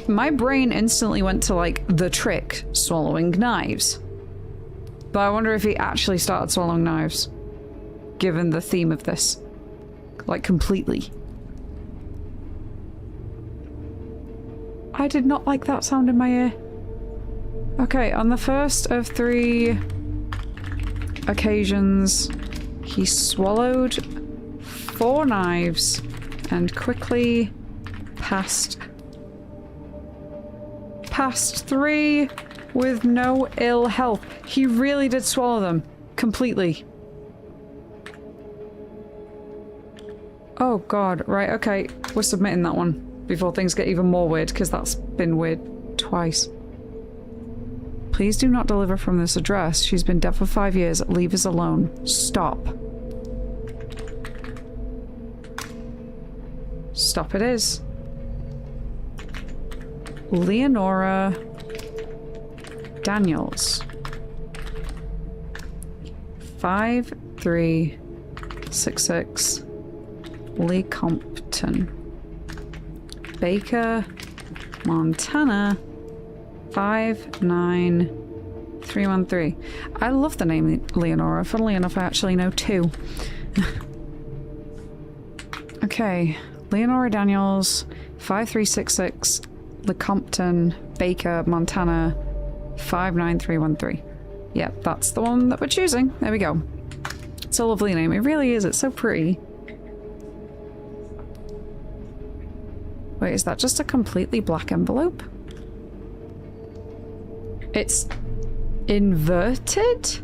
My brain instantly went to, like, the trick, swallowing knives. But I wonder if he actually started swallowing knives, given the theme of this. Like, completely. I did not like that sound in my ear. Okay, on the first of 3 occasions, he swallowed 4 knives and quickly passed 3 with no ill health. He really did swallow them. Completely. Oh god, right, okay. We're submitting that one before things get even more weird, because that's been weird twice. Please do not deliver from this address. She's been dead for 5 years. Leave us alone. Stop. Stop it is. Leonora Daniels. 5366 Lecompton. Baker, Montana. 59313. I love the name Leonora. Funnily enough, I actually know 2. Okay, Leonora Daniels, 5366 Lecompton, Baker, Montana, 59313. Yep, that's the one that we're choosing. There we go. It's a lovely name. It really is. It's so pretty. Wait, is that just a completely black envelope? It's inverted?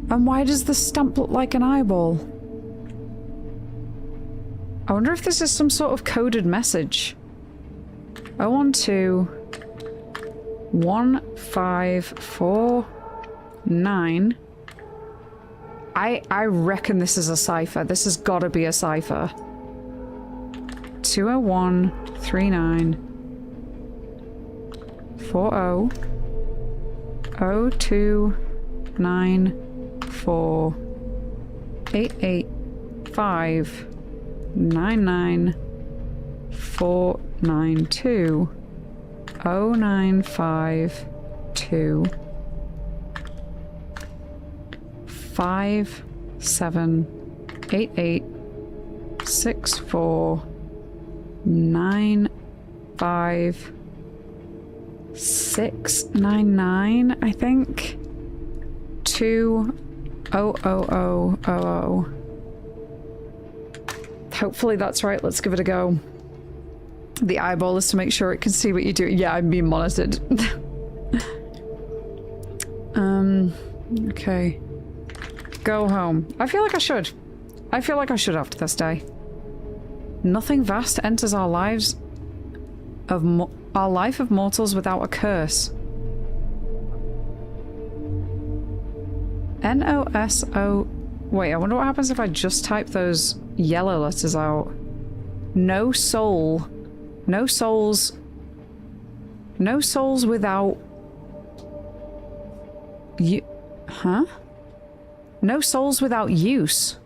And why does the stamp look like an eyeball? I wonder if this is some sort of coded message. 012 1549. I reckon this is a cipher. This has got to be a cipher. 20139 40 0294 885 99 492 0952 5788 64 95 699, I think. 200000. Hopefully that's right. Let's give it a go. The eyeball is to make sure it can see what you do. Yeah, I'm being monitored. Okay. Go home. I feel like I should. I feel like I should after this day. Nothing vast enters our lives of our life of mortals without a curse. N-O-S-O... Wait, I wonder what happens if I just type those yellow letters out. No soul. No souls... No souls without... You... Huh? No souls without use.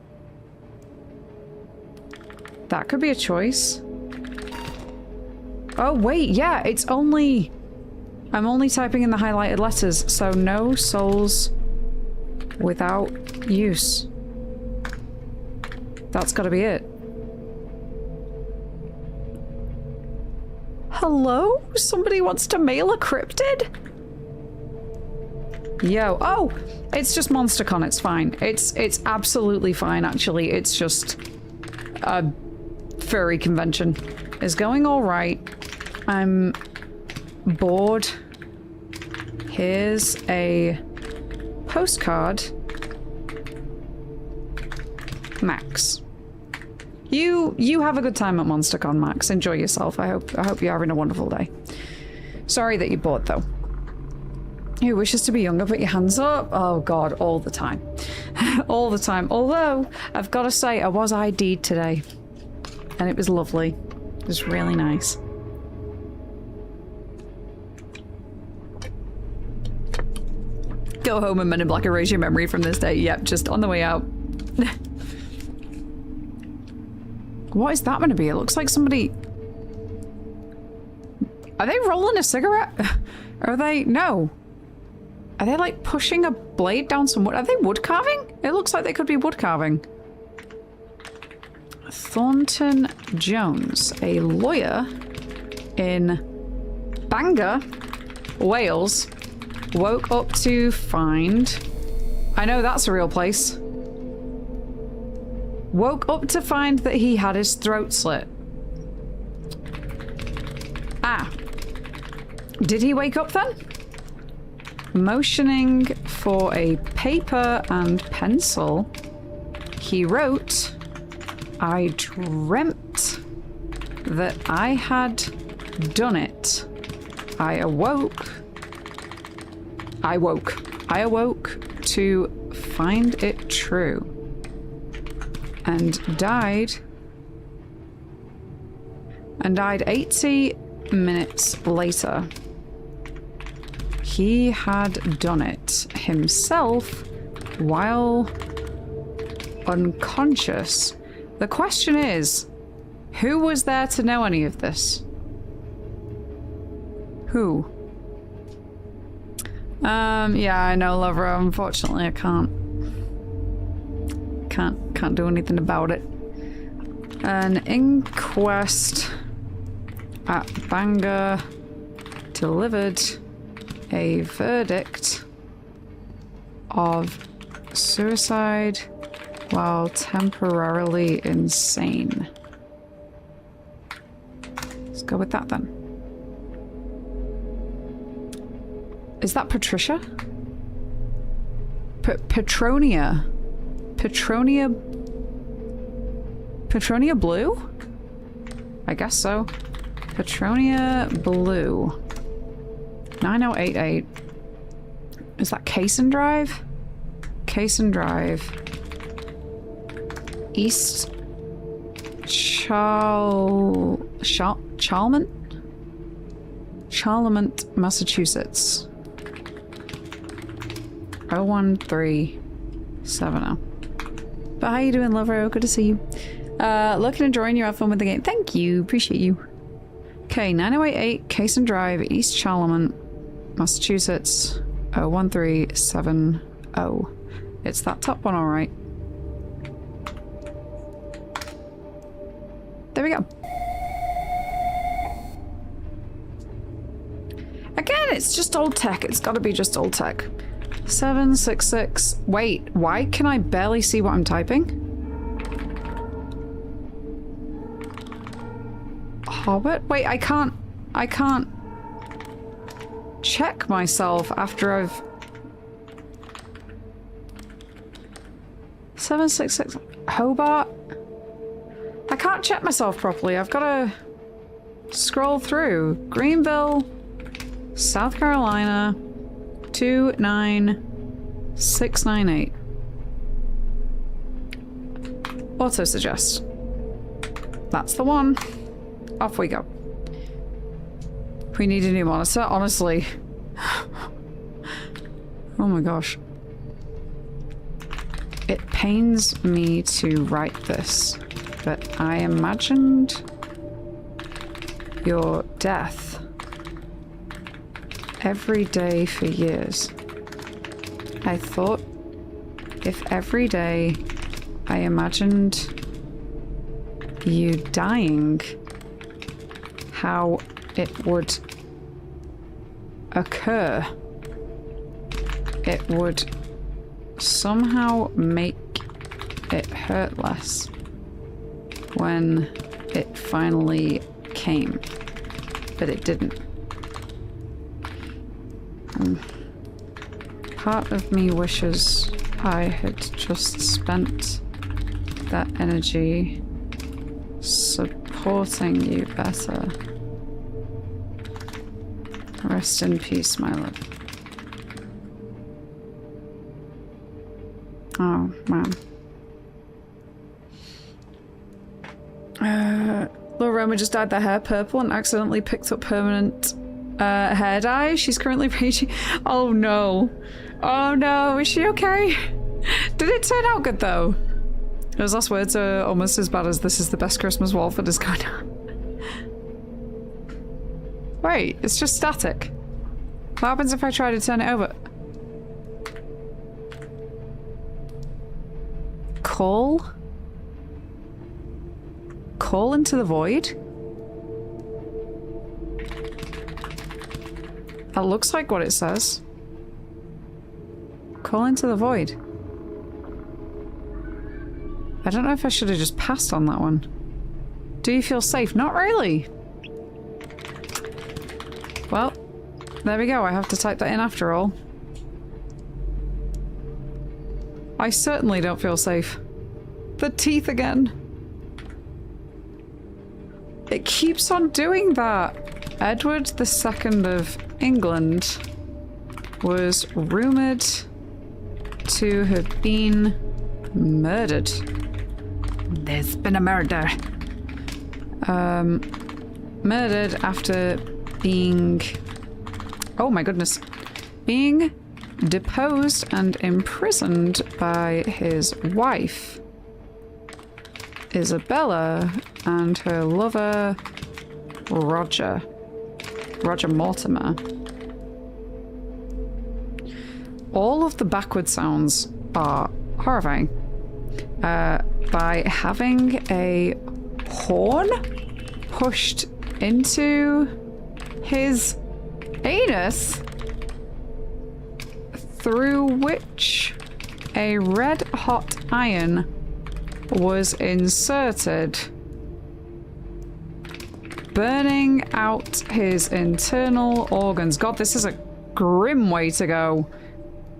That could be a choice. Oh, wait, yeah, it's only... I'm only typing in the highlighted letters, so no souls without use. That's gotta be it. Hello? Somebody wants to mail a cryptid? Yo, oh! It's just MonsterCon, it's fine. It's absolutely fine, actually. It's just a furry convention. It's going alright. I'm bored. Here's a postcard. Max. You have a good time at MonsterCon, Max. Enjoy yourself. I hope you're having a wonderful day. Sorry that you're bored, though. Who wishes to be younger? Put your hands up. Oh god, all the time. All the time. Although, I've got to say, I was ID'd today. And it was lovely. It was really nice. Go home and Men in Black erase your memory from this day. Yep, just on the way out. What is that going to be? It looks like somebody... Are they rolling a cigarette? Are they... No. Are they like pushing a blade down some wood? Are they wood carving? It looks like they could be wood carving. Thornton Jones, a lawyer in Bangor, Wales, woke up to find... I know that's a real place. Woke up to find that he had his throat slit. Ah. Did he wake up then? Motioning for a paper and pencil, he wrote, I dreamt that I had done it. I awoke to find it true. And died 80 minutes later. He had done it himself while unconscious. The question is, who was there to know any of this? Who? Yeah, I know, lover. Unfortunately, I can't do anything about it. An inquest at Bangor delivered a verdict of suicide while temporarily insane. Let's go with that then. Is that Patricia? Petronia? Petronia Blue? I guess so. Petronia Blue. 9088. Is that Cason Drive? Cason Drive. East Charlemont, Massachusetts. 01370. But how you doing, lover? Good to see you. Looking and drawing, you have fun with the game. Thank you. Appreciate you. Okay, 9088 Cason Drive, East Charlemont, Massachusetts. 01370. It's that top one, alright. There we go. Again, it's just old tech. It's gotta be just old tech. 766. Wait, why can I barely see what I'm typing? Hobbit? Wait, I can't check myself after I've... 766. Hobart? I can't check myself properly. I've got to scroll through. Greenville, South Carolina, 29698. Auto suggest. That's the one. Off we go. We need a new monitor, honestly. Oh my gosh. It pains me to write this, but I imagined your death every day for years. I thought if every day I imagined you dying, how it would occur, it would somehow make it hurt less when it finally came, but it didn't. Part of me wishes I had just spent that energy supporting you better. Rest in peace, my love. Oh, man. Little Roma just dyed their hair purple and accidentally picked up permanent hair dye. She's currently raging. Oh no. Oh no, is she okay? Did it turn out good though? Those last words are almost as bad as "this is the best Christmas Walford has gone on." Wait, it's just static. What happens if I try to turn it over? Call? Call into the void? That looks like what it says. Call into the void. I don't know if I should have just passed on that one. Do you feel safe? Not really. Well, there we go. I have to type that in after all. I certainly don't feel safe. The teeth again. It keeps on doing that. Edward II of England was rumoured to have been murdered. There's been a murder. Murdered after being... oh my goodness. Being deposed and imprisoned by his wife, Isabella, and her lover, Roger Mortimer. All of the backward sounds are horrifying. By having a horn pushed into his anus, through which a red-hot iron was inserted, burning out his internal organs. God, this is a grim way to go.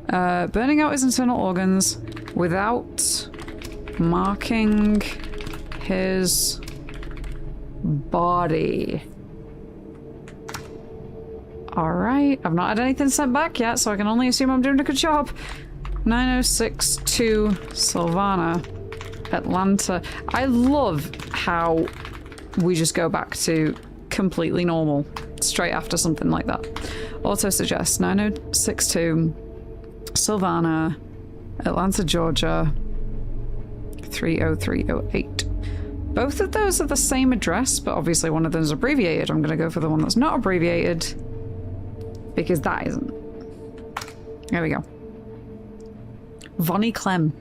Burning out his internal organs without marking his body. Alright, I've not had anything sent back yet, so I can only assume I'm doing a good job. 9062 Sylvana, Atlanta. I love how we just go back to completely normal straight after something like that. Auto suggests 9062 Sylvana, Atlanta, Georgia 30308. Both of those are the same address, but obviously one of them is abbreviated. I'm going to go for the one that's not abbreviated because that isn't. There we go. Vonnie Clem.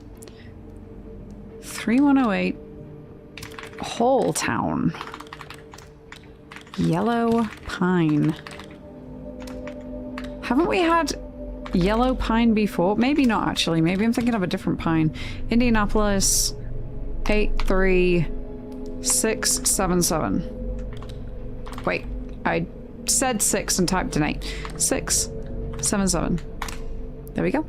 3108 Hall Town. Yellow Pine. Haven't we had Yellow Pine before? Maybe not, actually. Maybe I'm thinking of a different pine. Indianapolis 83677. Wait, I said 6 and typed an 8. 677. There we go.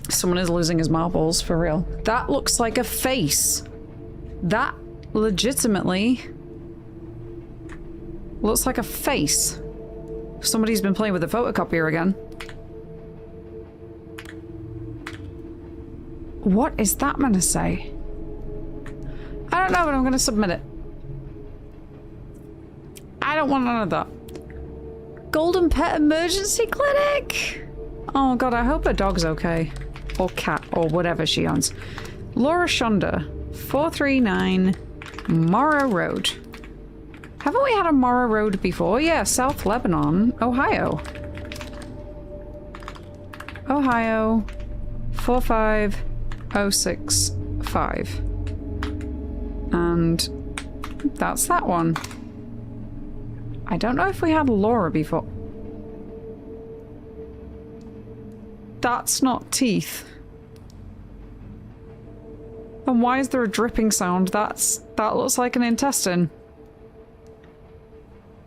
Someone is losing his marbles, for real. That looks like a face. That legitimately looks like a face. Somebody's been playing with the photocopier again. What is that meant to say? I don't know, but I'm going to submit it. I don't want none of that. Golden Pet Emergency Clinic? Oh god, I hope her dog's okay. Or cat, or whatever she owns. Laura Shonda, 439 Morrow Road. Haven't we had a Morrow Road before? Yeah, South Lebanon, Ohio. Ohio, 45065. And that's that one. I don't know if we had Laura before. That's not teeth. And why is there a dripping sound? That looks like an intestine.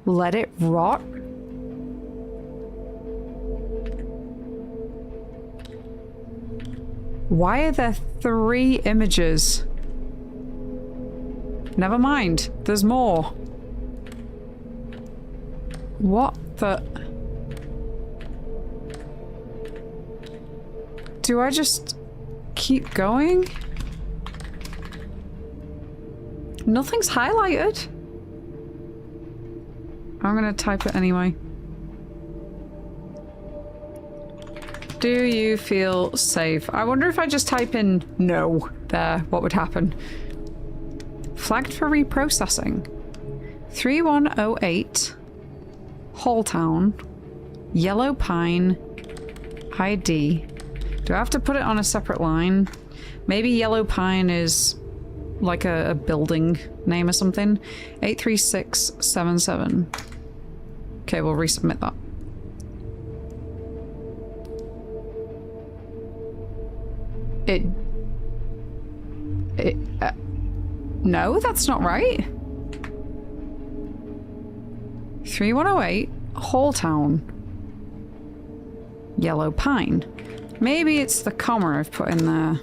Let it rot? Why are there 3 images? Never mind, there's more. What the... Do I just keep going? Nothing's highlighted. I'm gonna type it anyway. Do you feel safe? I wonder if I just type in no there, what would happen? Flagged for reprocessing. 3108 Hall Town, Yellow Pine, ID. Do I have to put it on a separate line? Maybe Yellow Pine is like a building name or something. 83677. Okay, we'll resubmit that. No, that's not right. 3108 Hall Town, Yellow Pine. Maybe it's the comma I've put in there.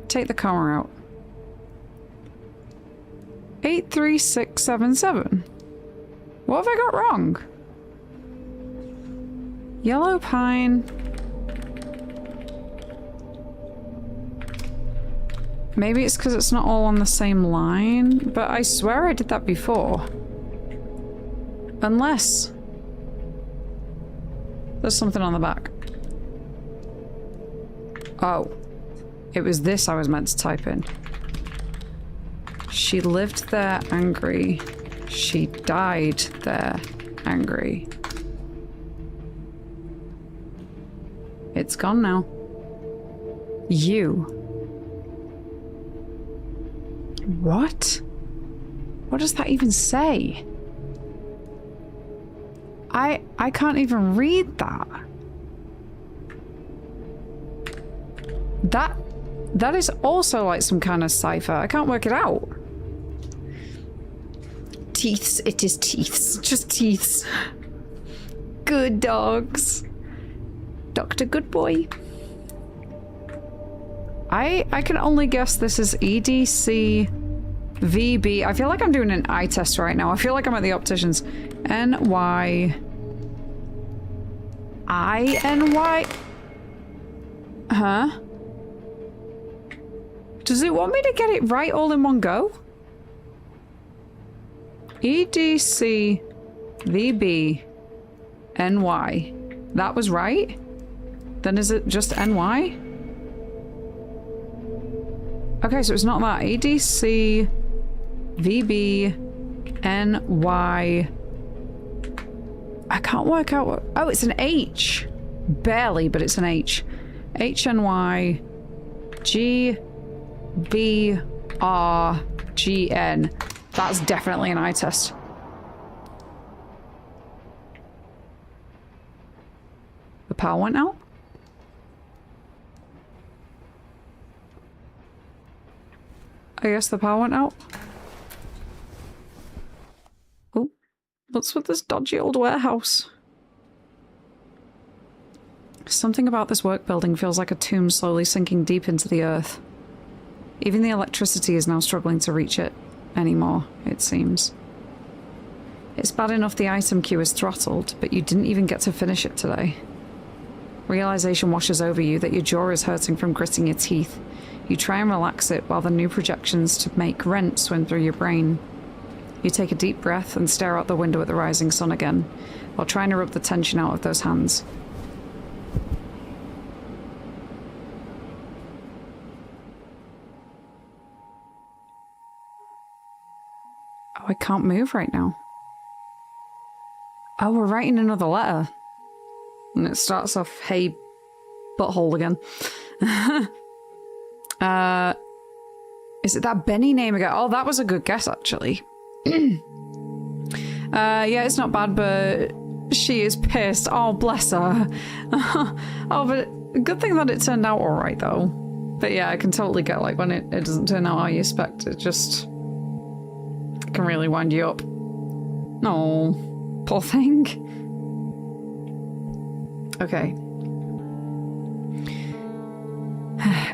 Take the comma out. 83677. What have I got wrong? Yellow Pine. Maybe it's because it's not all on the same line, but I swear I did that before. Unless there's something on the back. Oh, it was this I was meant to type in. She lived there angry. She died there angry. It's gone now. You. What? What does that even say? I can't even read that. That is also like some kind of cipher. I can't work it out. Teeths. It is teeths. Just teeths. Good dogs. Dr. Goodboy. I can only guess this is EDC VB. I feel like I'm doing an eye test right now. I feel like I'm at the opticians. NY. INY. Huh? Does it want me to get it right all in one go? EDC VB NY. That was right? Then is it just NY? Okay, so it's not that. EDC VB NY. I can't work out what... Oh, it's an H. Barely, but it's an H. HNY GBRGN. That's definitely an eye test. The power went out? I guess the power went out. Oh, what's with this dodgy old warehouse? Something about this work building feels like a tomb slowly sinking deep into the earth. Even the electricity is now struggling to reach it anymore, it seems. It's bad enough the item queue is throttled, but you didn't even get to finish it today. Realization washes over you that your jaw is hurting from gritting your teeth. You try and relax it while the new projections to make rent swim through your brain. You take a deep breath and stare out the window at the rising sun again, while trying to rub the tension out of those hands. Oh, I can't move right now. Oh, we're writing another letter. And it starts off, hey, butthole again. Is it that Benny name again? Oh, that was a good guess, actually. Yeah, it's not bad, but she is pissed. Oh, bless her. Oh, but good thing that it turned out alright, though. But yeah, I can totally get, like, when it doesn't turn out how you expect. It just... It can really wind you up. No, poor thing. Okay.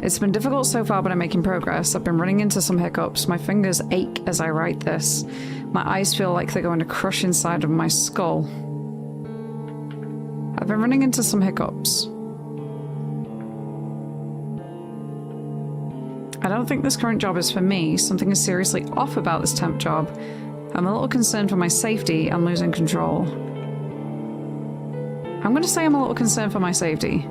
It's been difficult so far, but I'm making progress. I've been running into some hiccups. My fingers ache as I write this. My eyes feel like they're going to crush inside of my skull. I've been running into some hiccups. I don't think this current job is for me. Something is seriously off about this temp job. I'm a little concerned for my safety and losing control. I'm going to say I'm a little concerned for my safety.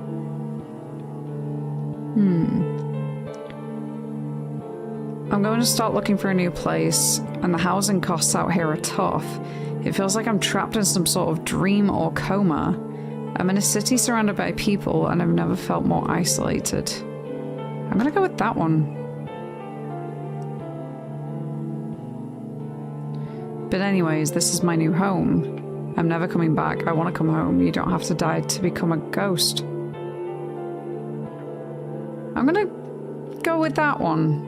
I'm going to start looking for a new place, and the housing costs out here are tough. It feels like I'm trapped in some sort of dream or coma. I'm in a city surrounded by people, and I've never felt more isolated. I'm going to go with that one. But anyways, this is my new home. I'm never coming back. I want to come home. You don't have to die to become a ghost. I'm gonna go with that one.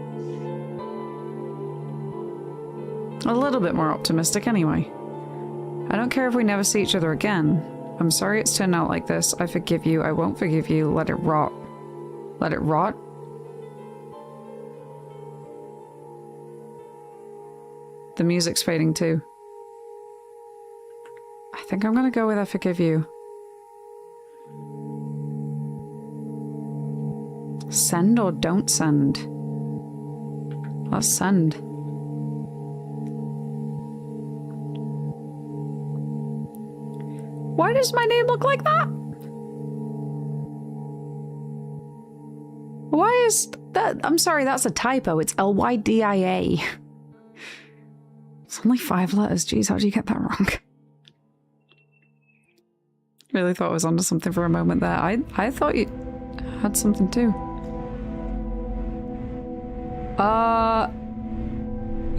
A little bit more optimistic anyway. I don't care if we never see each other again. I'm sorry it's turned out like this. I forgive you. I won't forgive you. Let it rot. Let it rot? The music's fading too. I think I'm gonna go with I forgive you. Send or don't send? Let's send. Why does my name look like that? Why is that? I'm sorry, that's a typo. It's LYDIA. It's only 5 letters. Jeez, how did you get that wrong? Really thought I was onto something for a moment there. I thought you had something too.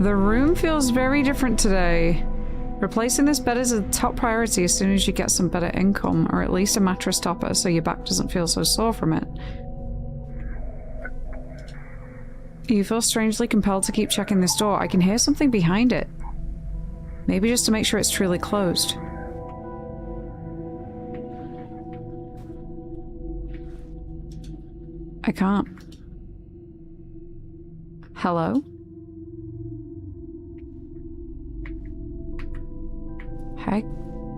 The room feels very different today. Replacing this bed is a top priority as soon as you get some better income, or at least a mattress topper so your back doesn't feel so sore from it. You feel strangely compelled to keep checking this door. I can hear something behind it. Maybe just to make sure it's truly closed. I can't. Hello? I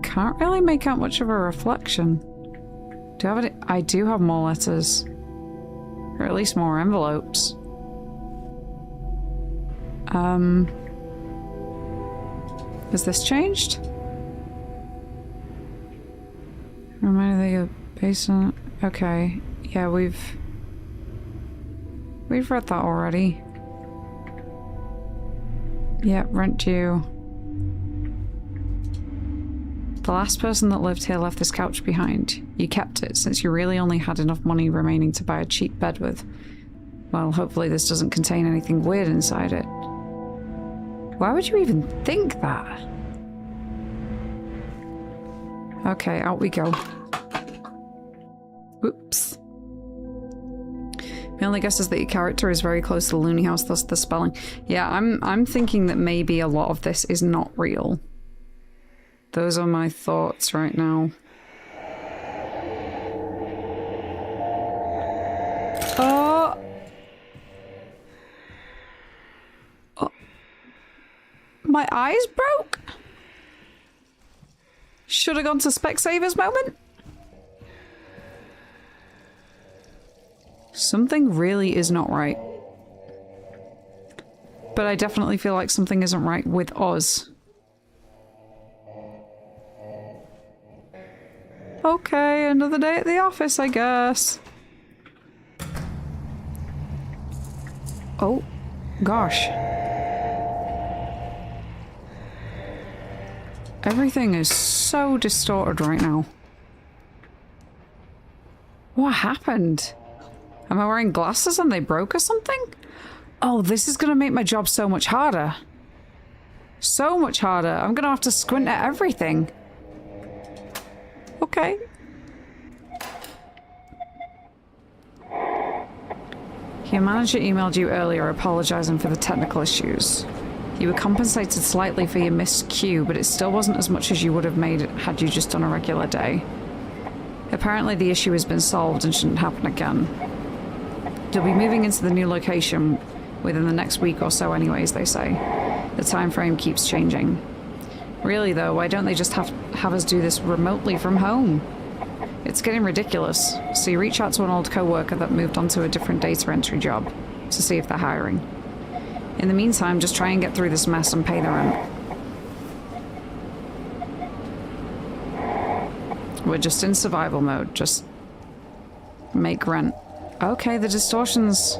can't really make out much of a reflection. Do I have any? I do have more letters. Or at least more envelopes. Has this changed? Reminder that you're based on... Okay. Yeah, we've read that already. Yeah, rent due. The last person that lived here left this couch behind. You kept it since you really only had enough money remaining to buy a cheap bed with. Well, hopefully this doesn't contain anything weird inside it. Why would you even think that? Okay, out we go. Oops. My only guess is that your character is very close to the loony house, thus the spelling. Yeah, I'm thinking that maybe a lot of this is not real. Those are my thoughts right now. Oh! Oh. My eyes broke? Should have gone to Specsavers moment? Something really is not right. But I definitely feel like something isn't right with Oz. Okay, another day at the office, I guess. Oh, gosh. Everything is so distorted right now. What happened? Am I wearing glasses and they broke or something? Oh, this is gonna make my job so much harder. So much harder. I'm gonna have to squint at everything. Okay. Your manager emailed you earlier apologizing for the technical issues. You were compensated slightly for your missed queue, but it still wasn't as much as you would have made had you just done a regular day. Apparently the issue has been solved and shouldn't happen again. You'll be moving into the new location within the next week or so anyways, they say. The time frame keeps changing. Really though, why don't they just have us do this remotely from home? It's getting ridiculous, so you reach out to an old co-worker that moved on to a different data entry job to see if they're hiring. In the meantime, just try and get through this mess and pay the rent. We're just in survival mode, just make rent. Okay, the distortion's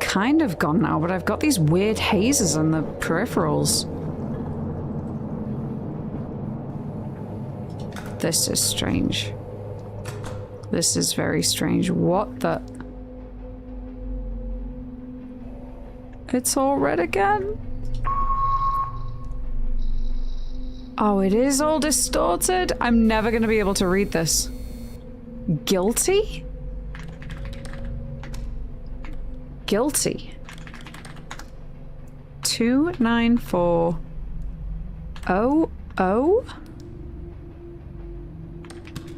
kind of gone now, but I've got these weird hazes on the peripherals. This is strange. This is very strange. What the... It's all red again. Oh, it is all distorted? I'm never going to be able to read this. Guilty? Guilty. 29400?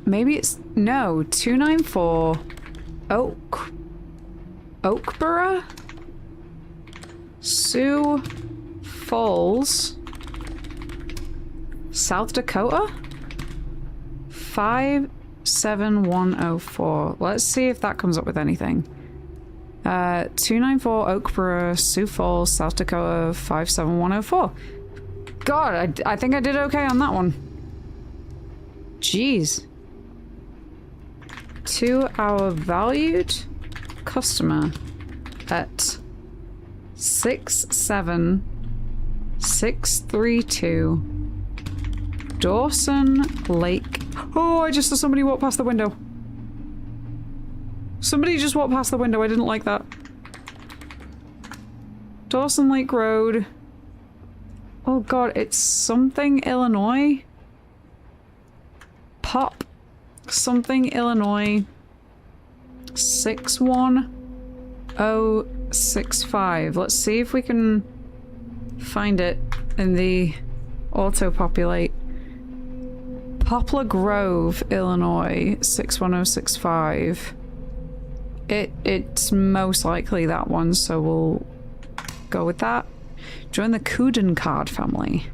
Maybe it's... No, 294 Oakborough? Sioux Falls, South Dakota? 57104. Let's see if that comes up with anything. 294 Oakborough, Sioux Falls, South Dakota, 57104. God, I think I did okay on that one. Jeez. To our valued customer at 67632 Dawson Lake. Oh, I just saw somebody walk past the window. Somebody just walked past the window. I didn't like that. Dawson Lake Road. Oh god, it's something Illinois. Pop. Something Illinois. 61065. Let's see if we can find it in the auto-populate. Poplar Grove, Illinois, 61065. It's most likely that one, so we'll go with that. Join the Kuden card family.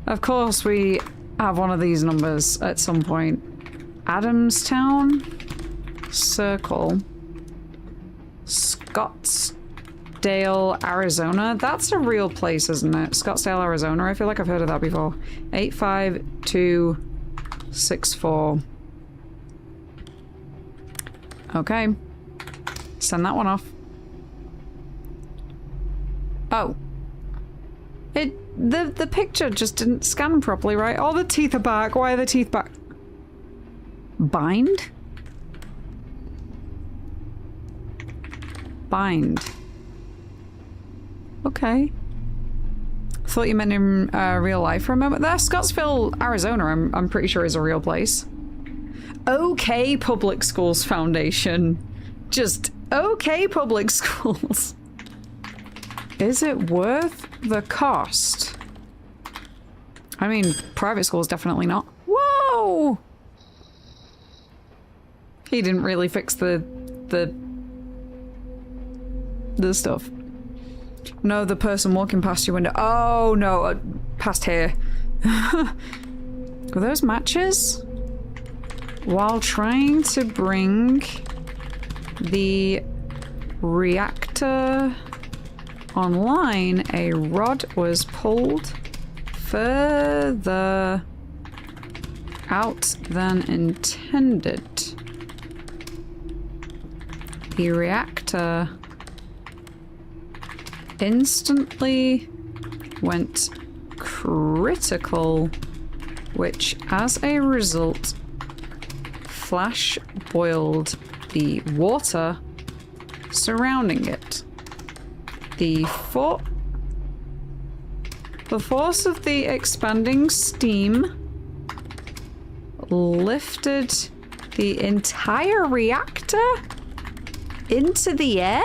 Of course we have one of these numbers at some point. Adamstown Circle. Scottsdale, Arizona. That's a real place, isn't it? Scottsdale, Arizona. I feel like I've heard of that before. 85264. Okay. Send that one off. Oh. The picture just didn't scan properly, right? Oh, the teeth are back. Why are the teeth back? Bind? Bind. Okay. Thought you meant in real life for a moment there. Scottsville, Arizona, I'm pretty sure is a real place. Okay, Public Schools Foundation. Just okay, public schools. Is it worth the cost? I mean, private schools definitely not. Whoa! He didn't really fix the stuff. No, the person walking past your window. Oh no, past here. Were those matches? While trying to bring the reactor online, a rod was pulled further out than intended. The reactor instantly went critical, which as a result flash boiled the water surrounding it. The force of the expanding steam lifted the entire reactor into the air?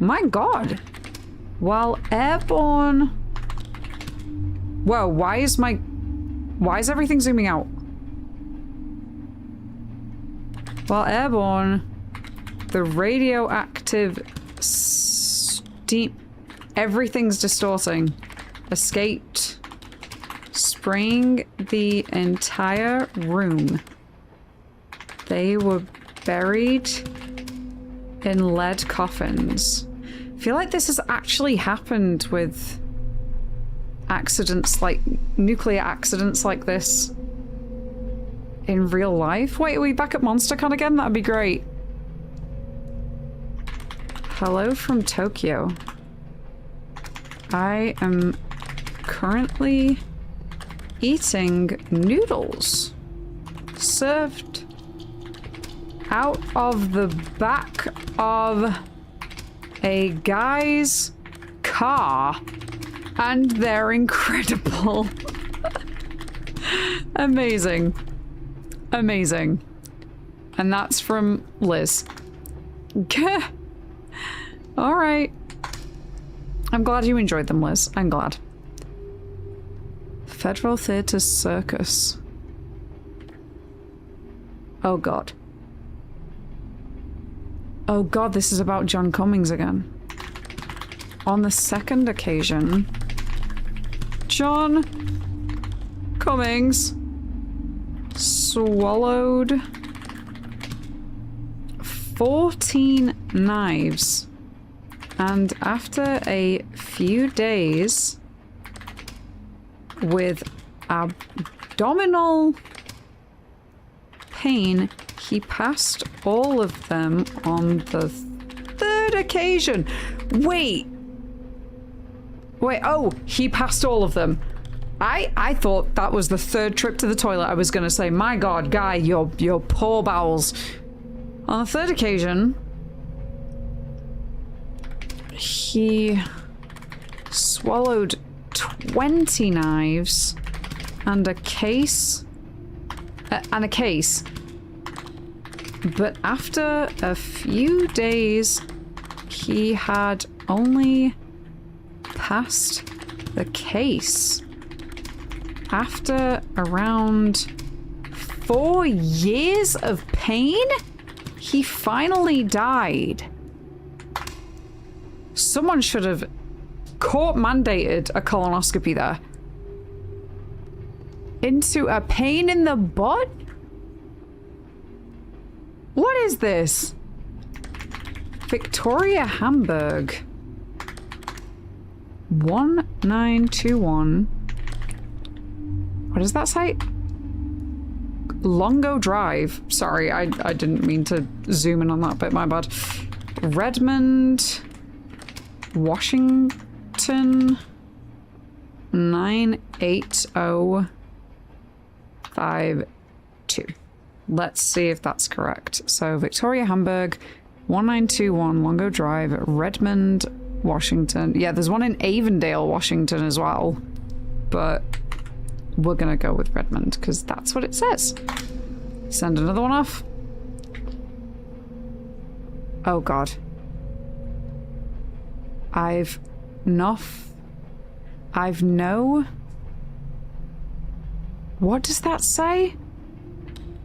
My god. While airborne... Whoa, why is everything zooming out? While airborne, the radioactive steam... Everything's distorting. Escaped, spraying the entire room. They were buried in lead coffins. I feel like this has actually happened with accidents, like nuclear accidents like this in real life. Wait, are we back at MonsterCon again? That'd be great. Hello from Tokyo. I am currently eating noodles served out of the back of a guy's car, and they're incredible. Amazing. Amazing. And that's from Liz. All right. I'm glad you enjoyed them, Liz. I'm glad. Federal Theatre Circus. Oh god. Oh god, this is about John Cummings again. On the second occasion, John Cummings swallowed 14 knives, and after a few days with abdominal pain, he passed all of them on the third occasion. Wait, oh, he passed all of them. I thought that was the third trip to the toilet. I was gonna say, my god, guy, your poor bowels. On the third occasion, he swallowed 20 knives and a case. But after a few days, he had only passed the case. After around 4 years of pain, he finally died. Someone should have court mandated a colonoscopy there. into a pain in the butt? What is this? Victoria Hamburg. 1921. What does that say? Longo Drive. Sorry, I didn't mean to zoom in on that bit, my bad. Redmond, Washington, 98052. Let's see if that's correct. So Victoria Hamburg, 1921 Longo Drive, Redmond, Washington. Yeah, there's one in Avondale, Washington as well. But we're gonna go with Redmond because that's what it says. Send another one off. Oh god. I've no... What does that say?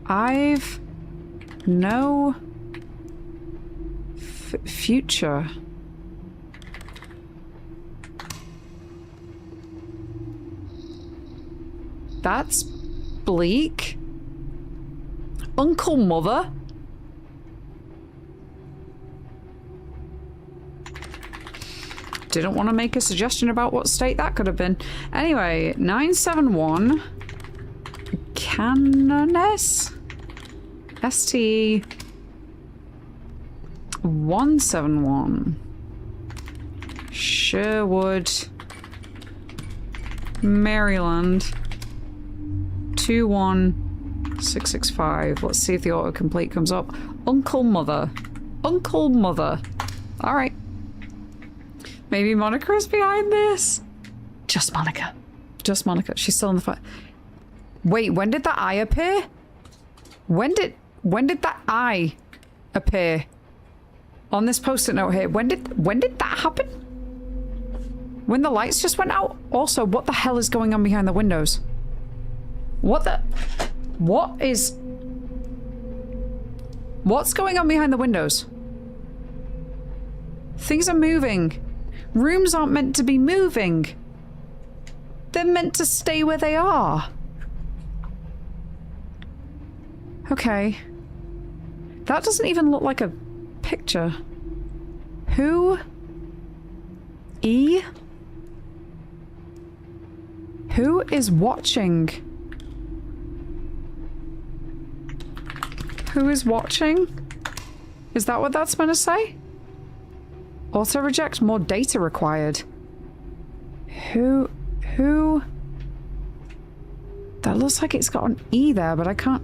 I've no future. That's bleak. Uncle Mother? Didn't want to make a suggestion about what state that could have been. Anyway, 971 Canones ST 171 Sherwood, Maryland 21665. Let's see if the autocomplete comes up. Uncle Mother. Uncle Mother. Alright. Maybe Monica is behind this? Just Monica. Just Monica. She's still in the fight. Wait, when did that eye appear? When did that eye appear? On this post-it note here. When did that happen? When the lights just went out? Also, what the hell is going on behind the windows? What's going on behind the windows? Things are moving. Rooms aren't meant to be moving. They're meant to stay where they are. Okay. That doesn't even look like a picture. Who? E? Who is watching? Who is watching? Is that what that's meant to say? Auto reject, more data required. Who? That looks like it's got an E there, but I can't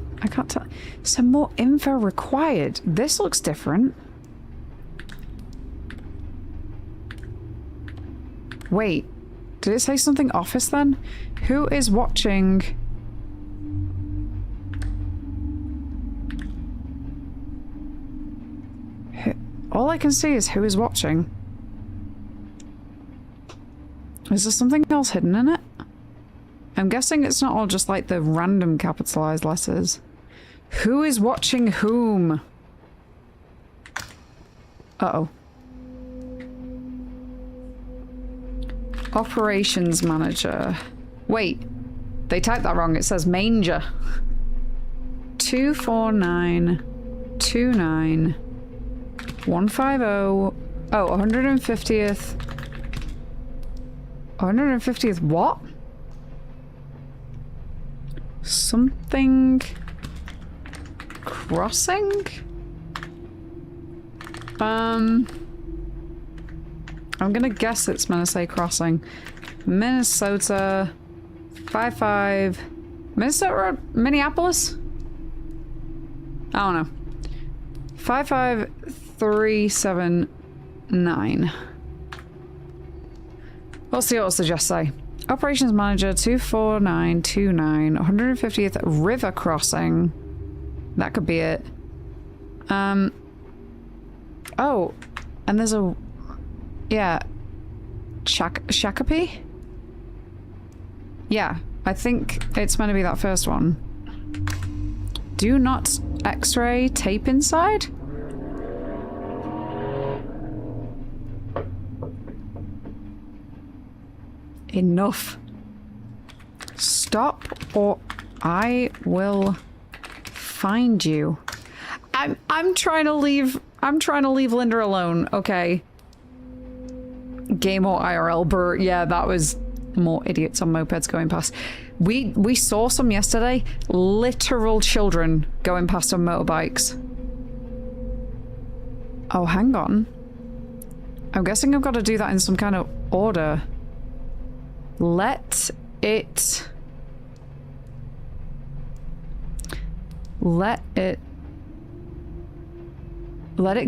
tell. Some more info required. This looks different. Wait, did it say something office then? Who is watching? All I can see is who is watching. Is there something else hidden in it? I'm guessing it's not all just like the random capitalized letters. Who is watching whom? Uh-oh. Operations manager. Wait, they typed that wrong. It says manger. 24929 150. Oh, 150th. 150th what? Something crossing? I'm gonna guess it's meant to say crossing. Minnesota 55. Minnesota or Minneapolis? I don't know. 55379. We'll see what else the just say. Operations manager 24929 150th river crossing. That could be it. Oh, and there's a Shakopee? Yeah, I think it's meant to be that first one. Do not X-ray tape inside? Enough. stop or I will find you. I'm trying to leave Linda alone, okay? Game or IRL, brr. Yeah, that was more idiots on mopeds going past. We saw some yesterday. Literal children going past on motorbikes. Oh, hang on. I'm guessing I've got to do that in some kind of order. Let it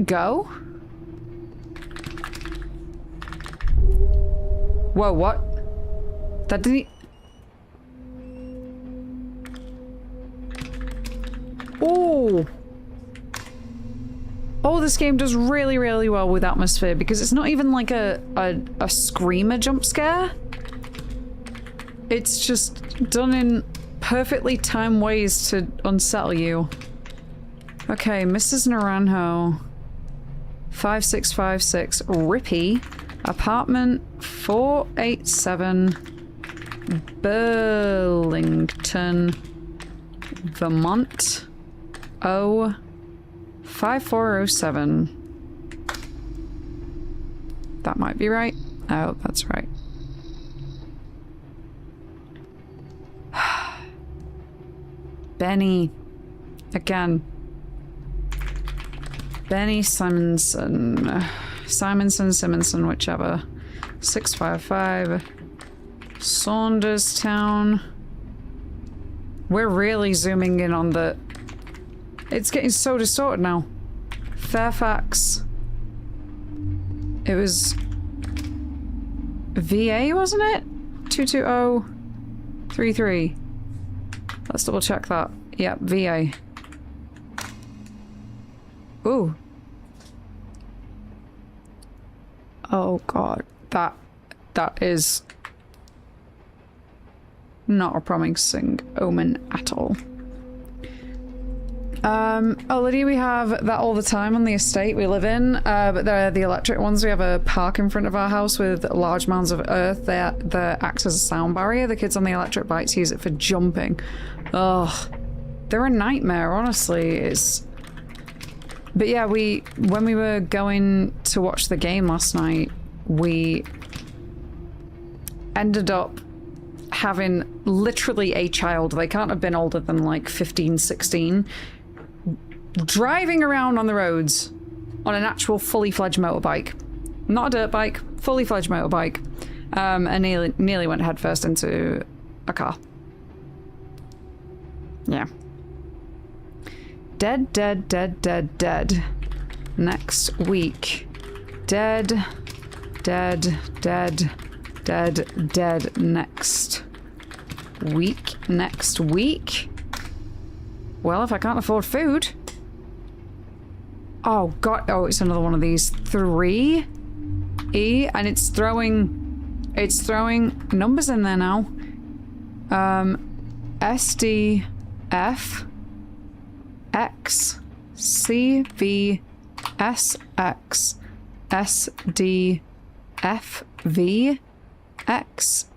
go? Whoa, what? That didn't... Oh! Oh, this game does really, really well with atmosphere because it's not even like a screamer jump scare. It's just done in perfectly timed ways to unsettle you. Okay, Mrs. Naranjo. 5656 Rippy. Apartment 487 Burlington, Vermont. 5407. That might be right. Oh, that's right. Benny. Again. Benny Simonson. Simonson, whichever. 655. Saunderstown. We're really zooming in on the... It's getting so distorted now. Fairfax. It was... VA, wasn't it? 22033. Let's double check that. Yep, VA. Ooh. Oh god. That is not a promising omen at all. Oh, Lydia, we have that all the time on the estate we live in, but they're the electric ones. We have a park in front of our house with large mounds of earth that acts as a sound barrier. The kids on the electric bikes use it for jumping. Ugh. They're a nightmare, honestly. But yeah, when we were going to watch the game last night, we ended up having literally a child. They can't have been older than like 15, 16. Driving around on the roads on an actual fully fledged motorbike. Not a dirt bike, fully fledged motorbike. And nearly went headfirst into a car. Yeah. Dead. Next week. Dead. Next week? Well, if I can't afford food... Oh god, oh, it's another one of these. 3E, and it's throwing numbers in there now. SDF X CV SX SDFV X.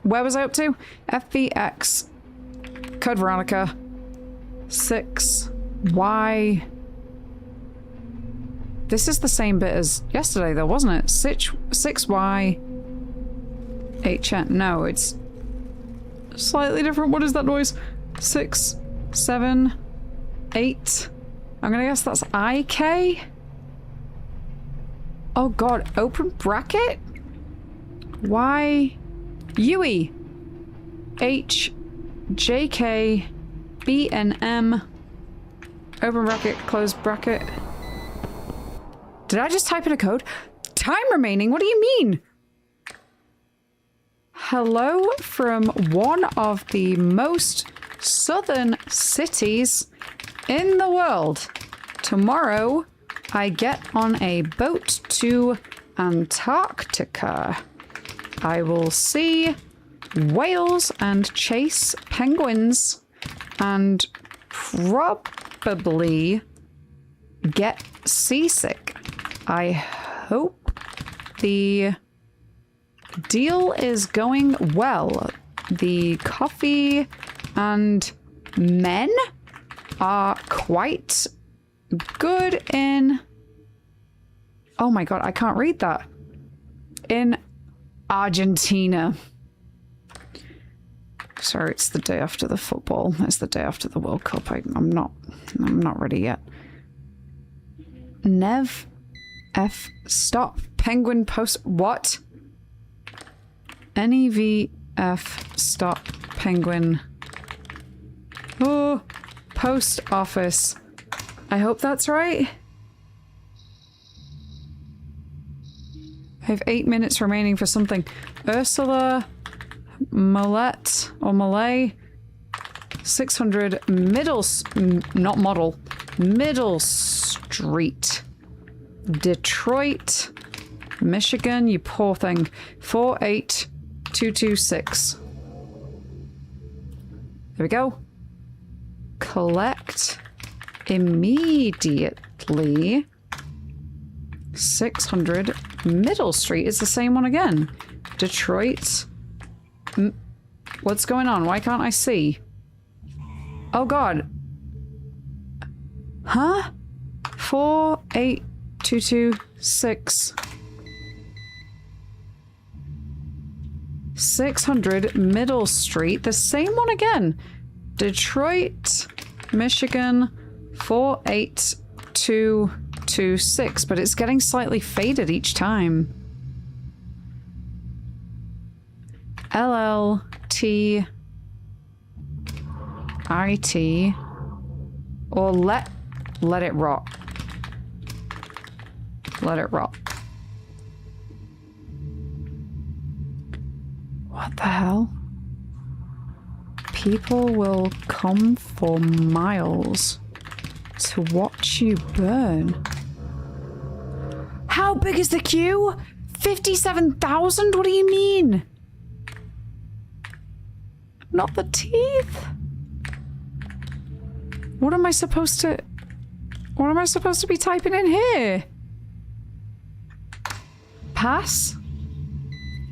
Where was I up to? FVX. Code Veronica. 6Y. This is the same bit as yesterday though, wasn't it? 6Y HN. No, it's slightly different. What is that noise? 6, 7, 8. I'm gonna guess that's IK? Oh god, open bracket? Y UE H JK BNM open bracket, close bracket. Did I just type in a code? Time remaining? What do you mean? Hello from one of the most southern cities in the world. Tomorrow, I get on a boat to Antarctica. I will see whales and chase penguins and probably get seasick. I hope the deal is going well. the coffee and men are quite good in... Oh my god, I can't read that. In Argentina. Sorry, it's the day after the football. It's the day after the World Cup. I'm not ready yet. Nev F stop. Penguin post what? NEVF stop penguin. Oh, post office. I hope that's right. I have 8 minutes remaining for something. Ursula Millette or Malay 600 not model. Middle Street. Detroit, Michigan, you poor thing. 48226. There we go. Collect immediately. 600 Middle Street. It's the same one again. Detroit. What's going on? Why can't I see? Oh god. Huh? 48226. 600 Middle Street. The same one again. Detroit, Michigan, 48226. But it's getting slightly faded each time. LLT IT or let it rot. Let it rot. What the hell? People will come for miles to watch you burn. How big is the queue? 57,000? What do you mean? Not the teeth. What am I supposed to be typing in here? Pass?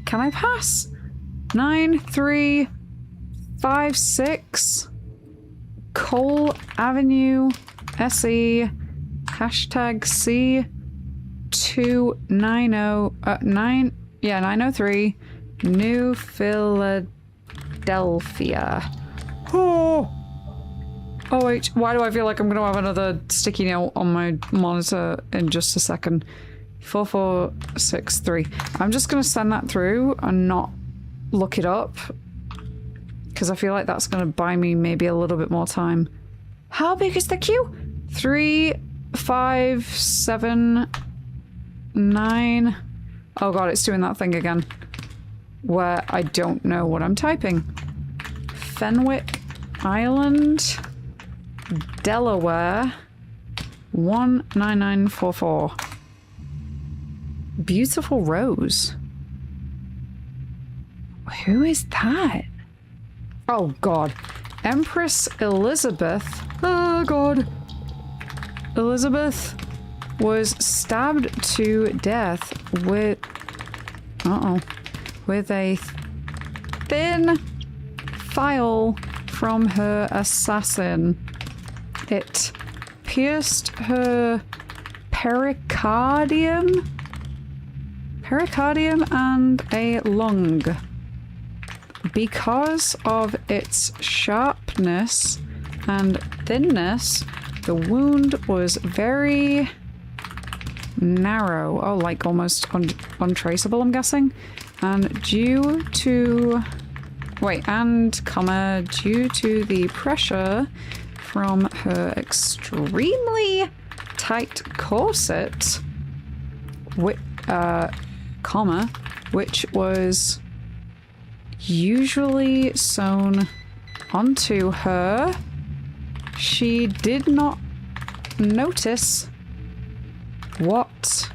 Can I pass? 9356 Cole Avenue SE hashtag C290 903 New Philadelphia. Oh wait, why do I feel like I'm gonna have another sticky note on my monitor in just a second? 4463. I'm just gonna send that through and not look it up because I feel like that's gonna buy me maybe a little bit more time. How big is the queue? 3579. Oh god, it's doing that thing again where I don't know what I'm typing. Fenwick Island, Delaware, 19944. Beautiful Rose. Who is that? Oh god. Empress Elizabeth. Oh god. Elizabeth was stabbed to death with... with a thin file from her assassin. It pierced her pericardium and a lung. Because of its sharpness and thinness, the wound was very narrow. Oh, like almost untraceable, I'm guessing. And due to... Wait, due to the pressure from her extremely tight corset, which was usually sewn onto her, she did not notice what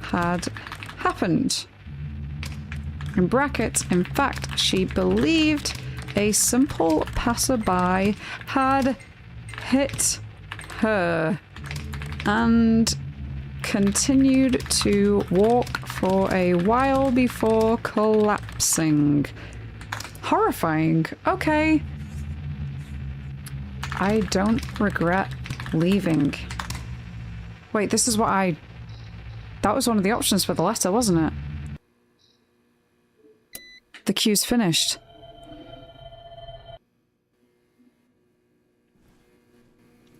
had happened. In brackets, in fact, she believed a simple passerby had hit her and continued to walk for a while before collapsing. Horrifying. Okay. I don't regret leaving. Wait, this is what I... That was one of the options for the letter, wasn't it? The queue's finished.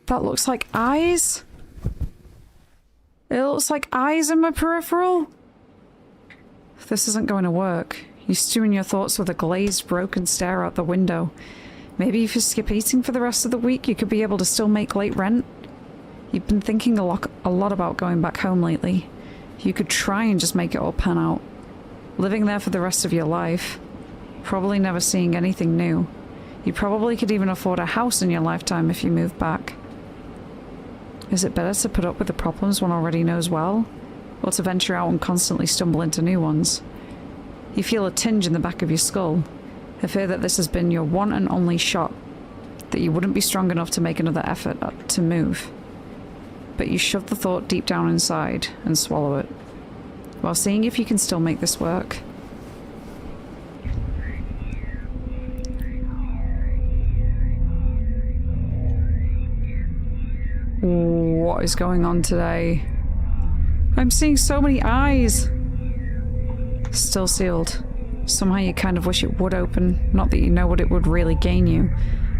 That looks like eyes. It looks like eyes in my peripheral. This isn't going to work. You stew in your thoughts with a glazed, broken stare out the window. Maybe if you skip eating for the rest of the week, you could be able to still make late rent. You've been thinking a lot about going back home lately. You could try and just make it all pan out. Living there for the rest of your life. Probably never seeing anything new. You probably could even afford a house in your lifetime if you moved back. Is it better to put up with the problems one already knows well? Or to venture out and constantly stumble into new ones? You feel a tinge in the back of your skull. A fear that this has been your one and only shot. That you wouldn't be strong enough to make another effort to move. But you shove the thought deep down inside and swallow it, while seeing if you can still make this work. What is going on today? I'm seeing so many eyes! Still sealed. Somehow you kind of wish it would open, not that you know what it would really gain you.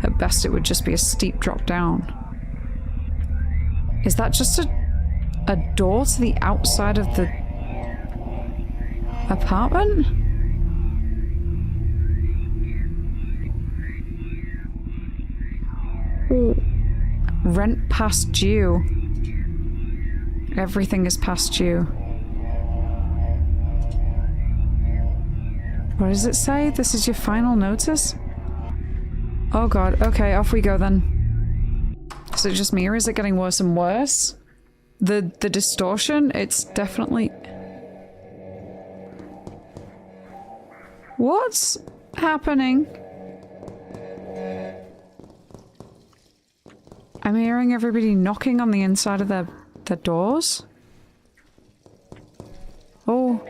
At best it would just be a steep drop down. Is that just a door to the outside of the apartment? Rent past due. Everything is past due. What does it say? This is your final notice? Oh god, okay, off we go then. Is it just me or is it getting worse and worse? The distortion? It's definitely... What's happening? I'm hearing everybody knocking on the inside of their doors. Oh.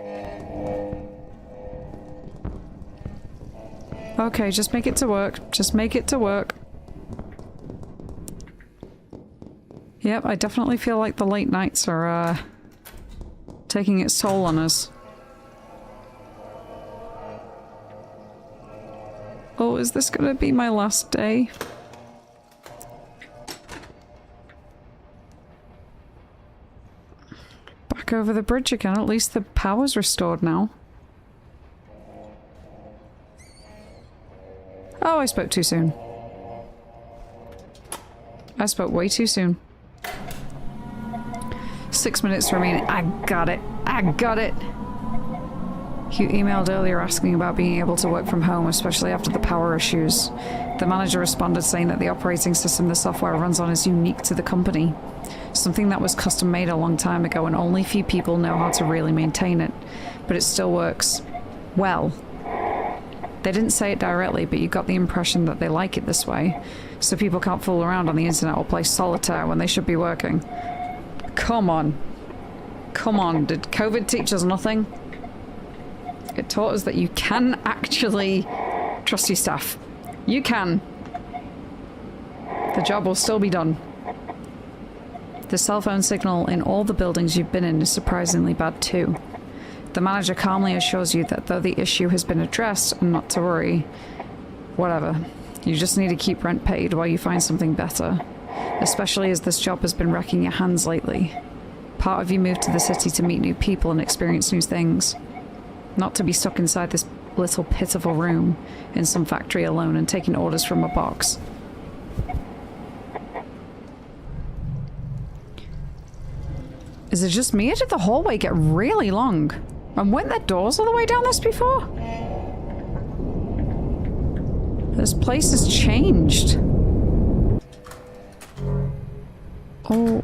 Okay, just make it to work. Just make it to work. Yep, I definitely feel like the late nights are, taking its toll on us. Oh, is this gonna be my last day? Back over the bridge again. At least the power's restored now. Oh, I spoke too soon. I spoke way too soon. 6 minutes remaining. I got it. I got it. You emailed earlier asking about being able to work from home, especially after the power issues. The manager responded saying that the operating system the software runs on is unique to the company. Something that was custom made a long time ago and only few people know how to really maintain it. But it still works. Well. They didn't say it directly, but you got the impression that they like it this way. So people can't fool around on the internet or play solitaire when they should be working. Come on. Come on, did COVID teach us nothing? It taught us that you can actually trust your staff. You can. The job will still be done. The cell phone signal in all the buildings you've been in is surprisingly bad too. The manager calmly assures you that though the issue has been addressed, and not to worry, whatever. You just need to keep rent paid while you find something better. Especially as this job has been wrecking your hands lately. Part of you moved to the city to meet new people and experience new things. Not to be stuck inside this little pitiful room in some factory alone and taking orders from a box. Is it just me or did the hallway get really long? And weren't there doors all the way down this before? This place has changed. Oh.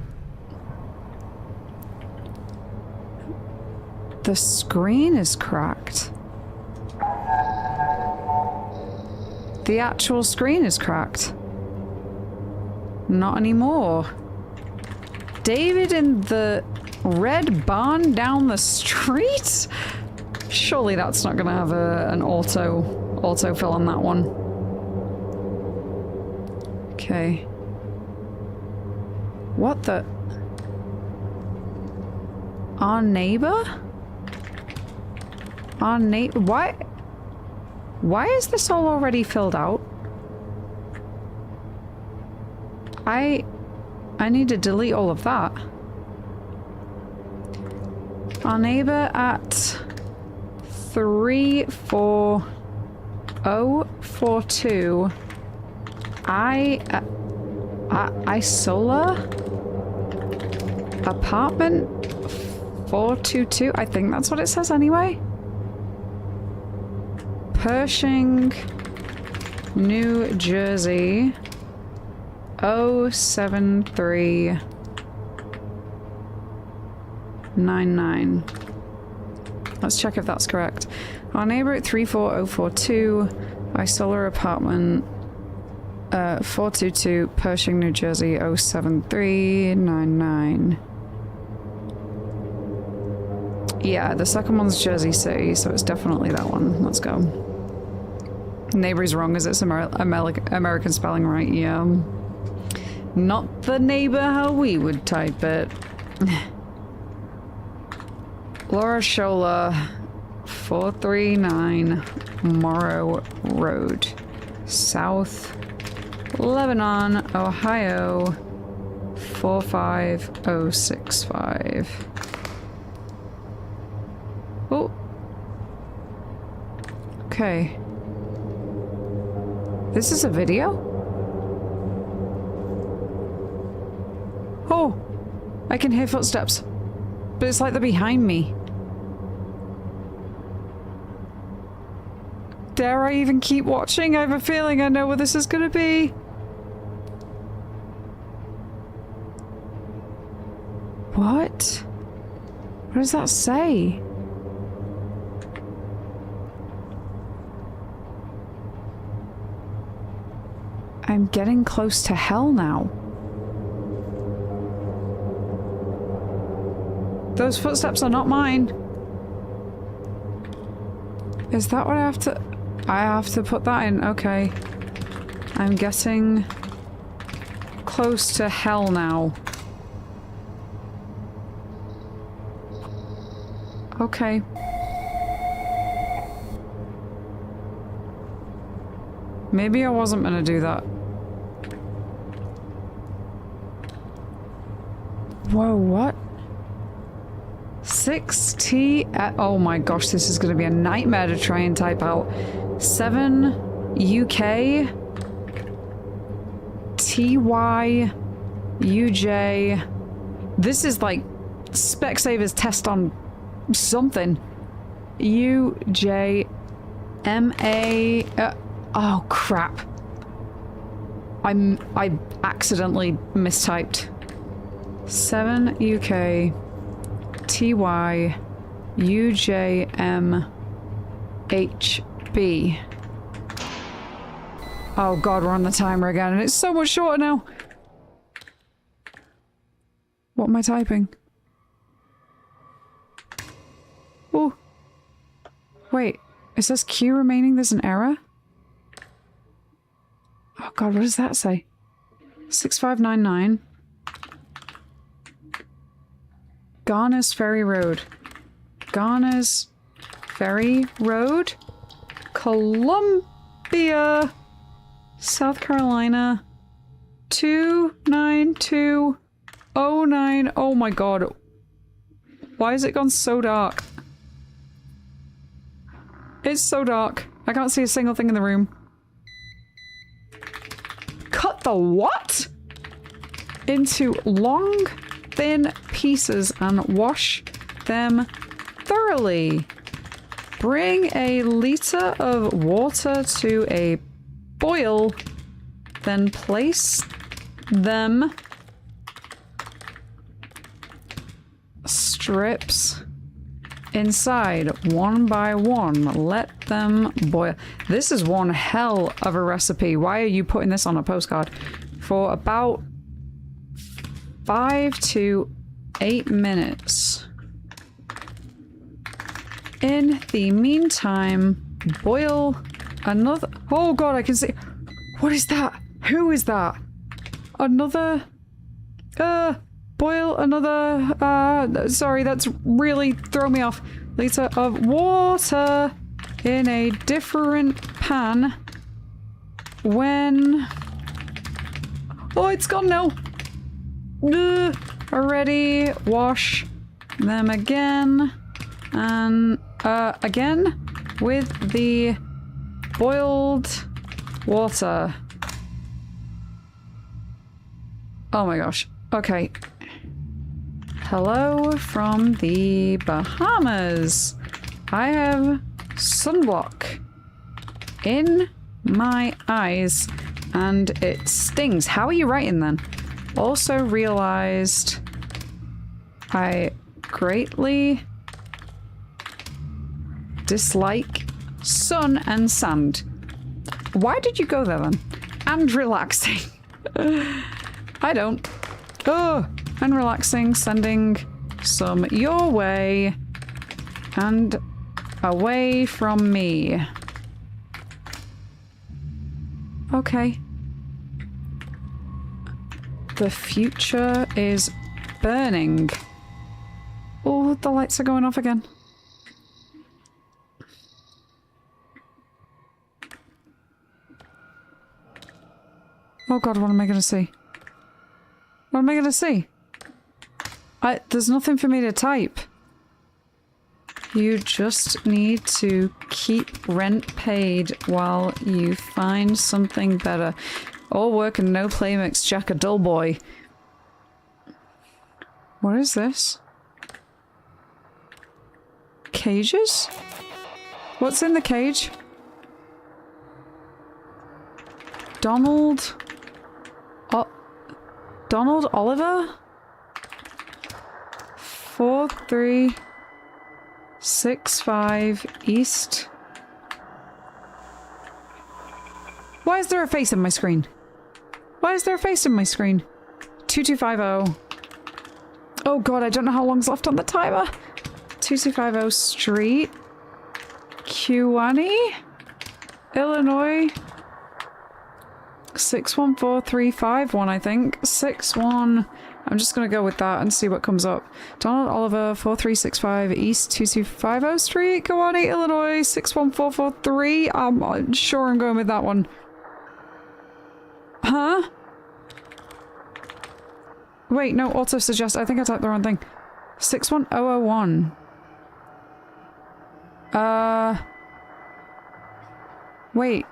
The screen is cracked. The actual screen is cracked. Not anymore. David in the red barn down the street? Surely that's not gonna have an auto autofill on that one. Okay. What the? Our neighbor? Our neighbor? Why is this all already filled out? I need to delete all of that. Our neighbor at 34042. Solar apartment 422. I think that's what it says anyway. Pershing, New Jersey 07399. Let's check if that's correct. Our neighbor at 34042 by solar apartment 422 Pershing, New Jersey 07399. Yeah, the second one's Jersey City, so it's definitely that one. Let's go. Neighbor's wrong, is it's American spelling, right? Yeah. Not the neighbor how we would type it. Laura Shola, 439 Morrow Road, South Lebanon, Ohio, 45065. Oh. Okay. This is a video? Oh! I can hear footsteps. But it's like they're behind me. Dare I even keep watching? I have a feeling I know what this is gonna be. What? What does that say? I'm getting close to hell now. Those footsteps are not mine. Is that what I have to... I have to put that in? Okay. I'm getting close to hell now. Okay. Maybe I wasn't gonna do that. Whoa, what? 6T... oh my gosh, this is gonna be a nightmare to try and type out. 7 UK TY UJ. This is like Specsaver's test on something. UJ MA... oh crap. I accidentally mistyped. 7 UK TY UJM HB. Oh god, we're on the timer again, and it's so much shorter now. What am I typing? Oh. Wait, it says Q remaining, there's an error? Oh god, what does that say? 6599. Garner's Ferry Road. Garner's Ferry Road? Columbia, South Carolina. 29209. Oh my god. Why has it gone so dark? It's so dark. I can't see a single thing in the room. Cut the what? Into long, thin pieces and wash them thoroughly. Bring a liter of water to a boil, then place them strips inside one by one. Let them boil. This is one hell of a recipe. Why are you putting this on a postcard? For about 5 to 8 minutes. In the meantime, boil Another... Oh god, I can see... What is that? Who is that? Another... boil another... Sorry, that's really thrown me off. Liter of water in a different pan when... Oh, it's gone now! Already. Wash them again. And, again with the boiled water. Oh my gosh. Okay. Hello from the Bahamas. I have sunblock in my eyes and it stings. How are you writing then? Also realized I greatly dislike sun and sand. Why did you go there then? And relaxing. I don't. Oh, and relaxing, sending some your way and away from me. Okay. The future is burning. Oh, the lights are going off again. Oh god, what am I gonna see? What am I gonna see? There's nothing for me to type. You just need to keep rent paid while you find something better. All work and no play makes Jack a dull boy. What is this? Cages? What's in the cage? Donald Oliver? 4365 East. Why is there a face in my screen? Why is there a face in my screen? 2250. Oh god, I don't know how long's left on the timer. 2250 Street. Kewanee? Illinois. 614351, I think. 61. I'm just gonna go with that and see what comes up. Donald Oliver, 4365 East 2250 Street, Kewanee, Illinois, 61443. I'm sure I'm going with that one. Huh? Wait, no, auto suggest. I think I typed the wrong thing. 61001. Wait.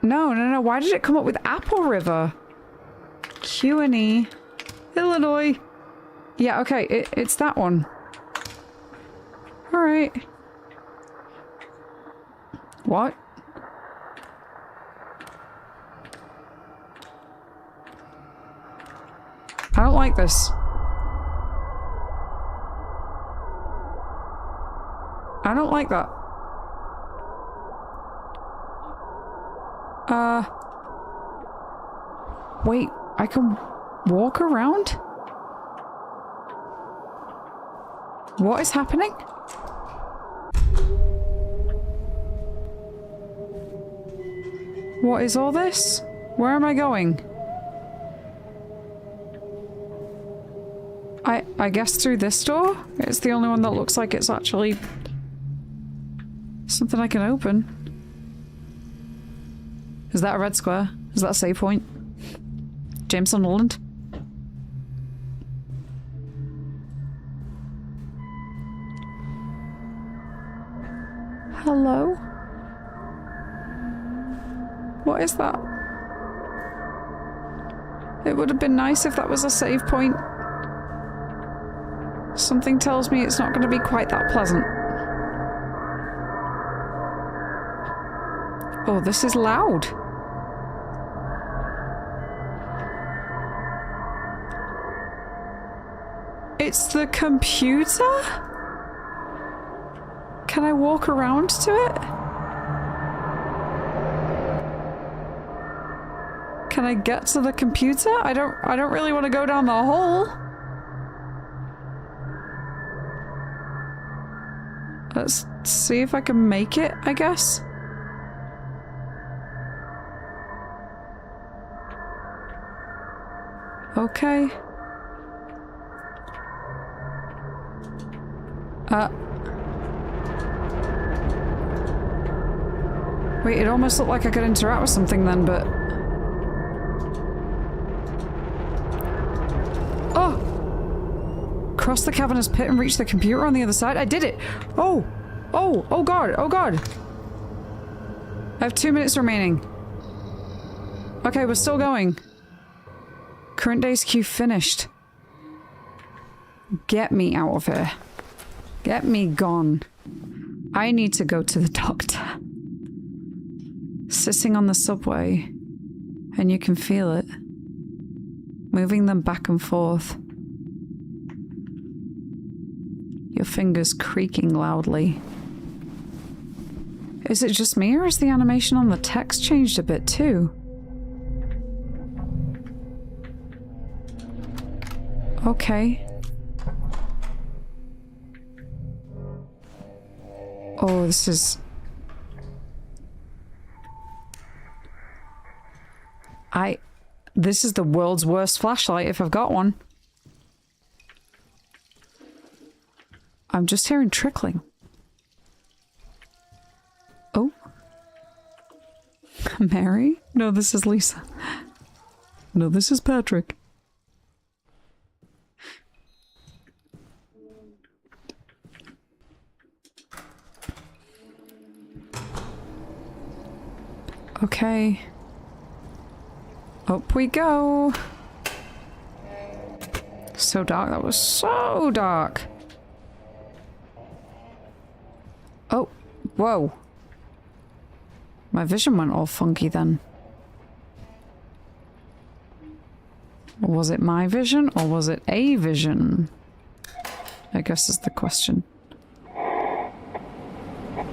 No. Why did it come up with Apple River? Kewanee, Illinois. Yeah, okay, it's that one. Alright. What? I don't like this. I don't like that. Wait, I can walk around? What is happening? What is all this? Where am I going? I guess through this door? It's the only one that looks like it's actually something I can open. Is that a red square? Is that a save point? Jameson Holland? Hello? What is that? It would have been nice if that was a save point. Something tells me it's not going to be quite that pleasant. Oh, this is loud. It's the computer? Can I walk around to it? Can I get to the computer? I don't really want to go down the hole. Let's see if I can make it, I guess. Okay. Wait, it almost looked like I could interact with something then, but... Oh! Cross the cavernous pit and reach the computer on the other side? I did it! Oh! Oh! Oh god! Oh god! I have 2 minutes remaining. Okay, we're still going. Current day's queue finished. Get me out of here. Get me gone. I need to go to the doctor. Sitting on the subway, and you can feel it. Moving them back and forth. Your fingers creaking loudly. Is it just me, or is the animation on the text changed a bit too? Okay. Oh, this is... This is the world's worst flashlight if I've got one. I'm just hearing trickling. Oh. Mary? No, this is Lisa. No, this is Patrick. Okay. Up we go. So dark. That was so dark. Oh, whoa. My vision went all funky then. Was it my vision or was it a vision? I guess is the question.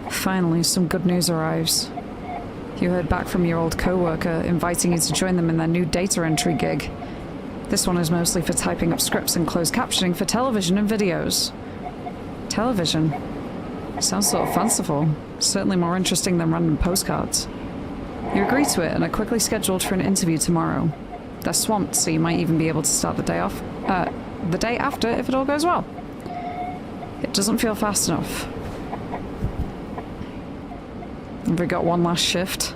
Finally, some good news arrives. You heard back from your old co-worker, inviting you to join them in their new data entry gig. This one is mostly for typing up scripts and closed captioning for television and videos. Television? Sounds sort of fanciful. Certainly more interesting than random postcards. You agree to it and are quickly scheduled for an interview tomorrow. They're swamped, so you might even be able to start the day after if it all goes well. It doesn't feel fast enough. Have we got one last shift?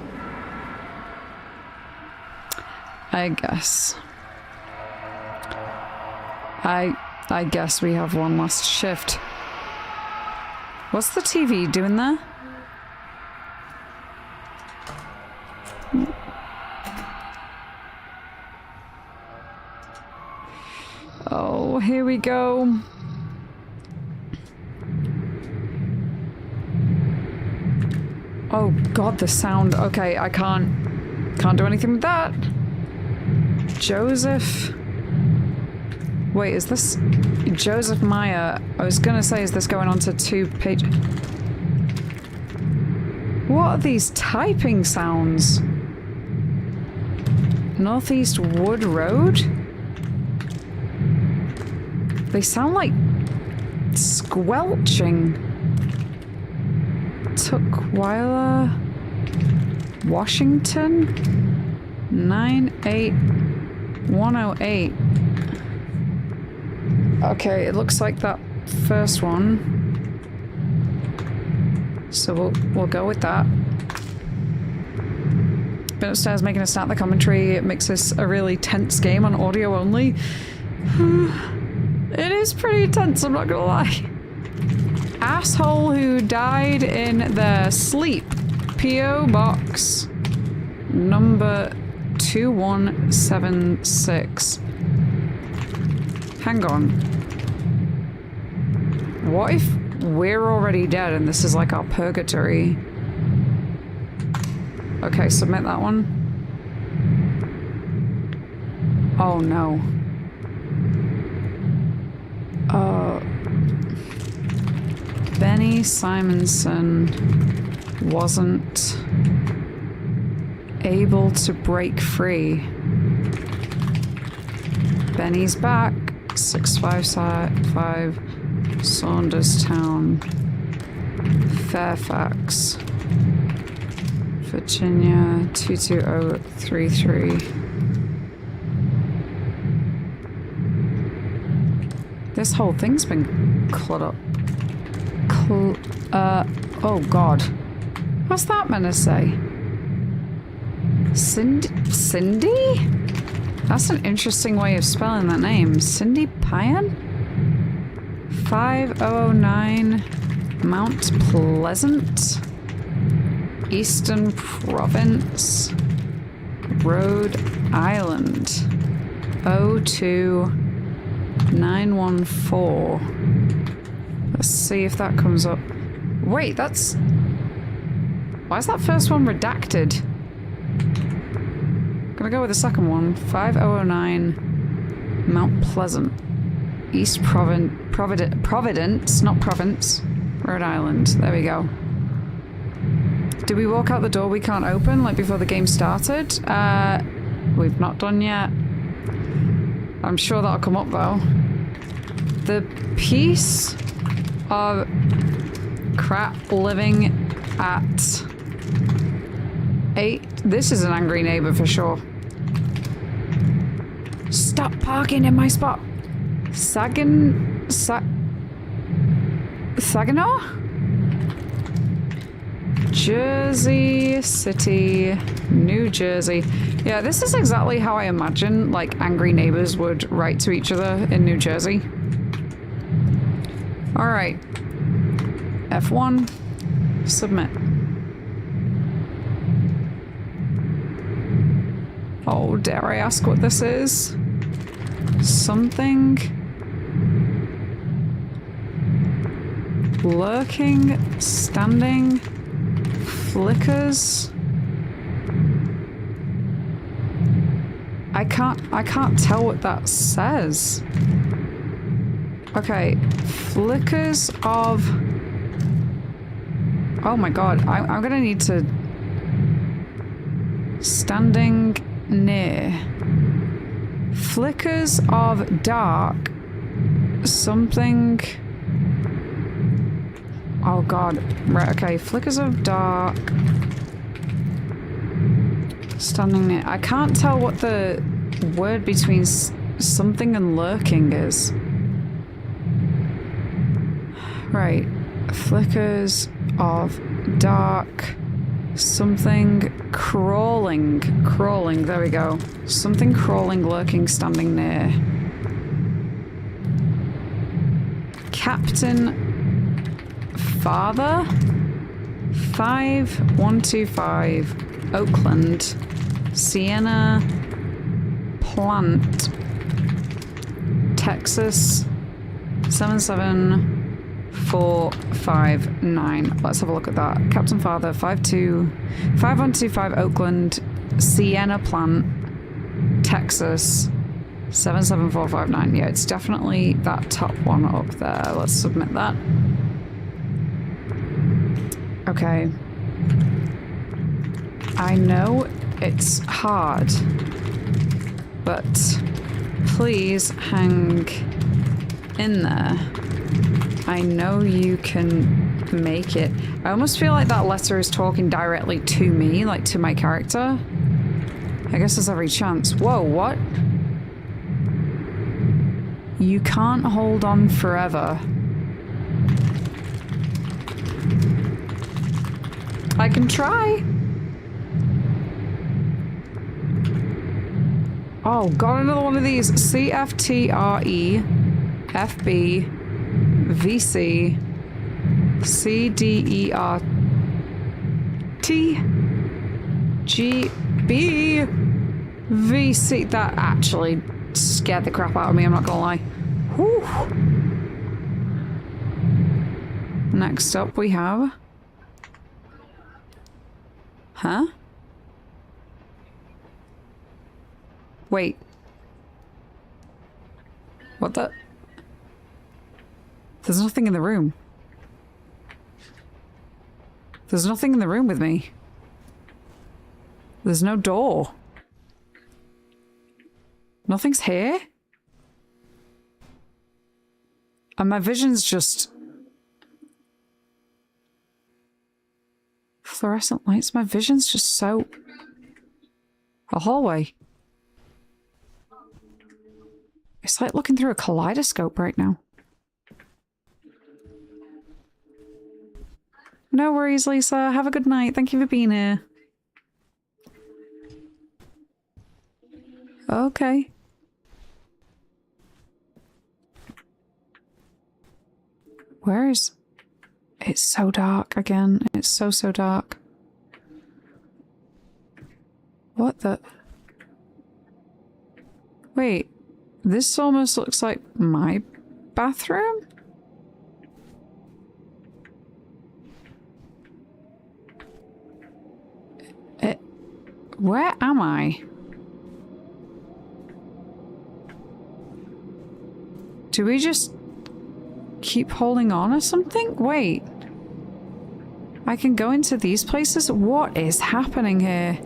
I guess. I guess we have one last shift. What's the TV doing there? Oh, here we go. Oh god, the sound. Okay, I can't do anything with that. Joseph. Wait, is this Joseph Meyer? I was gonna say, is this going on to 2 pages? What are these typing sounds? Northeast Wood Road? They sound like squelching. Tukwila, Washington, 98108. Okay, it looks like that first one. So we'll go with that. Been upstairs making a start the commentary. It makes this a really tense game on audio only. It is pretty tense, I'm not gonna lie. Asshole who died in their sleep. P.O. Box number 2176. Hang on. What if we're already dead and this is like our purgatory? Okay, submit that one. Oh no. Benny Simonson wasn't able to break free. Benny's back. 655 Saunderstown, Fairfax, Virginia 22033. This whole thing's been cluttered up. Oh god. What's that meant to say? Cindy? That's an interesting way of spelling that name. Cindy Payan? 5009 Mount Pleasant, Eastern Province, Rhode Island. 02914. Let's see if that comes up. Wait, that's... Why is that first one redacted? Gonna go with the second one. 5009 Mount Pleasant, East Providence, not province, Rhode Island. There we go. Did we walk out the door we can't open, like before the game started? We've not done yet. I'm sure that'll come up though. The piece of crap living at 8. This is an angry neighbor for sure. Stop parking in my spot. Saginaw? Jersey City, New Jersey. Yeah, this is exactly how I imagine, like, angry neighbors would write to each other in New Jersey. Alright. F1. Submit. Oh, dare I ask what this is? Something... lurking, standing, flickers. I can't tell what that says. Okay, flickers of... Oh my god, I'm gonna need to... Standing near. Flickers of dark. Something... Oh god. Right, okay. Flickers of dark. Standing near. I can't tell what the word between something and lurking is. Right. Flickers of dark. Something crawling. Crawling. There we go. Something crawling, lurking, standing near. Captain... Father 5125 Oakland Sienna Plant Texas 77459. Let's have a look at that. Captain Father 5125 Oakland Sienna Plant Texas 77459. Yeah, it's definitely that top one up there. Let's submit that. Okay. I know it's hard, but please hang in there. I know you can make it. I almost feel like that letter is talking directly to me, like to my character. I guess there's every chance. Whoa, what? You can't hold on forever. I can try. Oh, got another one of these. CFTRE, FB, VC, CDERT, GB, VC. That actually scared the crap out of me, I'm not gonna lie. Whew. Next up we have... Huh? Wait. What the? There's nothing in the room. There's nothing in the room with me. There's no door. Nothing's here? And my vision's just... Fluorescent lights. My vision's just so... A hallway. It's like looking through a kaleidoscope right now. No worries, Lisa. Have a good night. Thank you for being here. Okay. Where is... It's so dark again. It's so, so dark. What the... Wait. This almost looks like my bathroom? Where am I? Do we just keep holding on or something? Wait. I can go into these places? What is happening here?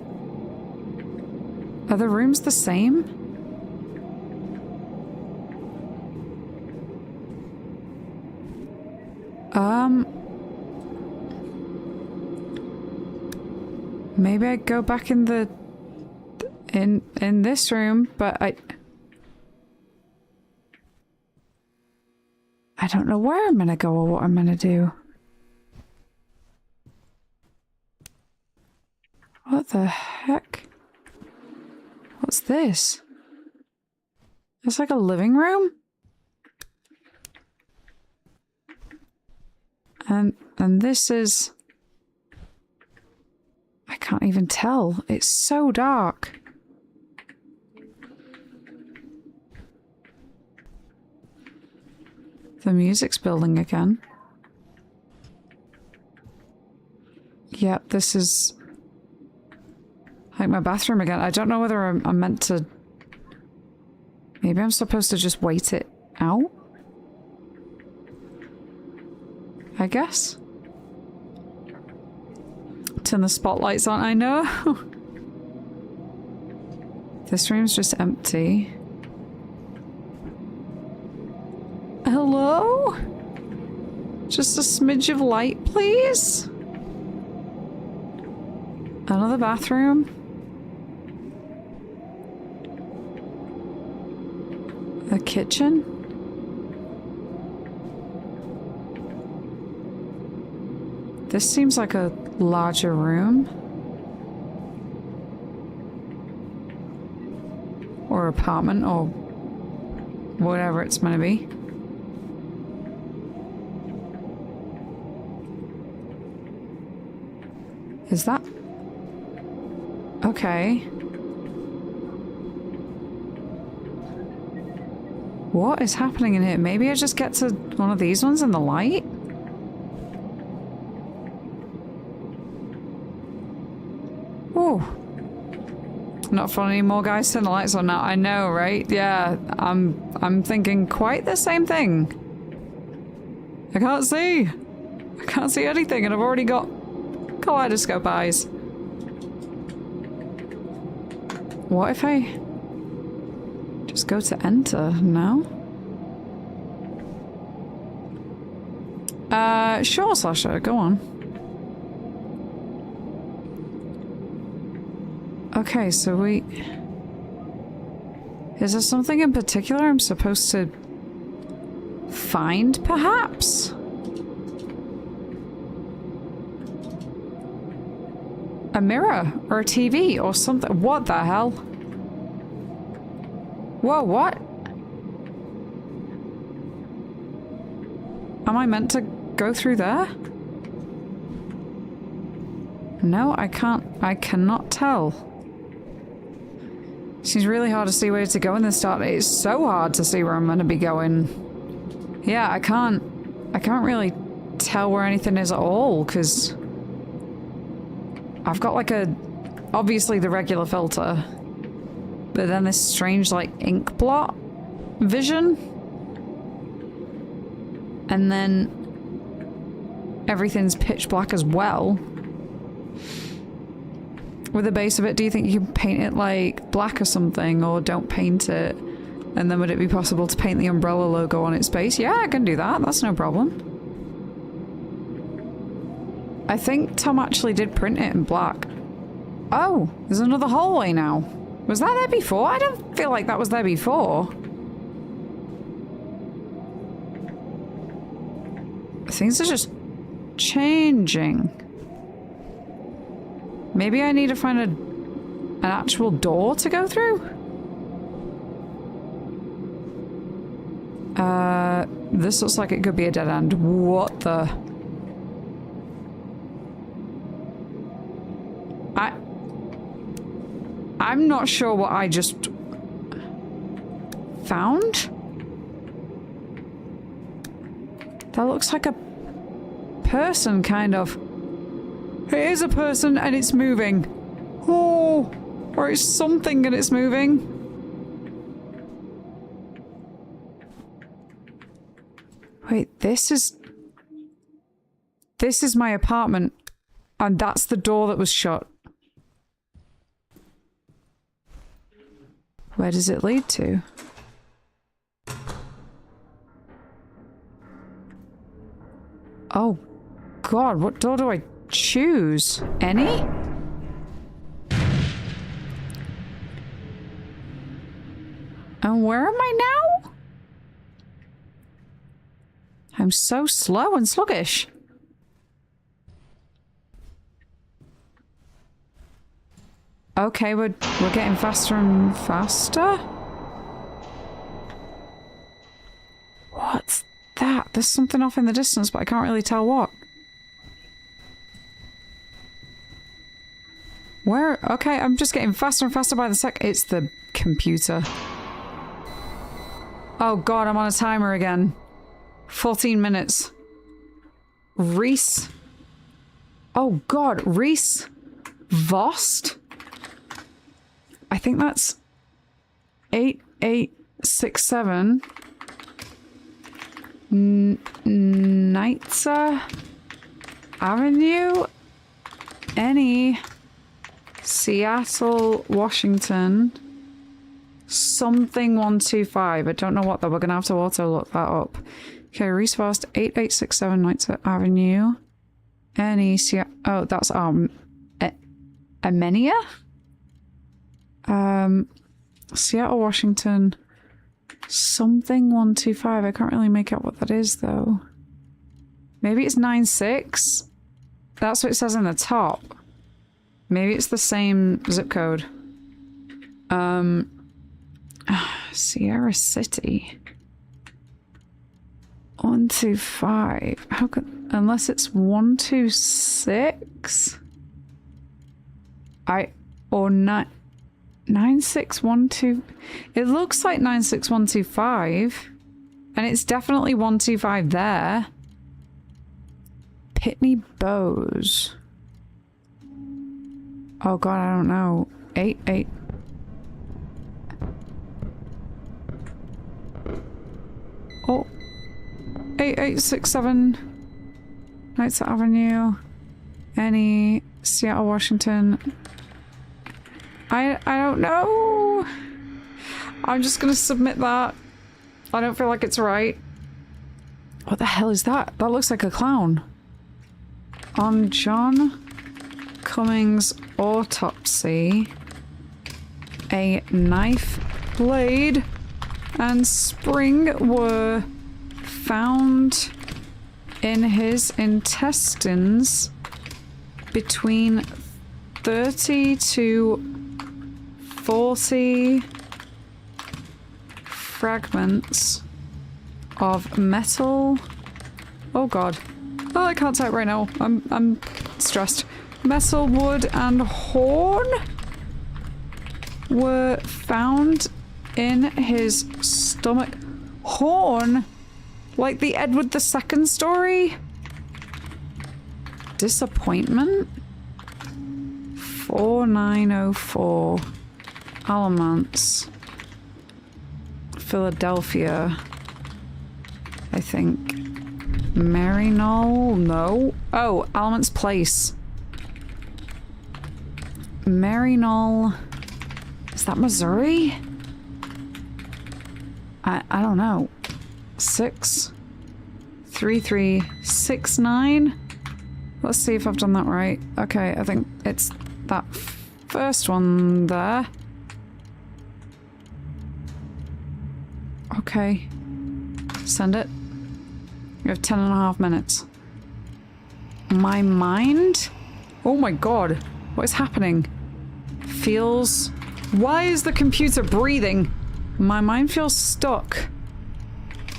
Are the rooms the same? Maybe I go back in the... in this room, but I don't know where I'm gonna go or what I'm gonna do. What the heck? What's this? It's like a living room? And this is... I can't even tell. It's so dark. The music's building again. Yep, this is like my bathroom again. I don't know whether I'm meant to... Maybe I'm supposed to just wait it out? I guess. Turn the spotlights on, I know. This room's just empty. Hello? Just a smidge of light, please? Another bathroom? A kitchen? This seems like a larger room. Or apartment, or whatever it's meant to be. Is that... Okay. What is happening in here? Maybe I just get to one of these ones in the light? Oh. Not fun anymore, guys. Turn the lights on now. I know, right? Yeah, I'm thinking quite the same thing. I can't see. I can't see anything, and I've already got kaleidoscope eyes. What if I just go to enter now? Sure, Sasha, go on. Okay, so we... Is there something in particular I'm supposed to find, perhaps? A mirror or a TV or something. What the hell? Whoa, what? Am I meant to go through there? No, I can't. I cannot tell. Seems really hard to see where to go in this start. It's so hard to see where I'm going to be going. Yeah, I can't really tell where anything is at all, because I've got like obviously the regular filter, but then this strange like ink blot vision, and then everything's pitch black as well. With the base of it, do you think you can paint it like black or something, or don't paint it? And then would it be possible to paint the umbrella logo on its base? Yeah, I can do that. That's no problem. I think Tom actually did print it in black. Oh, there's another hallway now. Was that there before? I don't feel like that was there before. Things are just changing. Maybe I need to find an actual door to go through? This looks like it could be a dead end. What the? I'm not sure what I just found. That looks like a person, kind of. It is a person and it's moving. Oh, or it's something and it's moving. Wait, this is my apartment, and that's the door that was shut. Where does it lead to? Oh God, what door do I choose? Any? And where am I now? I'm so slow and sluggish. Okay, we're getting faster and faster. What's that? There's something off in the distance, but I can't really tell what. Where? Okay, I'm just getting faster and faster by the sec. It's the computer. Oh God, I'm on a timer again. 14 minutes. Reese. Oh God, Reese Vost? I think that's 8867. Nitza Avenue? Any Seattle, Washington. Something 125. I don't know what though. We're gonna have to auto look that up. Okay, Reese Vost, 8867 Nitza Avenue. Any Seattle. Oh, that's Armenia? Seattle, Washington. Something 125. I can't really make out what that is though. Maybe it's 96. That's what it says in the top. Maybe it's the same zip code. Sierra City. 125. How could, unless it's 126? Or 9612. It looks like 96125. And it's definitely 125 there. Pitney Bowes. Oh God, I don't know. 88. Oh. 8867 Nitza Avenue. Any Seattle, Washington. I don't know. I'm just gonna submit that. I don't feel like it's right. What the hell is that? That looks like a clown. On John Cummings' autopsy, a knife blade and spring were found in his intestines between 30 to 40 fragments of metal. Oh God. Oh, I can't type right now. I'm stressed. Metal, wood, and horn were found in his stomach. Horn? Like the Edward II story? Disappointment? 4904. Alamance. Philadelphia. I think. Maryknoll? No. Oh, Alamance Place. Maryknoll. Is that Missouri? I don't know. 63369. Let's see if I've done that right. Okay, I think it's that first one there. Okay. Send it. You have 10.5 minutes. My mind? Oh my god. What is happening? Feels... Why is the computer breathing? My mind feels stuck.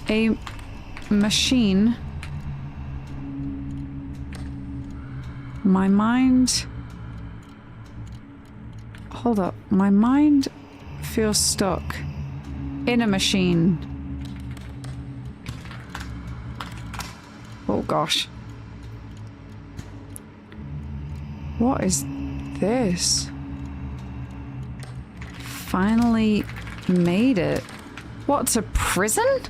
A machine. My mind... Hold up. My mind feels stuck in a machine. Oh gosh. What is this? Finally made it. What's a prison?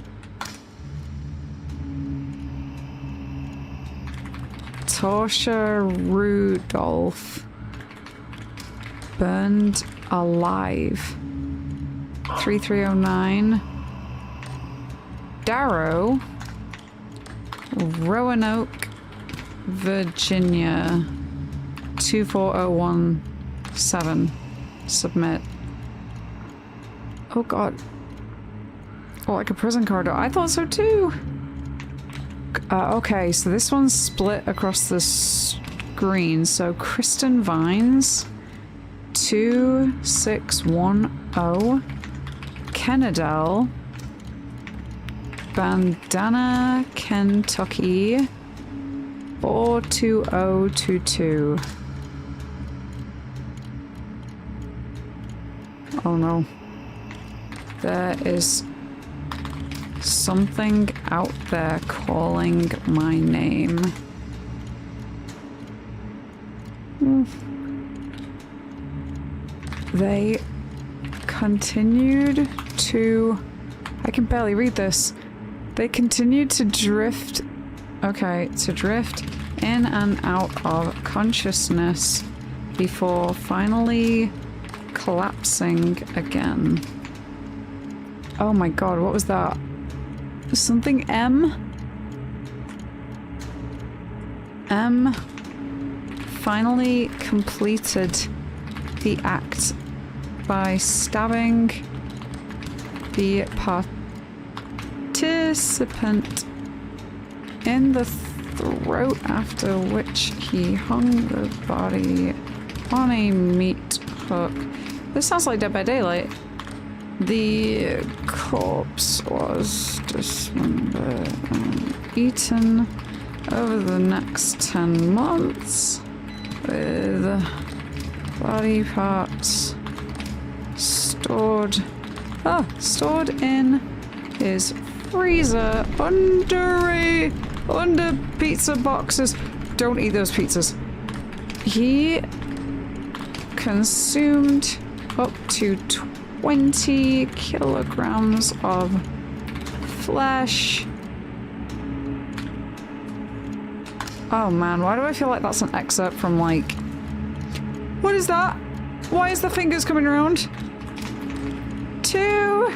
Torture Rudolph. Burned alive. 3309. Darrow. Roanoke, Virginia. 24017. Submit. Oh god. Oh, like a prison corridor. I thought so too. Okay, so this one's split across the screen. So Kristen Vines, 2610, Kennedale, Bandana, Kentucky, 42022. Oh no. There is something out there calling my name. They continued to... I can barely read this. They continued to drift... Okay, to drift in and out of consciousness before finally collapsing again. Oh my god, what was that? Something M? M finally completed the act by stabbing the participant in the throat, after which he hung the body on a meat hook. This sounds like Dead by Daylight. The corpse was dismembered and eaten over the next 10 months, with body parts stored in his freezer under pizza boxes. Don't eat those pizzas. He consumed up to 20 kilograms of flesh. Oh man, why do I feel like that's an excerpt from like... What is that? Why is the fingers coming around? To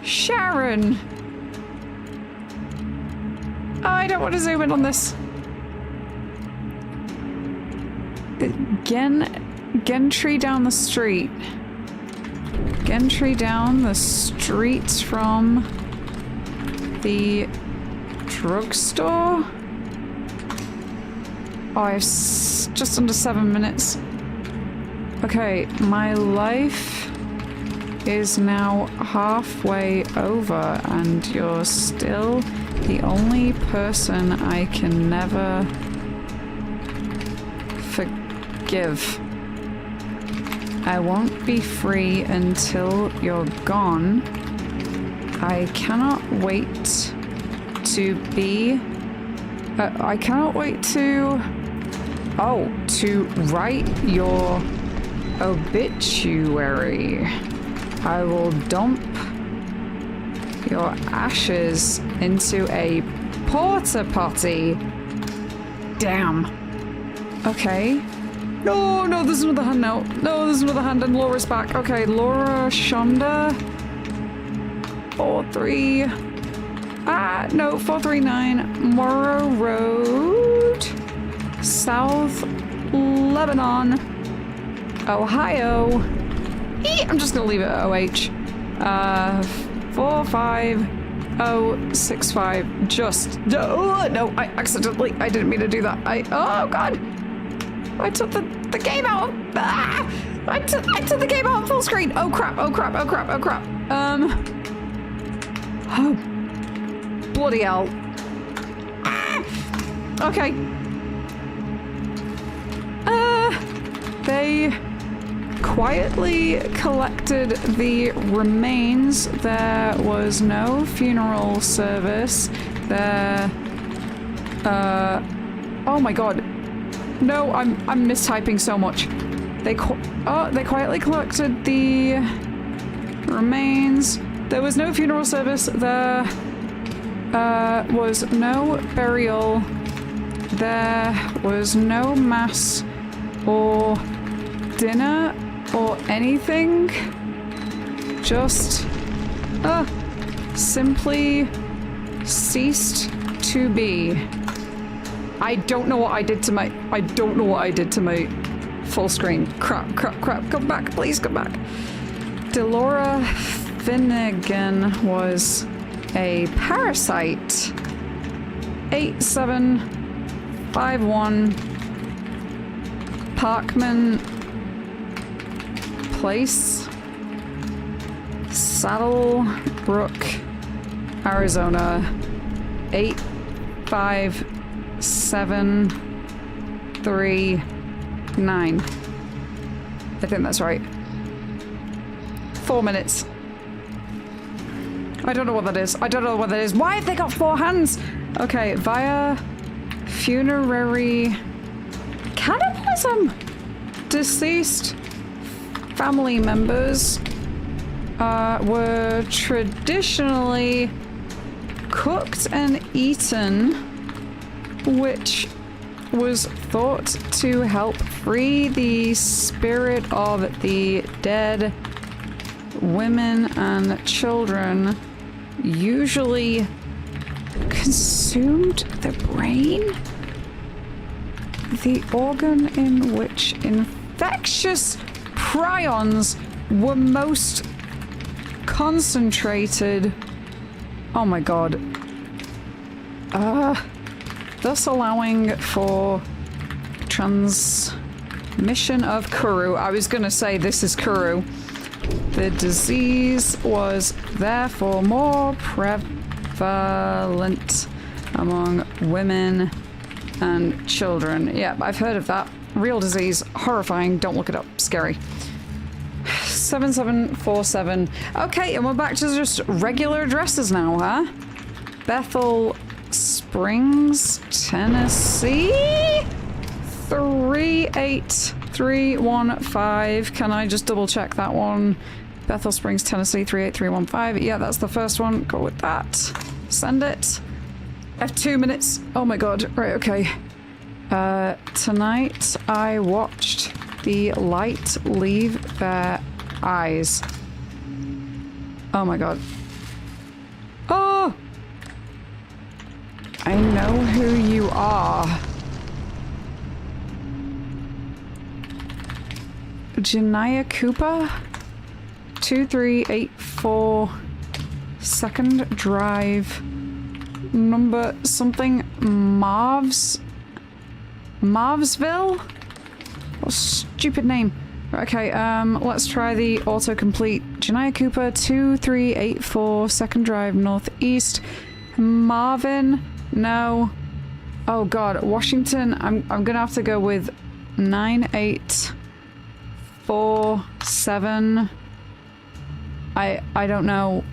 Sharon. Oh, I don't want to zoom in on this. Gentry down the street. Gentry down the street from the drugstore. Oh, I have just under 7 minutes. Okay, my life is now halfway over and you're still the only person I can never forgive. I won't be free until you're gone. I cannot wait to be... I cannot wait to... Oh, to write your obituary. I will dump your ashes into a porta potty. Damn. Okay. No, no, there's another hand now. No, there's another hand and Laura's back. Okay, Laura Shonda. 439 Morrow Road, South Lebanon, Ohio. I'm just gonna leave it at OH. 45 065. Just. Oh, no, I didn't mean to do that. Oh, God. I took the game out. Ah, I took the game out on full screen. Oh, crap. Oh, crap. Oh, crap. Oh, crap. Oh. Bloody hell. Ah, okay. They quietly collected the remains. There was no funeral service. There. Oh my god. No, I'm mistyping so much. They quietly collected the remains. There was no funeral service. There was no burial. There was no mass or dinner or anything. Just simply ceased to be. I don't know what I did to my full screen. Crap. Come back, please come back. Delora Finnegan was a parasite. 8751 Parkman Place, Saddlebrook, Arizona, 85739. I think that's right. 4 minutes. I don't know what that is. Why have they got 4 hands? Okay, via funerary cannibalism. Deceased family members were traditionally cooked and eaten, which was thought to help free the spirit of the dead. Women and children usually consumed the brain, the organ in which infectious prions were most concentrated. Oh my god. Thus allowing for transmission of Kuru. I was gonna say this is Kuru. The disease was therefore more prevalent among women and children. Yeah, I've heard of that. Real disease. Horrifying. Don't look it up. Scary. 7747. Okay, and we're back to just regular addresses now, huh? Bethel Springs, Tennessee? 38315. Can I just double check that one? Bethel Springs, Tennessee, 38315. Yeah, that's the first one. Go with that. Send it. I have 2 minutes. Oh my god. Right, okay. Tonight I watched the light leave their eyes. Oh my god. Oh! I know who you are. Janaya Cooper? 2384 Second Drive. Number something Marvsville? What a stupid name. Okay, let's try the autocomplete. Janaya Cooper, 2384 Second Drive Northeast. Marvin? No. Oh god, Washington. I'm gonna have to go with 9847. I don't know.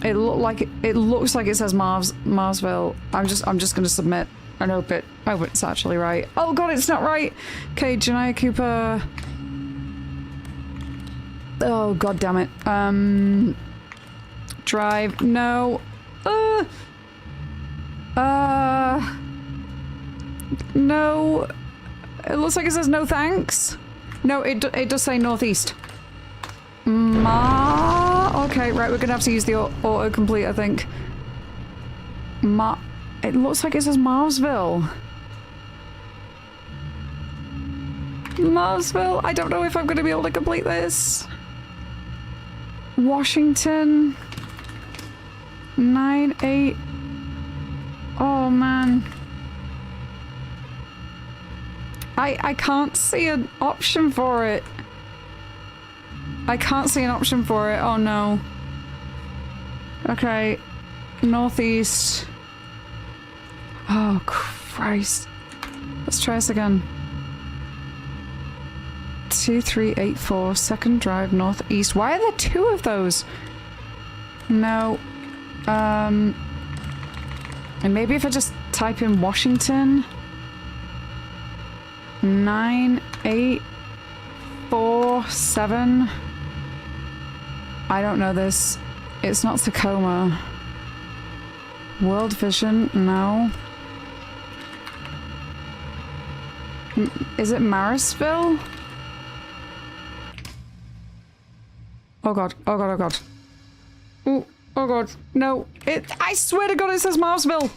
It looks like it says Marsville. I'm just gonna submit and hope it's actually right. Oh god, it's not right. Okay, Janaya Cooper. Oh god damn it. Drive. No. No. It looks like it says no thanks. No, it does say northeast. Okay, right, we're gonna have to use the autocomplete, I think. It looks like it says Marsville. Marsville? I don't know if I'm gonna be able to complete this. Washington. 9, 8. Oh, man. I can't see an option for it. I can't see an option for it. Oh, no. Okay. Northeast. Oh, Christ. Let's try this again. 2384 Second Drive Northeast. Why are there two of those? No. And maybe if I just type in Washington. 9847. I don't know this. It's not Tacoma. World Vision, no. Is it Marisville? Oh god, oh god, oh god. Ooh, oh god, no. I swear to god it says Marisville!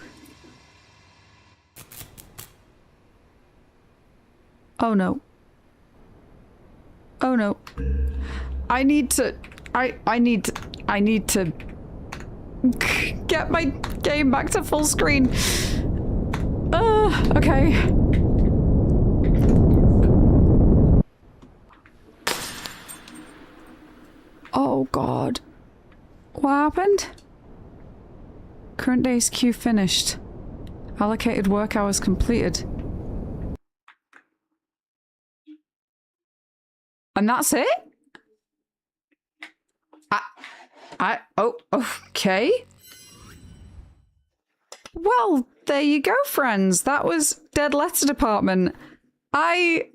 Oh no. Oh no. I need to get my game back to full screen. Okay. Oh god. What happened? Current day's queue finished. Allocated work hours completed. And that's it? Oh, okay. Well, there you go, friends. That was Dead Letter Department. I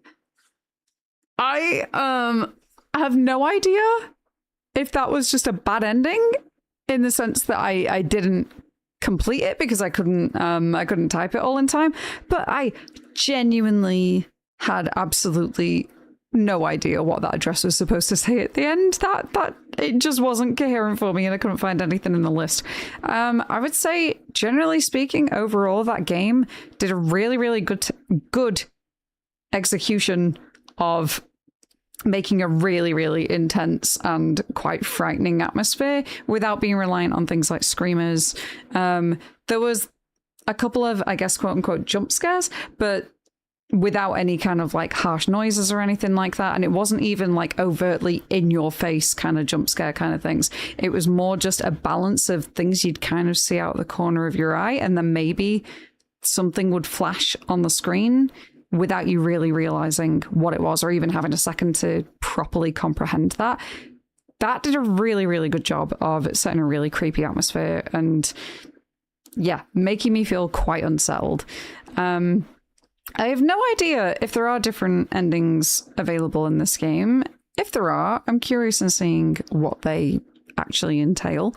have no idea if that was just a bad ending in the sense that I didn't complete it because I couldn't type it all in time, but I genuinely had absolutely no idea what that address was supposed to say at the end. That it just wasn't coherent for me and I couldn't find anything in the list. I would say, generally speaking, overall, that game did a really, really good execution of making a really, really intense and quite frightening atmosphere without being reliant on things like screamers. There was a couple of, I guess, quote unquote, jump scares, but without any kind of like harsh noises or anything like that. And it wasn't even like overtly in your face kind of jump scare kind of things. It was more just a balance of things you'd kind of see out the corner of your eye, and then maybe something would flash on the screen without you really realizing what it was or even having a second to properly comprehend that. That did a really, really good job of setting a really creepy atmosphere and, yeah, making me feel quite unsettled. I have no idea if there are different endings available in this game. If there are, I'm curious in seeing what they actually entail.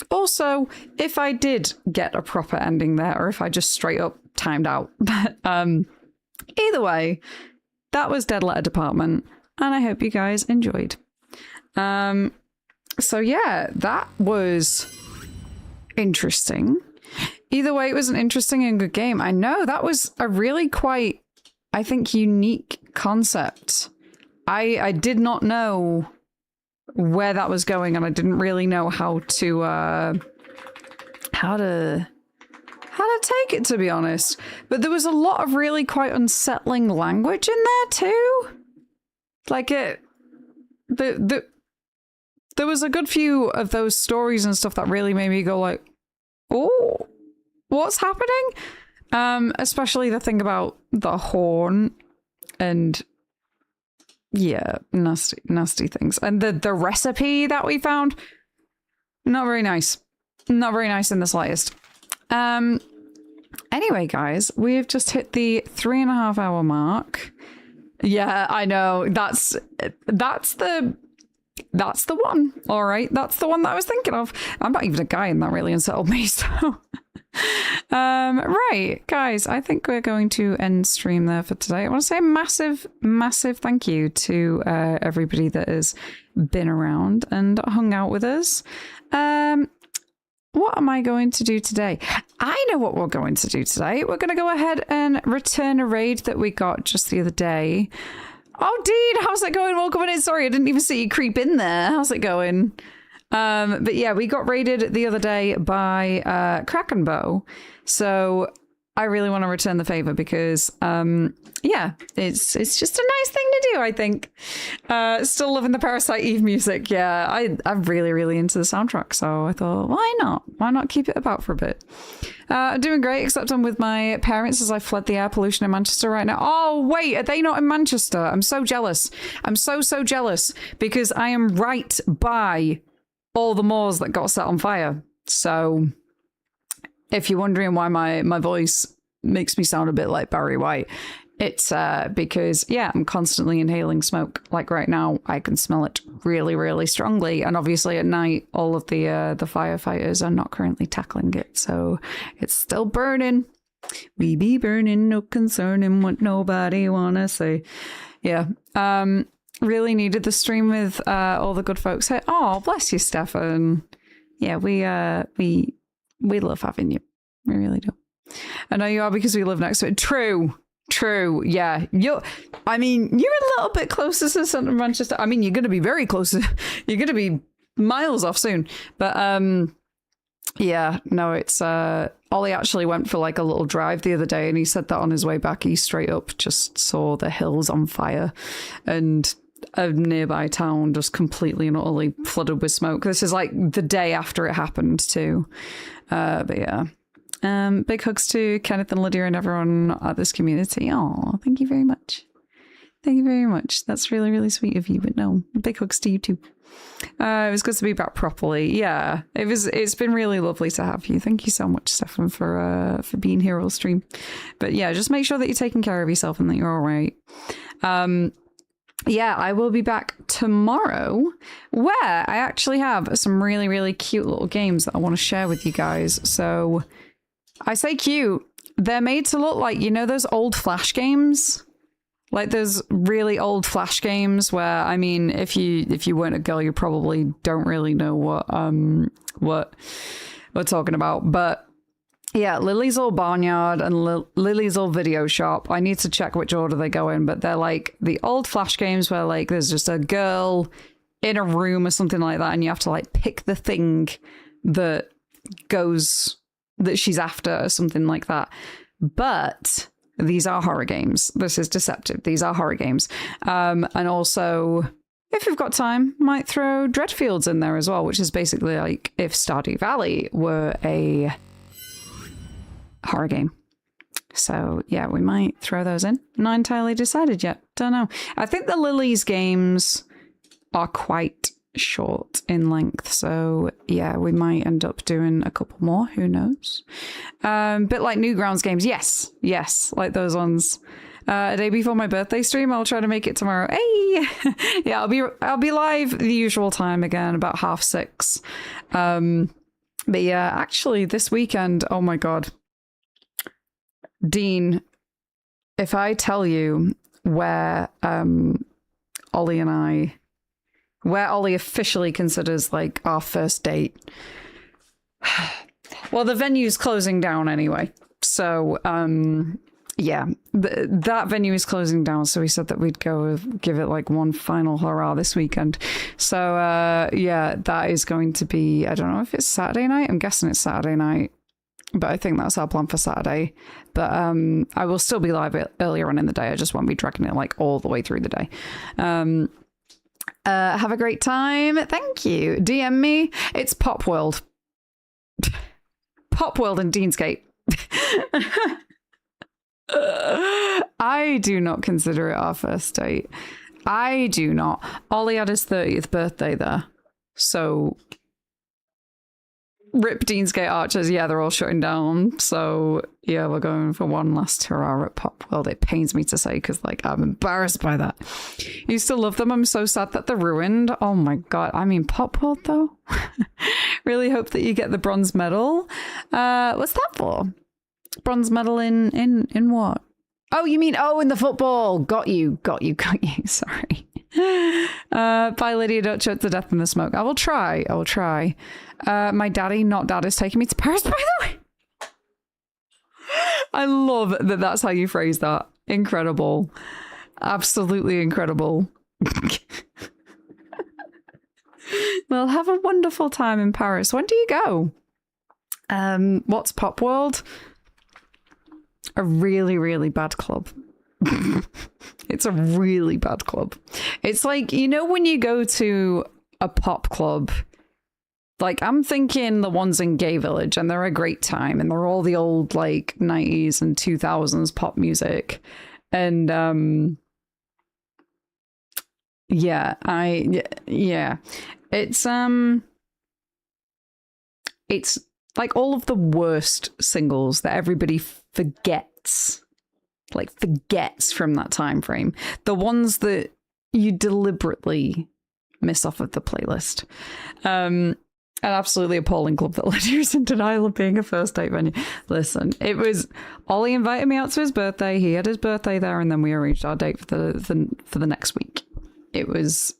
Also, if I did get a proper ending there, or if I just straight up timed out. But either way, that was Dead Letter Department, and I hope you guys enjoyed. So yeah, that was interesting. Either way, it was an interesting and good game. I know that was a really quite, I think, unique concept. I did not know where that was going, and I didn't really know how to take it, to be honest. But there was a lot of really quite unsettling language in there too. Like there was a good few of those stories and stuff that really made me go like, oh, what's happening? Especially the thing about the horn and yeah, nasty things. And the recipe that we found, not very nice. Not very nice in the slightest. Anyway, guys, we've just hit the 3.5 hour mark. Yeah, I know. That's the one. All right, that's the one that I was thinking of. I'm not even a guy, and that really unsettled me. So, right, guys, I think we're going to end stream there for today. I want to say a massive thank you to everybody that has been around and hung out with us. What am I going to do today? I know what we're going to do today. We're going to go ahead and return a raid that we got just the other day. Oh, Dean, how's it going? Welcome in. Sorry, I didn't even see you creep in there. How's it going? But yeah, we got raided the other day by Krakenbow. So I really want to return the favor because, yeah, it's just a nice thing to do, I think. Still loving the Parasite Eve music. Yeah, I'm really, really into the soundtrack. So I thought, why not? Why not keep it about for a bit? Doing great, except I'm with my parents as I fled the air pollution in Manchester right now. Oh, wait, are they not in Manchester? I'm so jealous. I'm so jealous because I am right by all the moors that got set on fire. So if you're wondering why my voice makes me sound a bit like Barry White, it's because, yeah, I'm constantly inhaling smoke. Like right now, I can smell it really, really strongly. And obviously at night, all of the firefighters are not currently tackling it. So it's still burning. We be burning, no concerning what nobody wanna say. Yeah. Really needed the stream with all the good folks here. Oh, bless you, Stefan. Yeah, we love having you. We really do. I know you are because we live next to it. True. Yeah. You're a little bit closer to the centre of Manchester. I mean, you're going to be very close. You're going to be miles off soon. But yeah, no, it's Ollie actually went for like a little drive the other day, and he said that on his way back, he straight up just saw the hills on fire and a nearby town just completely and utterly flooded with smoke. This is like the day after it happened too. But yeah. Big hugs to Kenneth and Lydia and everyone at this community. Oh, thank you very much. Thank you very much. That's really, really sweet of you. But no, big hugs to you too. It was good to be back properly. Yeah, it's been really lovely to have you. Thank you so much, Stefan, for being here all stream. But yeah, just make sure that you're taking care of yourself and that you're all right. Yeah, I will be back tomorrow, where I actually have some really, really cute little games that I want to share with you guys. So I say cute, they're made to look like, you know, those old Flash games? Like those really old Flash games where, I mean, if you weren't a girl, you probably don't really know what we're talking about. But yeah, Lily's Old Barnyard and Lily's Old Video Shop. I need to check which order they go in, but they're like the old Flash games where like there's just a girl in a room or something like that, and you have to like pick the thing that she's after or something like that. But these are horror games. This is deceptive. These are horror games. And also, if we've got time, might throw Dreadfields in there as well, which is basically like if Stardew Valley were a horror game. So yeah, we might throw those in. Not entirely decided yet. Don't know. I think the Lily's games are quite short in length, so yeah, we might end up doing a couple more. Who knows? Bit like Newgrounds games. Yes, like those ones. A day before my birthday stream, I'll try to make it tomorrow. Hey, yeah, I'll be live the usual time again, about 6:30. But yeah, actually, this weekend, oh my god. Dean, if I tell you where Ollie officially considers like our first date, well, the venue's closing down anyway. So yeah, that venue is closing down. So we said that we'd go give it like one final hurrah this weekend. So yeah, that is going to be, I don't know if it's Saturday night. I'm guessing it's Saturday night. But I think that's our plan for Saturday. But I will still be live earlier on in the day. I just won't be dragging it like all the way through the day. Have a great time. Thank you. DM me. It's Pop World. Pop World in Deansgate. I do not consider it our first date. I do not. Ollie had his 30th birthday there. So... Rip Deansgate Archers, yeah, they're all shutting down. So yeah, we're going for one last hurrah at Pop World. It pains me to say because like I'm embarrassed by that. You still love them. I'm so sad that they're ruined. Oh my god. I mean, Pop World though. Really hope that you get the bronze medal. What's that for? Bronze medal in what? Oh, you mean in the football. Got you. Sorry. Bye, Lydia. Don't choke to death in the smoke. I will try. My daddy, not dad, is taking me to Paris, by the way. I love that that's how you phrase that. Incredible. Absolutely incredible. Well, have a wonderful time in Paris. When do you go? What's Pop World? A really, really bad club. It's a really bad club. It's like, you know, when you go to a pop club, like I'm thinking the ones in Gay Village, and they're a great time, and they're all the old like 90s and 2000s pop music. And yeah, it's like all of the worst singles that everybody forgets from that time frame. The ones that you deliberately miss off of the playlist. An absolutely appalling club that led you in denial of being a first date venue. Listen, it was Ollie invited me out to his birthday. He had his birthday there, and then we arranged our date for the next week. It was.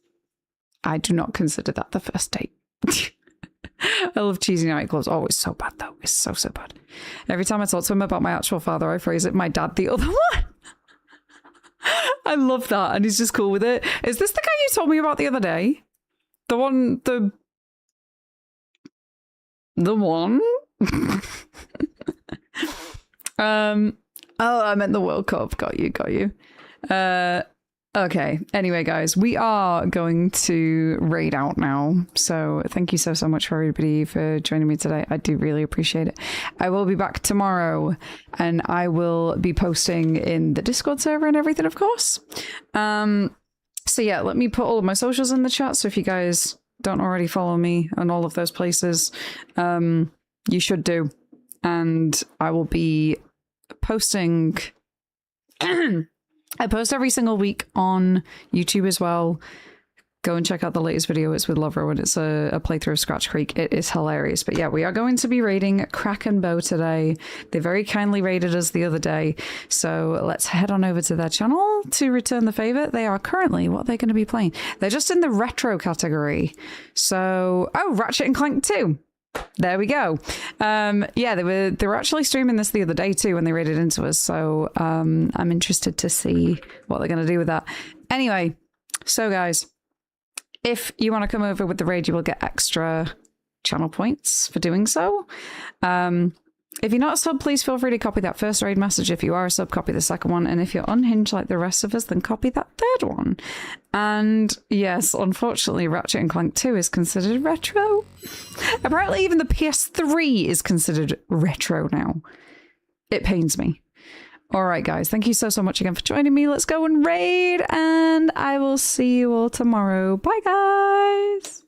I do not consider that the first date. I love cheesy nightclubs. Oh, it's so bad though. It's so bad. Every time I talk to him about my actual father, I phrase it, my dad, the other one. I love that, and he's just cool with it. Is this the guy you told me about the other day? The one. Oh, I meant the World Cup. Got you. Okay. Anyway, guys, we are going to raid out now. So thank you so much for everybody for joining me today. I do really appreciate it. I will be back tomorrow, and I will be posting in the Discord server and everything, of course. So yeah, let me put all of my socials in the chat. So if you guys don't already follow me on all of those places, you should do. And I will be posting... I post every single week on YouTube as well. Go and check out the latest video. It's with Lovro, and it's a playthrough of Scratch Creek. It is hilarious. But yeah, we are going to be raiding Crack and Bow today. They very kindly raided us the other day. So let's head on over to their channel to return the favor. They are currently, what are they going to be playing? They're just in the retro category. So, oh, Ratchet and Clank 2. There we go. Yeah, they were actually streaming this the other day too when they raided into us. So I'm interested to see what they're going to do with that. Anyway, so guys, if you want to come over with the raid, you will get extra channel points for doing so. If you're not a sub, please feel free to copy that first raid message. If you are a sub, copy the second one. And if you're unhinged like the rest of us, then copy that third one. And yes, unfortunately, Ratchet and Clank 2 is considered retro. Apparently, even the PS3 is considered retro now. It pains me. All right, guys, thank you so much again for joining me. Let's go and raid, and I will see you all tomorrow. Bye, guys.